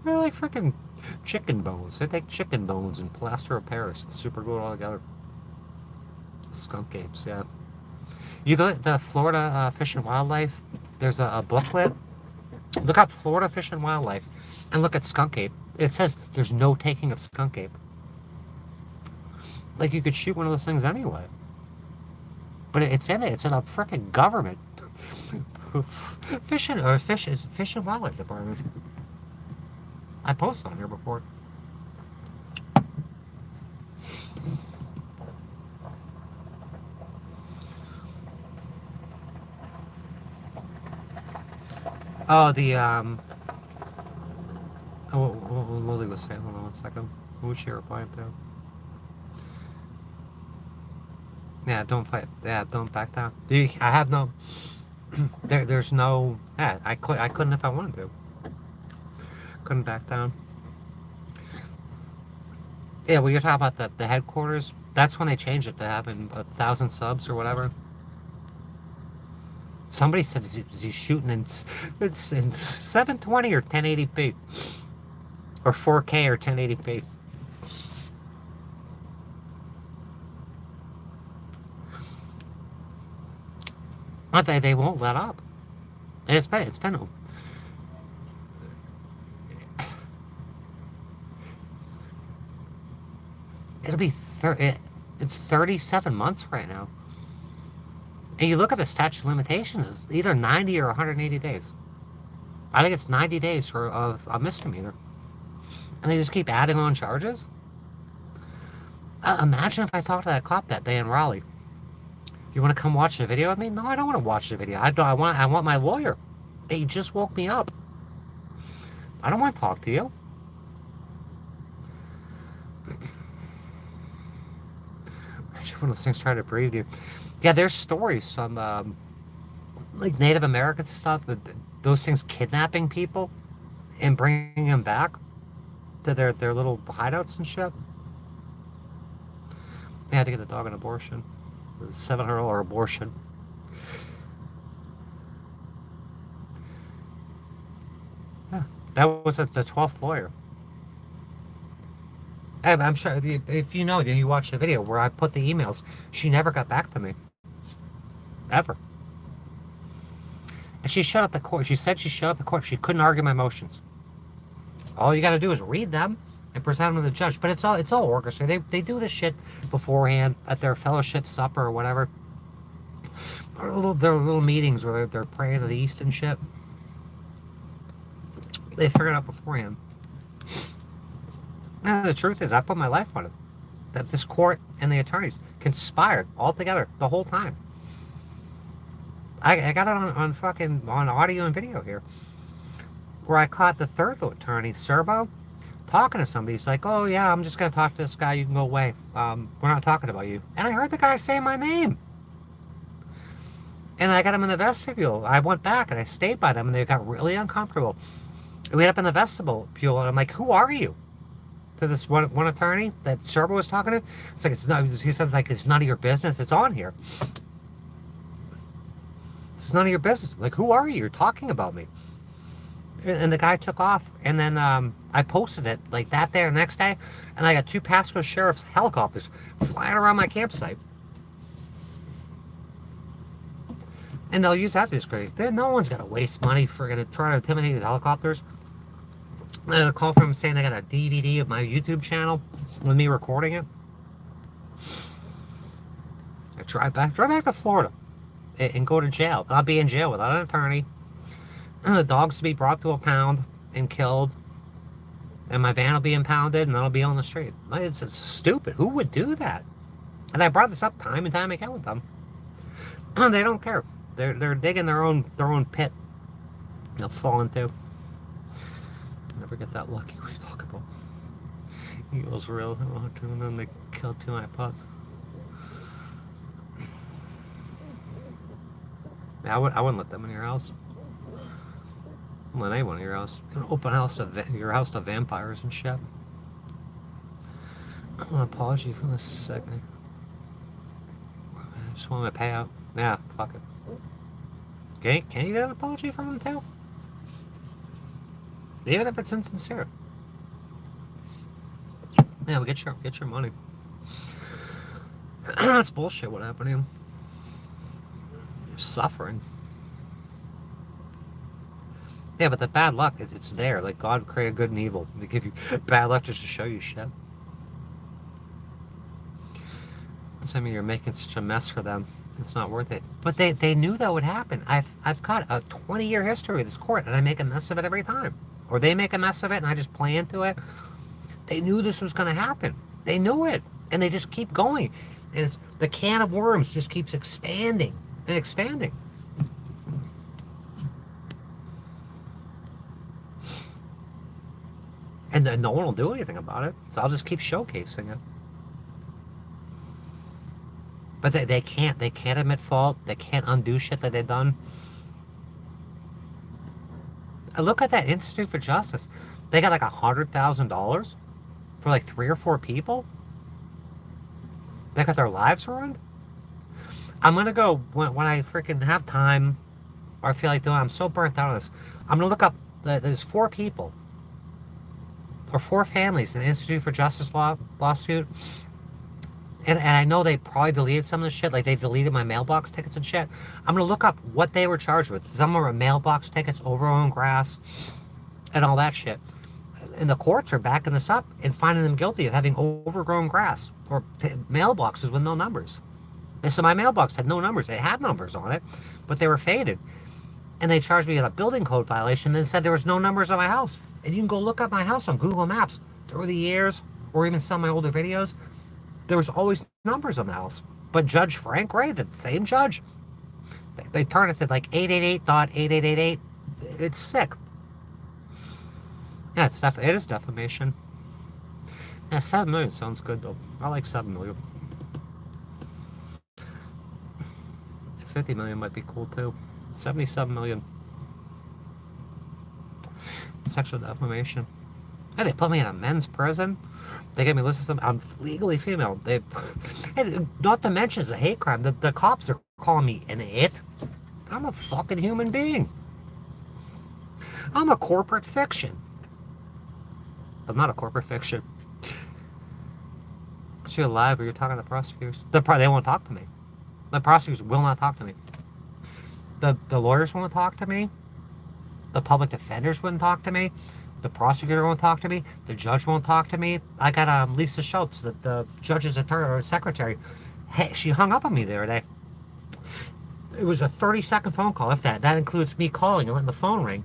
They're like freaking chicken bones. They take chicken bones and plaster of Paris and super glue it all together. Skunk apes, yeah. You go to the Florida Fish and Wildlife, there's a booklet. Look up Florida Fish and Wildlife and look at skunk ape. It says there's no taking of skunk ape. Like, you could shoot one of those things anyway. But it's in it. It's in a freaking government fish and wildlife department. I posted on here before. Oh, the oh, what Lily was saying. Hold on 1 second. Who was she replying to? Yeah, don't fight. Yeah, don't back down. I have no. There's no. Yeah, I couldn't if I wanted to. Couldn't back down. Yeah, well, you're talking about the headquarters. That's when they changed it to having 1,000 subs or whatever. Somebody said he's shooting it's in 720 or 1080p or 4K or 1080p. But they won't let up. And it's been it'll be it's 37 months right now. And you look at the statute of limitations, it's either 90 or 180 days. I think it's 90 days of a misdemeanor. And they just keep adding on charges. Imagine if I talked to that cop that day in Raleigh. You want to come watch the video with me? No, I don't want to watch the video. I want my lawyer. He just woke me up. I don't want to talk to you. Imagine one of those things trying to breathe you. Yeah, there's stories from like Native American stuff, but those things kidnapping people and bringing them back to their little hideouts and shit. They had to get the dog an abortion. It was a $700 abortion. Yeah, that was the 12th lawyer. I'm sure if you know, you watch the video where I put the emails, she never got back to me. Ever. And she shut up the court. She said she shut up the court. She couldn't argue my motions. All you got to do is read them and present them to the judge. But it's all orchestrated. They do this shit beforehand at their fellowship supper or whatever. Their little meetings where they're praying to the east and shit. They figure it out beforehand. And the truth is, I put my life on it. That this court and the attorneys conspired all together the whole time. I got it on audio and video here, where I caught the third attorney, Serbo, talking to somebody. He's like, "Oh yeah, I'm just gonna talk to this guy. You can go away. We're not talking about you." And I heard the guy say my name, and I got him in the vestibule. I went back and I stayed by them, and they got really uncomfortable. And we ended up in the vestibule, and I'm like, "Who are you?" To this one attorney that Serbo was talking to. It's like, it's not. He said, like, it's none of your business. It's on here. It's none of your business. Like, who are you? You're talking about me. And the guy took off, and then I posted it like that day or the next day, and I got 2 Pasco Sheriff's helicopters flying around my campsite. And they'll use that to discredit. No one's gonna waste money for gonna try to intimidate with helicopters. I had a call from them saying they got a DVD of my YouTube channel with me recording it. I drive back to Florida and go to jail. I'll be in jail without an attorney. And the dogs will be brought to a pound and killed. And my van will be impounded and then I'll be on the street. It's stupid. Who would do that? And I brought this up time and time again with them. And they don't care. They're digging their own pit. They'll fall into. Never get that lucky. What are you talking about? Eagles real. And then they killed 2 of my pups. I wouldn't let them in your house. I wouldn't let anyone in your house. Open house to your house to vampires and shit. I want an apology from this segment. I just want to pay out. Yeah, fuck it. Okay, can you get an apology from them too? Even if it's insincere. Yeah, we get your money. That's bullshit what happened to him. You're suffering. Yeah, but the bad luck, it's there. Like, God created good and evil. They give you bad luck just to show you shit. I mean, you're making such a mess for them. It's not worth it. But they knew that would happen. I've got a 20-year history of this court, and I make a mess of it every time. Or they make a mess of it, and I just play into it. They knew this was going to happen. They knew it, and they just keep going. And it's the can of worms just keeps expanding and expanding. And then no one will do anything about it. So I'll just keep showcasing it. But they can't admit fault. They can't undo shit that they've done. I look at that Institute for Justice. They got like $100,000 for like 3 or 4 people. They got their lives ruined. I'm gonna go when I freaking have time, or I feel like doing. I'm so burnt out on this. I'm gonna look up. There's 4 people or 4 families in the Institute for Justice lawsuit. And I know they probably deleted some of the shit, like they deleted my mailbox tickets and shit. I'm gonna look up what they were charged with. Some were mailbox tickets, overgrown grass, and all that shit. And the courts are backing this up and finding them guilty of having overgrown grass or mailboxes with no numbers. They said my mailbox had no numbers. It had numbers on it, but they were faded. And they charged me with a building code violation and then said there was no numbers on my house. And you can go look up my house on Google Maps through the years, or even some of my older videos. There was always numbers on the house. But Judge Frank Ray, the same judge, they turned it to like 888.8888. It's sick. Yeah, it is defamation. Yeah, 7 million sounds good though. I like 7 million. 50 million might be cool too. 77 million. Sexual defamation. Yeah, they put me in a men's prison. They get me listed some. I'm legally female. And not to mention it's a hate crime. The cops are calling me an it. I'm a fucking human being. I'm a corporate fiction. I'm not a corporate fiction. Because you're alive or you're talking to prosecutors. They won't talk to me. The prosecutors will not talk to me. The lawyers won't talk to me. The public defenders wouldn't talk to me. The prosecutor won't talk to me. The judge won't talk to me. I got Lisa Schultz, the judge's attorney or secretary. Hey, she hung up on me the other day. It was a 30-second phone call, if that. That includes me calling and letting the phone ring.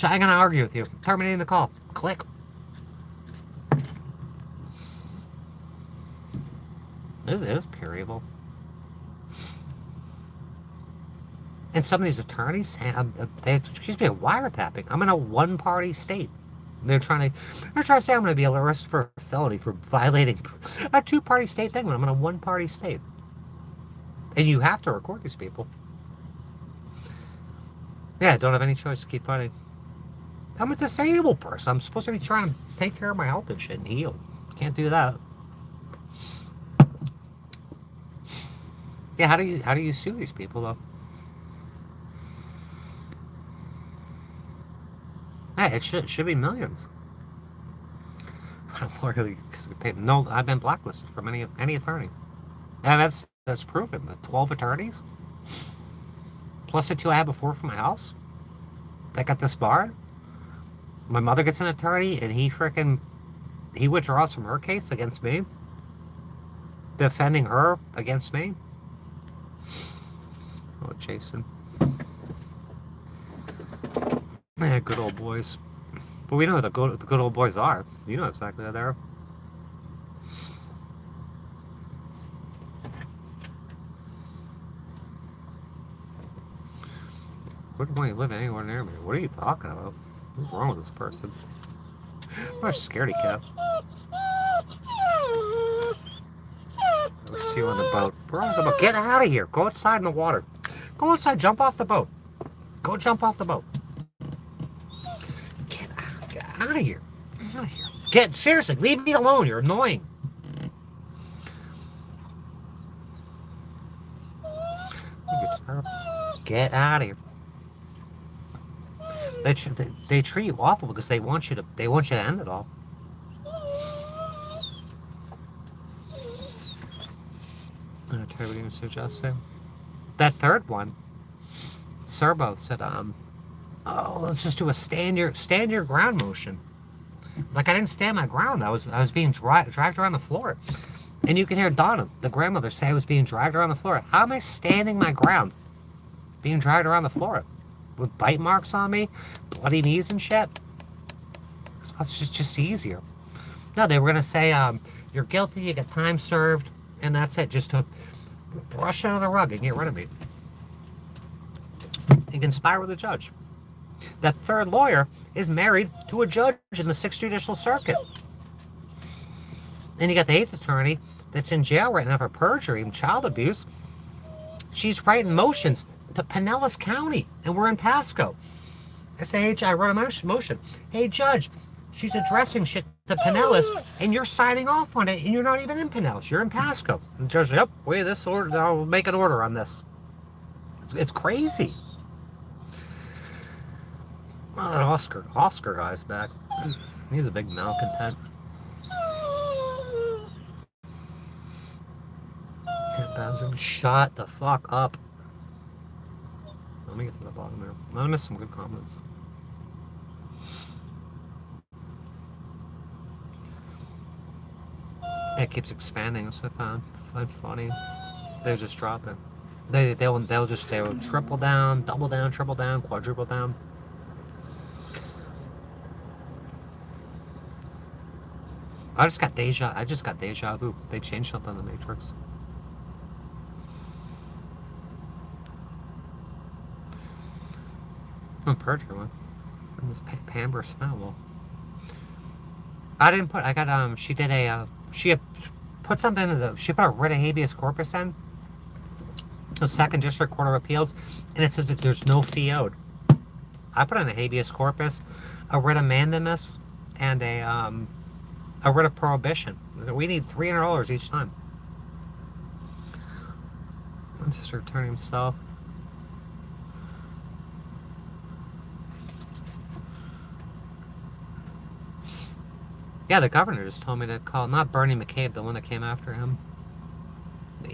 I'm going to argue with you. Terminating the call. Click. It is pitiable. And some of these attorneys, they accuse me of wiretapping. I'm in a one-party state. They're trying to say I'm going to be arrested for a felony for violating a two-party state thing when I'm in a one-party state. And you have to record these people. Yeah, I don't have any choice to keep fighting. I'm a disabled person. I'm supposed to be trying to take care of my health and shit and heal. Can't do that. Yeah, how do you sue these people though? Yeah, it should be millions. No, I've been blacklisted from any attorney, and that's proven. 12 attorneys, plus the 2 I had before for my house, that got disbarred. My mother gets an attorney, and he withdraws from her case against me, defending her against me. Oh, Jason. Yeah, good old boys. But we know who the good old boys are. You know exactly who they are. Wouldn't want you to live anywhere near me. What are you talking about? What's wrong with this person? I'm a scaredy cat. Let's see you on the boat. We're on the boat. Get out of here. Go outside in the water. Go outside. Jump off the boat. Go jump off the boat. Get out of here. Get out of here. Seriously, leave me alone. You're annoying. Get out of here. They treat you awful because they want you to end it all. I'm not terribly even suggesting. That third one, Serbo said, oh, let's just do a stand your ground motion. Like I didn't stand my ground. I was being dragged around the floor. And you can hear Donna, the grandmother, say I was being dragged around the floor. How am I standing my ground? Being dragged around the floor with bite marks on me, bloody knees and shit. So it's just easier. No, they were gonna say you're guilty, you get time served, and that's it. Just to brush it under the rug and get rid of me. And conspire with the judge. That third lawyer is married to a judge in the 6th Judicial Circuit. And you got the 8th attorney that's in jail right now for perjury and child abuse. She's writing motions to Pinellas County, and we're in Pasco. I say, hey, I wrote a motion. Hey, judge, she's addressing shit to Pinellas, and you're signing off on it, and you're not even in Pinellas. You're in Pasco. And the judge, yep, wait, this order, I'll make an order on this. It's crazy. Well, that Oscar guy's back. He's a big malcontent. Shut the fuck up. Let me get to the bottom here. I'm gonna miss some good comments. It keeps expanding, that's what I find funny. They just drop it. They'll triple down, double down, triple down, quadruple down. I just got deja vu. They changed something in the Matrix. Perjury one. And this Pamber Smell. I didn't put. I got. She did a. She had put something in the. She put a writ of habeas corpus in. The 2nd District Court of Appeals, and it said that there's no fee owed. I put in a habeas corpus, a writ of mandamus, and a writ of prohibition. We need $300 each time. Let's just return himself. Yeah, the governor just told me to call, not Bernie McCabe, the one that came after him.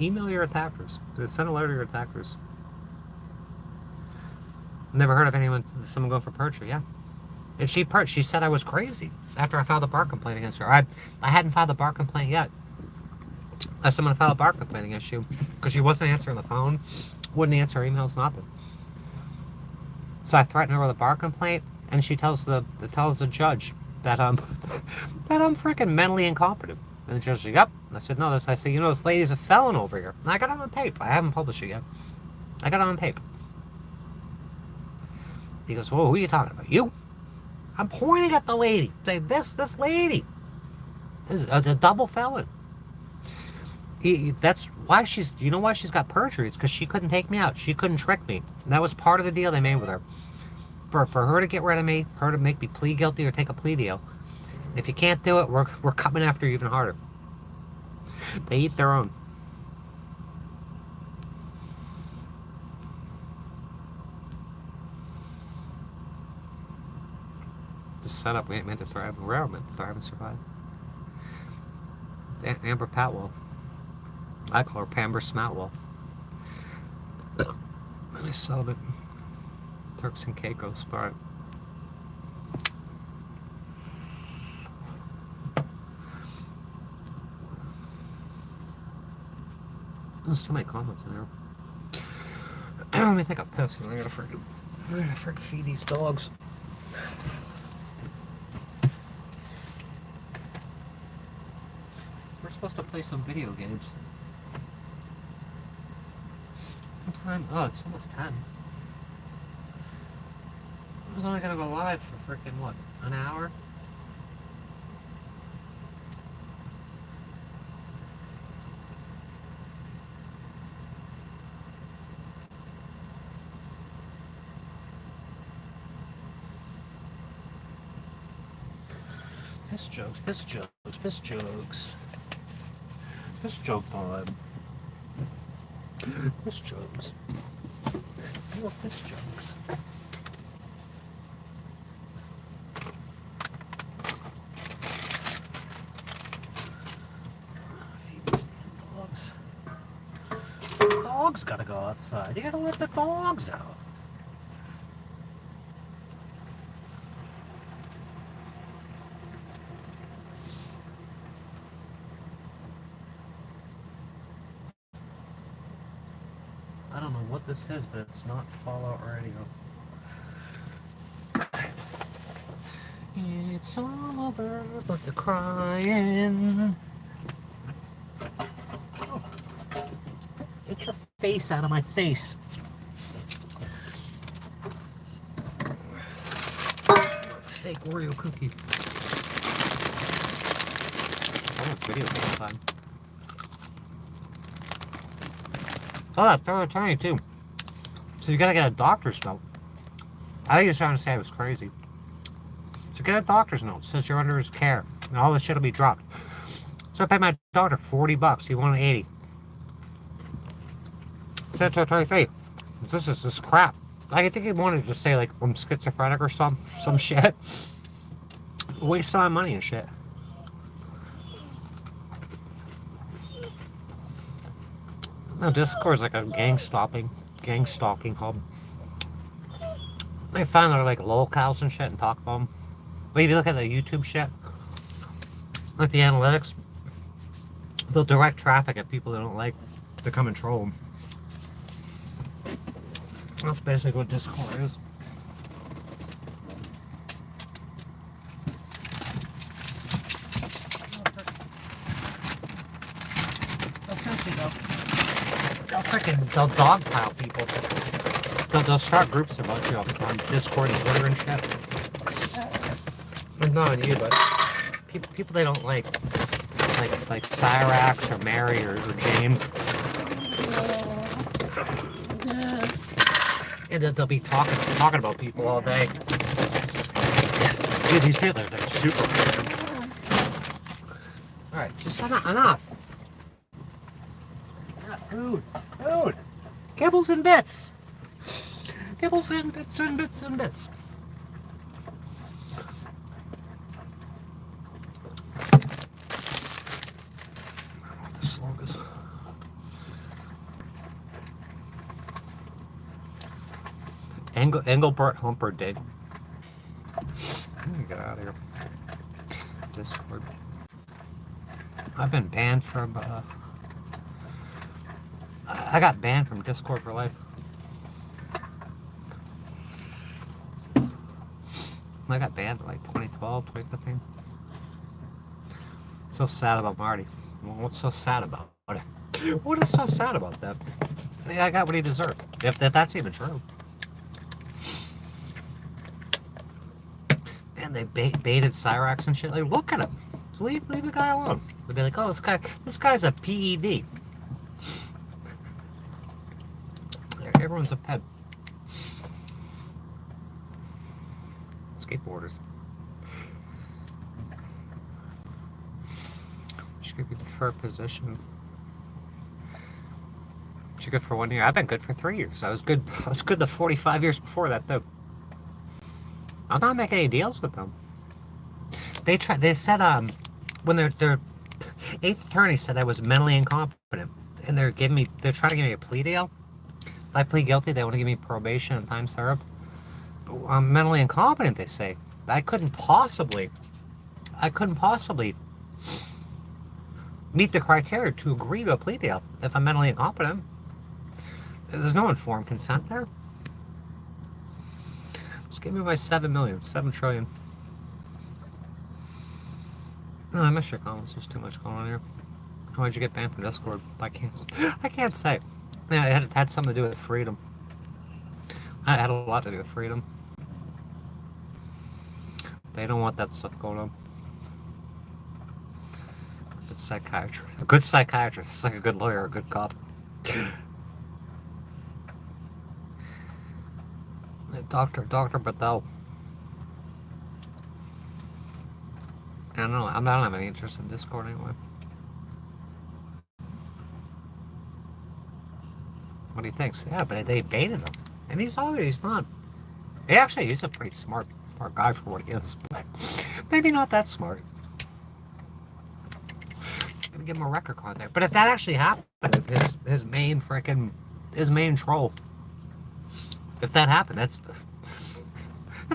Email your attackers. Send a letter to your attackers. Never heard of someone going for perjury, yeah. And she said I was crazy after I filed a bar complaint against her. I hadn't filed a bar complaint yet. I said I'm going to file a bar complaint against you because she wasn't answering the phone, wouldn't answer emails, nothing. So I threatened her with a bar complaint, and she tells the judge that I'm freaking mentally incompetent. And the judge said, yep. And I said, no, I said, this lady's a felon over here. And I got it on tape. I haven't published it yet. I got it on tape. He goes, whoa, who are you talking about? You? I'm pointing at the lady. Say, this lady is a double felon. That's why why she's got perjury? It's because she couldn't take me out. She couldn't trick me. And that was part of the deal they made with her. For her to get rid of me, her to make me plead guilty or take a plea deal. If you can't do it, we're coming after you even harder. They eat their own. The setup, we ain't meant to thrive. We're meant to thrive and survive. Amber Patwell. I call her Pamber Smatwell. Let me sub it. Turks and Caicos, alright. There's too many comments in there. Let me take a piss and I gotta freaking feed these dogs. We're supposed to play some video games. What time? Oh, it's almost 10. I was only gonna go live for freaking what? An hour? Piss jokes, piss jokes, piss jokes. Piss joke time. Piss jokes. More piss jokes. Feed these damn dogs. dogs gotta go outside. You gotta let the dogs out. I don't know what this is, but it's not Fallout Radio. It's all over but the crying. Oh. Get your face out of my face. Fake Oreo cookie. Oh, it's video game time. Oh, that's third attorney too. So you gotta get a doctor's note. I think you're trying to say I was crazy. So get a doctor's note. It says you're under his care. And all this shit will be dropped. So I paid my doctor $40. He wanted 80. So 23. This is just crap. I think he wanted to say like I'm schizophrenic or some shit. Waste my money and shit. No, Discord's like a gang stalking hub. They find their like locales and shit and talk about them. But if you look at the YouTube shit, like the analytics, they'll direct traffic at people they don't like to come and troll them. That's basically what Discord is. They'll dogpile people. They'll start groups about you on Discord and Twitter and shit. Not on you, but people they don't like it's like Cyrax or Mary or James. And they'll be talking about people all day. Dude, these people they're super. Alright, just enough. Food. Kibbles and bits. Kibbles and bits and bits and bits. I don't know what this song is. Engelbert Humperdinck. Let me get out of here. Discord. I've been banned from I got banned from Discord for life. I got banned in like 2012, 2015. So sad about Marty. Well, what's so sad about it? What is so sad about that? I got what he deserved. If that's even true. And they baited Cyrax and shit. Like, look at him. Leave the guy alone. They'd be like, oh, this guy's a PED. Everyone's a pet. Skateboarders. Should give you the preferred position. You're good for 1 year. I've been good for 3 years. I was good the 45 years before that though. I'm not making any deals with them. They said when their eighth attorney said I was mentally incompetent, and they're trying to give me a plea deal. If I plead guilty, they want to give me probation and time served. But I'm mentally incompetent, they say. I couldn't possibly meet the criteria to agree to a plea deal if I'm mentally incompetent. There's no informed consent there. Just give me my 7 trillion. No, I miss your comments. There's too much going on here. Why'd you get banned from Discord? I can't say. Yeah, it had something to do with freedom. It had a lot to do with freedom. They don't want that stuff going on. Good psychiatrist. A good psychiatrist. It's like a good lawyer, a good cop. Dr. Bethel. I don't know. I don't have any interest in Discord anyway. What do you think? Yeah, but they baited him. And he's not. He's a pretty smart guy for what he is. But maybe not that smart. I'm gonna give him a record contract. But if that actually happened, his main freaking his main troll. If that happened, that's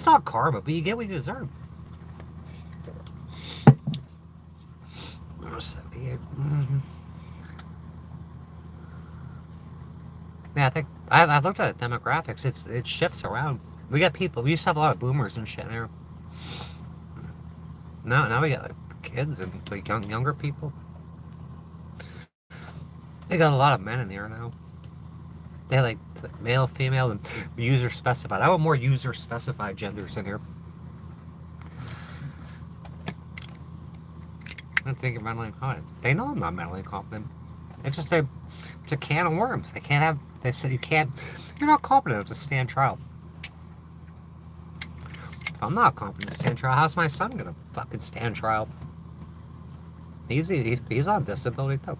not karma, but you get what you deserve. 78. Yeah, I think I looked at the demographics. It shifts around. We got people. We used to have a lot of boomers and shit there. Now we got like kids and like younger people. They got a lot of men in here now. They have like male, female, and user specified. I want more user specified genders in here. I think you're mentally incompetent. They know I'm not mentally incompetent. It's just it's a can of worms. They can't have. They said you can't. You're not competent to stand trial. If I'm not competent to stand trial, how's my son gonna fucking stand trial? He's on disability too.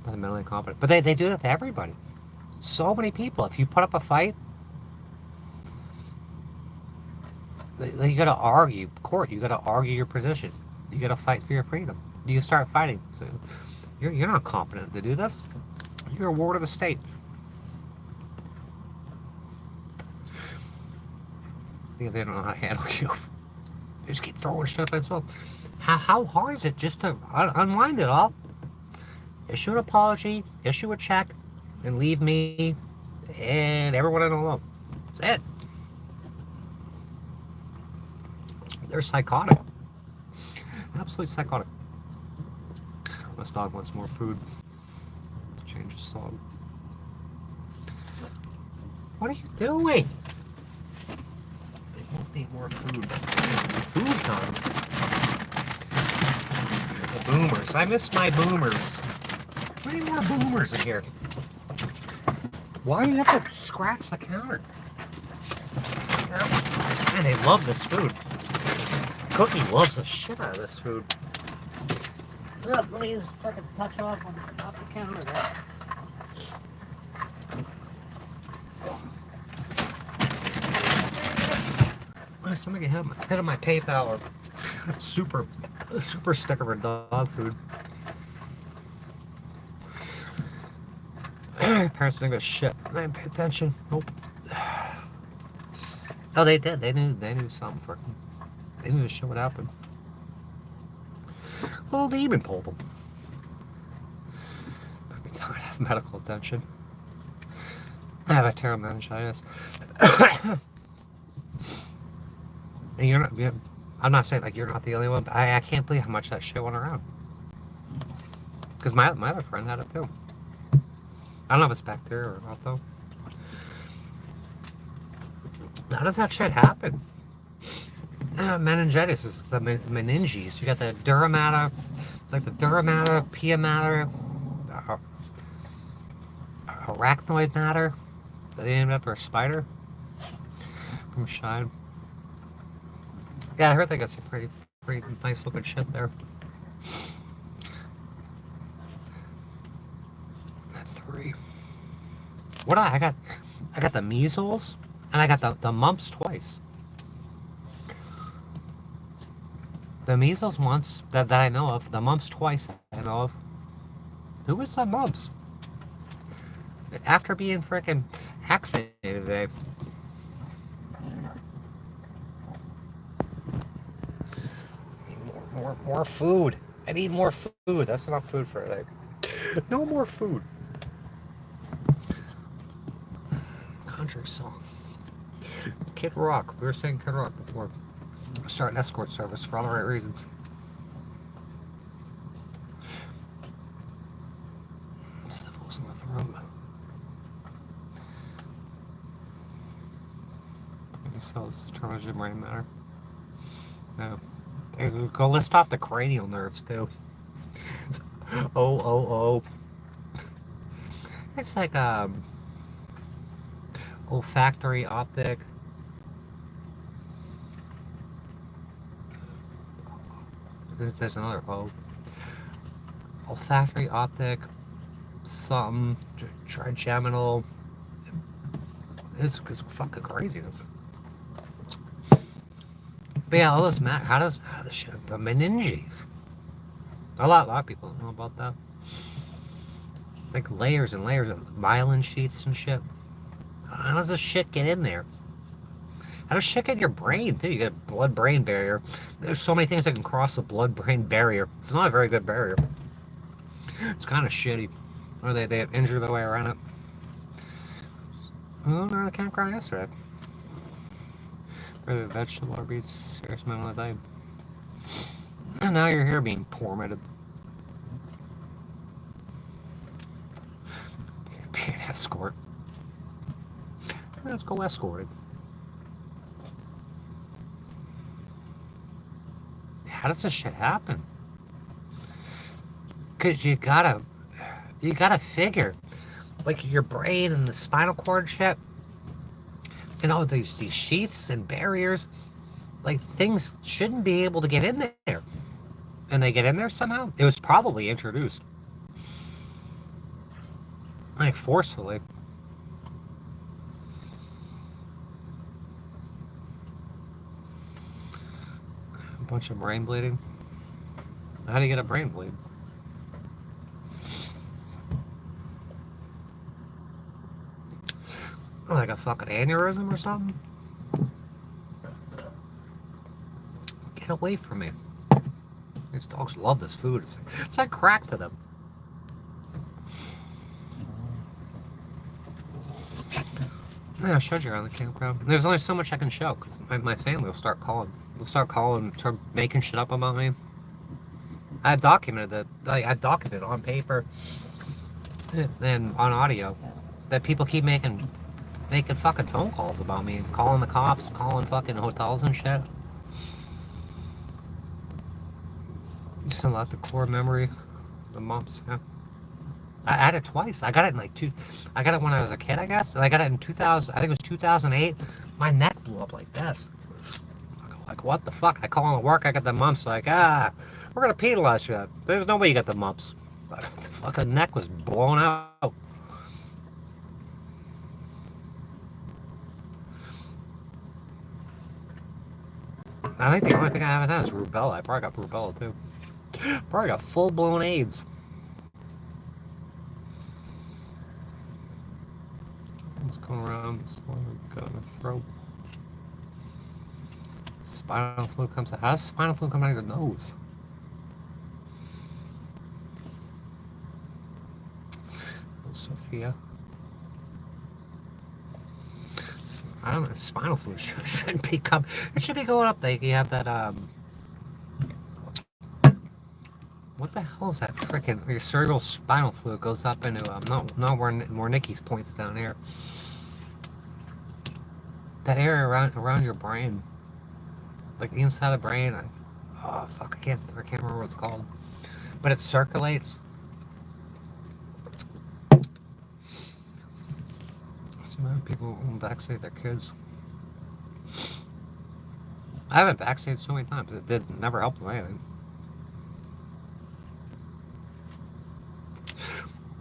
Not mentally incompetent, but they do that to everybody. So many people. If you put up a fight, you gotta argue court. You gotta argue your position. You gotta fight for your freedom. You start fighting. So you're not competent to do this. You're a ward of the state. They don't know how to handle you. They just keep throwing shit at us. How hard is it just to unwind it all? Issue an apology, issue a check, and leave me and everyone alone. That's it. They're psychotic. Absolutely psychotic. This dog wants more food. Change his song. What are you doing? They both need more food. Food time. The boomers. I miss my boomers. We need more boomers in here. Why do you have to scratch the counter? Man, they love this food. Cookie loves the shit out of this food. Look, let me just fucking touch off the counter there. Somebody hit on my PayPal or super sticker for dog food. Parents didn't go shit. I didn't pay attention. Nope. Oh, they did. They knew something for. They knew the shit would happen. Well, they even told them. I'd be tired of medical attention. I have a terrible meningitis. And you're not. I'm not saying like you're not the only one, but I can't believe how much that shit went around. Because my other friend had it too. I don't know if it's bacteria or not though. How does that shit happen? Meningitis is the meninges. You got the dura mater. It's like the dura mater, pia mater, arachnoid mater. They named after a spider from Shine. Yeah, I heard they got some pretty nice looking shit there. That's 3. What I got the measles and I got the mumps twice. The measles once that I know of, the mumps twice I know of. Who was the mumps? After being frickin' vaccinated today. More food. I need more food. That's enough food for today. No more food. Country song. Kid Rock. We were saying Kid Rock before. Start an escort service for all the right reasons. Sniffles in the throat. Maybe cells turn on brain matter. No. Go list off the cranial nerves too. Oh. It's like olfactory, optic. There's another olfactory, optic, something, trigeminal. It's fucking craziness. But yeah, all this matter. How does shit? The meninges. A lot of people don't know about that. It's like layers and layers of myelin sheaths and shit. How does this shit get in there? How does shit get in your brain, too? You get a blood-brain barrier. There's so many things that can cross the blood-brain barrier. It's not a very good barrier. It's kind of shitty. Or they injure their way around it. We went to the campground yesterday. Where the vegetable or beats serious amount of the day. And now you're here being tormented. Be an escort. Let's go escorted. How does this shit happen? Cause you gotta figure, like your brain and the spinal cord shit, and all these sheaths and barriers, like things shouldn't be able to get in there, and they get in there somehow. It was probably introduced, like forcefully. A bunch of brain bleeding. How do you get a brain bleed? Like a fucking aneurysm or something? Get away from me. These dogs love this food. It's like crack to them. Yeah, I showed you around the campground. There's only so much I can show because my family will start calling. They'll start calling, start making shit up about me. I documented it. I documented it on paper and on audio that people keep making fucking phone calls about me, calling the cops, calling fucking hotels and shit. Just a lot of core memory, the mumps. Yeah. I had it twice. I got it in I got it when I was a kid, I guess. And I got it in 2000. I think it was 2008. My neck blew up like this. Like what the fuck? I call in work. I got the mumps. Like we're gonna penalize you. There's no way you got the mumps. The fucking neck was blown out. I think the only thing I haven't had is rubella. I probably got rubella too. Probably got full blown AIDS. It's going around slowly, got in the throat. Spinal fluid comes out. How does spinal fluid come out of your nose? Oh, Sophia. I don't know. Spinal fluid shouldn't be coming. It should be going up there. You have that what the hell is that freaking your cerebral spinal fluid goes up into not where Nikki's points down here. That area around your brain, like the inside of the brain. Oh fuck, I can't remember what it's called, but it circulates. So many people won't vaccinate their kids. I haven't vaccinated so many times. It did never help with anything.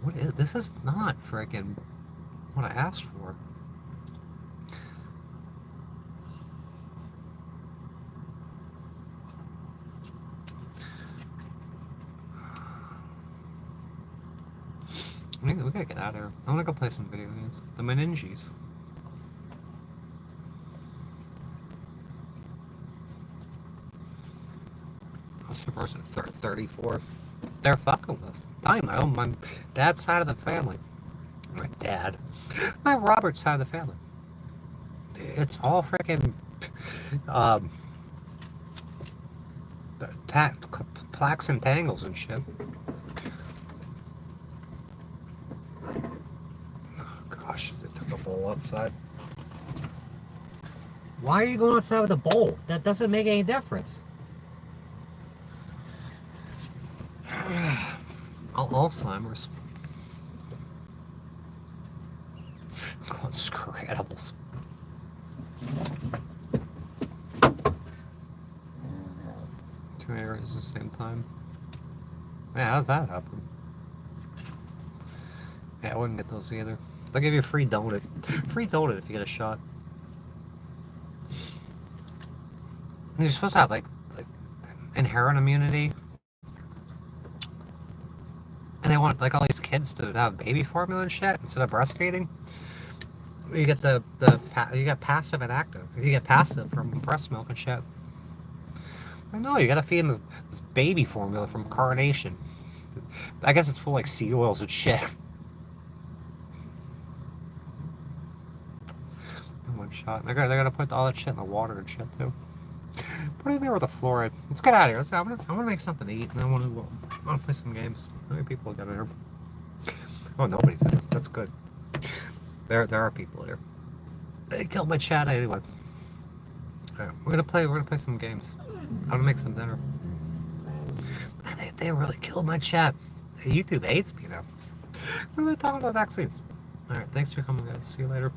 What is this? Is not freaking what I asked for. We gotta get out of here. I wanna go play some video games. The Meninges. What's your person? 34. They're fucking with us. My dad's side of the family. My dad. My Robert's side of the family. It's all freaking plaques and tangles and shit. Oh gosh, they took the bowl outside. Why are you going outside with a bowl? That doesn't make any difference. Alzheimer's. I'm going screw edibles. Two areas at the same time. Yeah, how does that happen? Yeah, I wouldn't get those either. They'll give you a free donut. Free donut if you get a shot. And you're supposed to have like inherent immunity. don't want like all these kids to have baby formula and shit instead of breastfeeding. You get you get passive and active. You get passive from breast milk and shit. I know you gotta feed them this baby formula from Carnation. I guess it's full like seed oils and shit. One shot. They're gonna put all that shit in the water and shit too. Put it there with the fluoride. Let's get out of here. I'm gonna make something to eat and I wanna play some games. How many people got in here? Oh, nobody's in. That's good. There are people here. They killed my chat anyway. Alright, we're gonna play some games. I'm gonna make some dinner. They really killed my chat. YouTube hates me now. We're talking about vaccines. Alright, thanks for coming guys. See you later.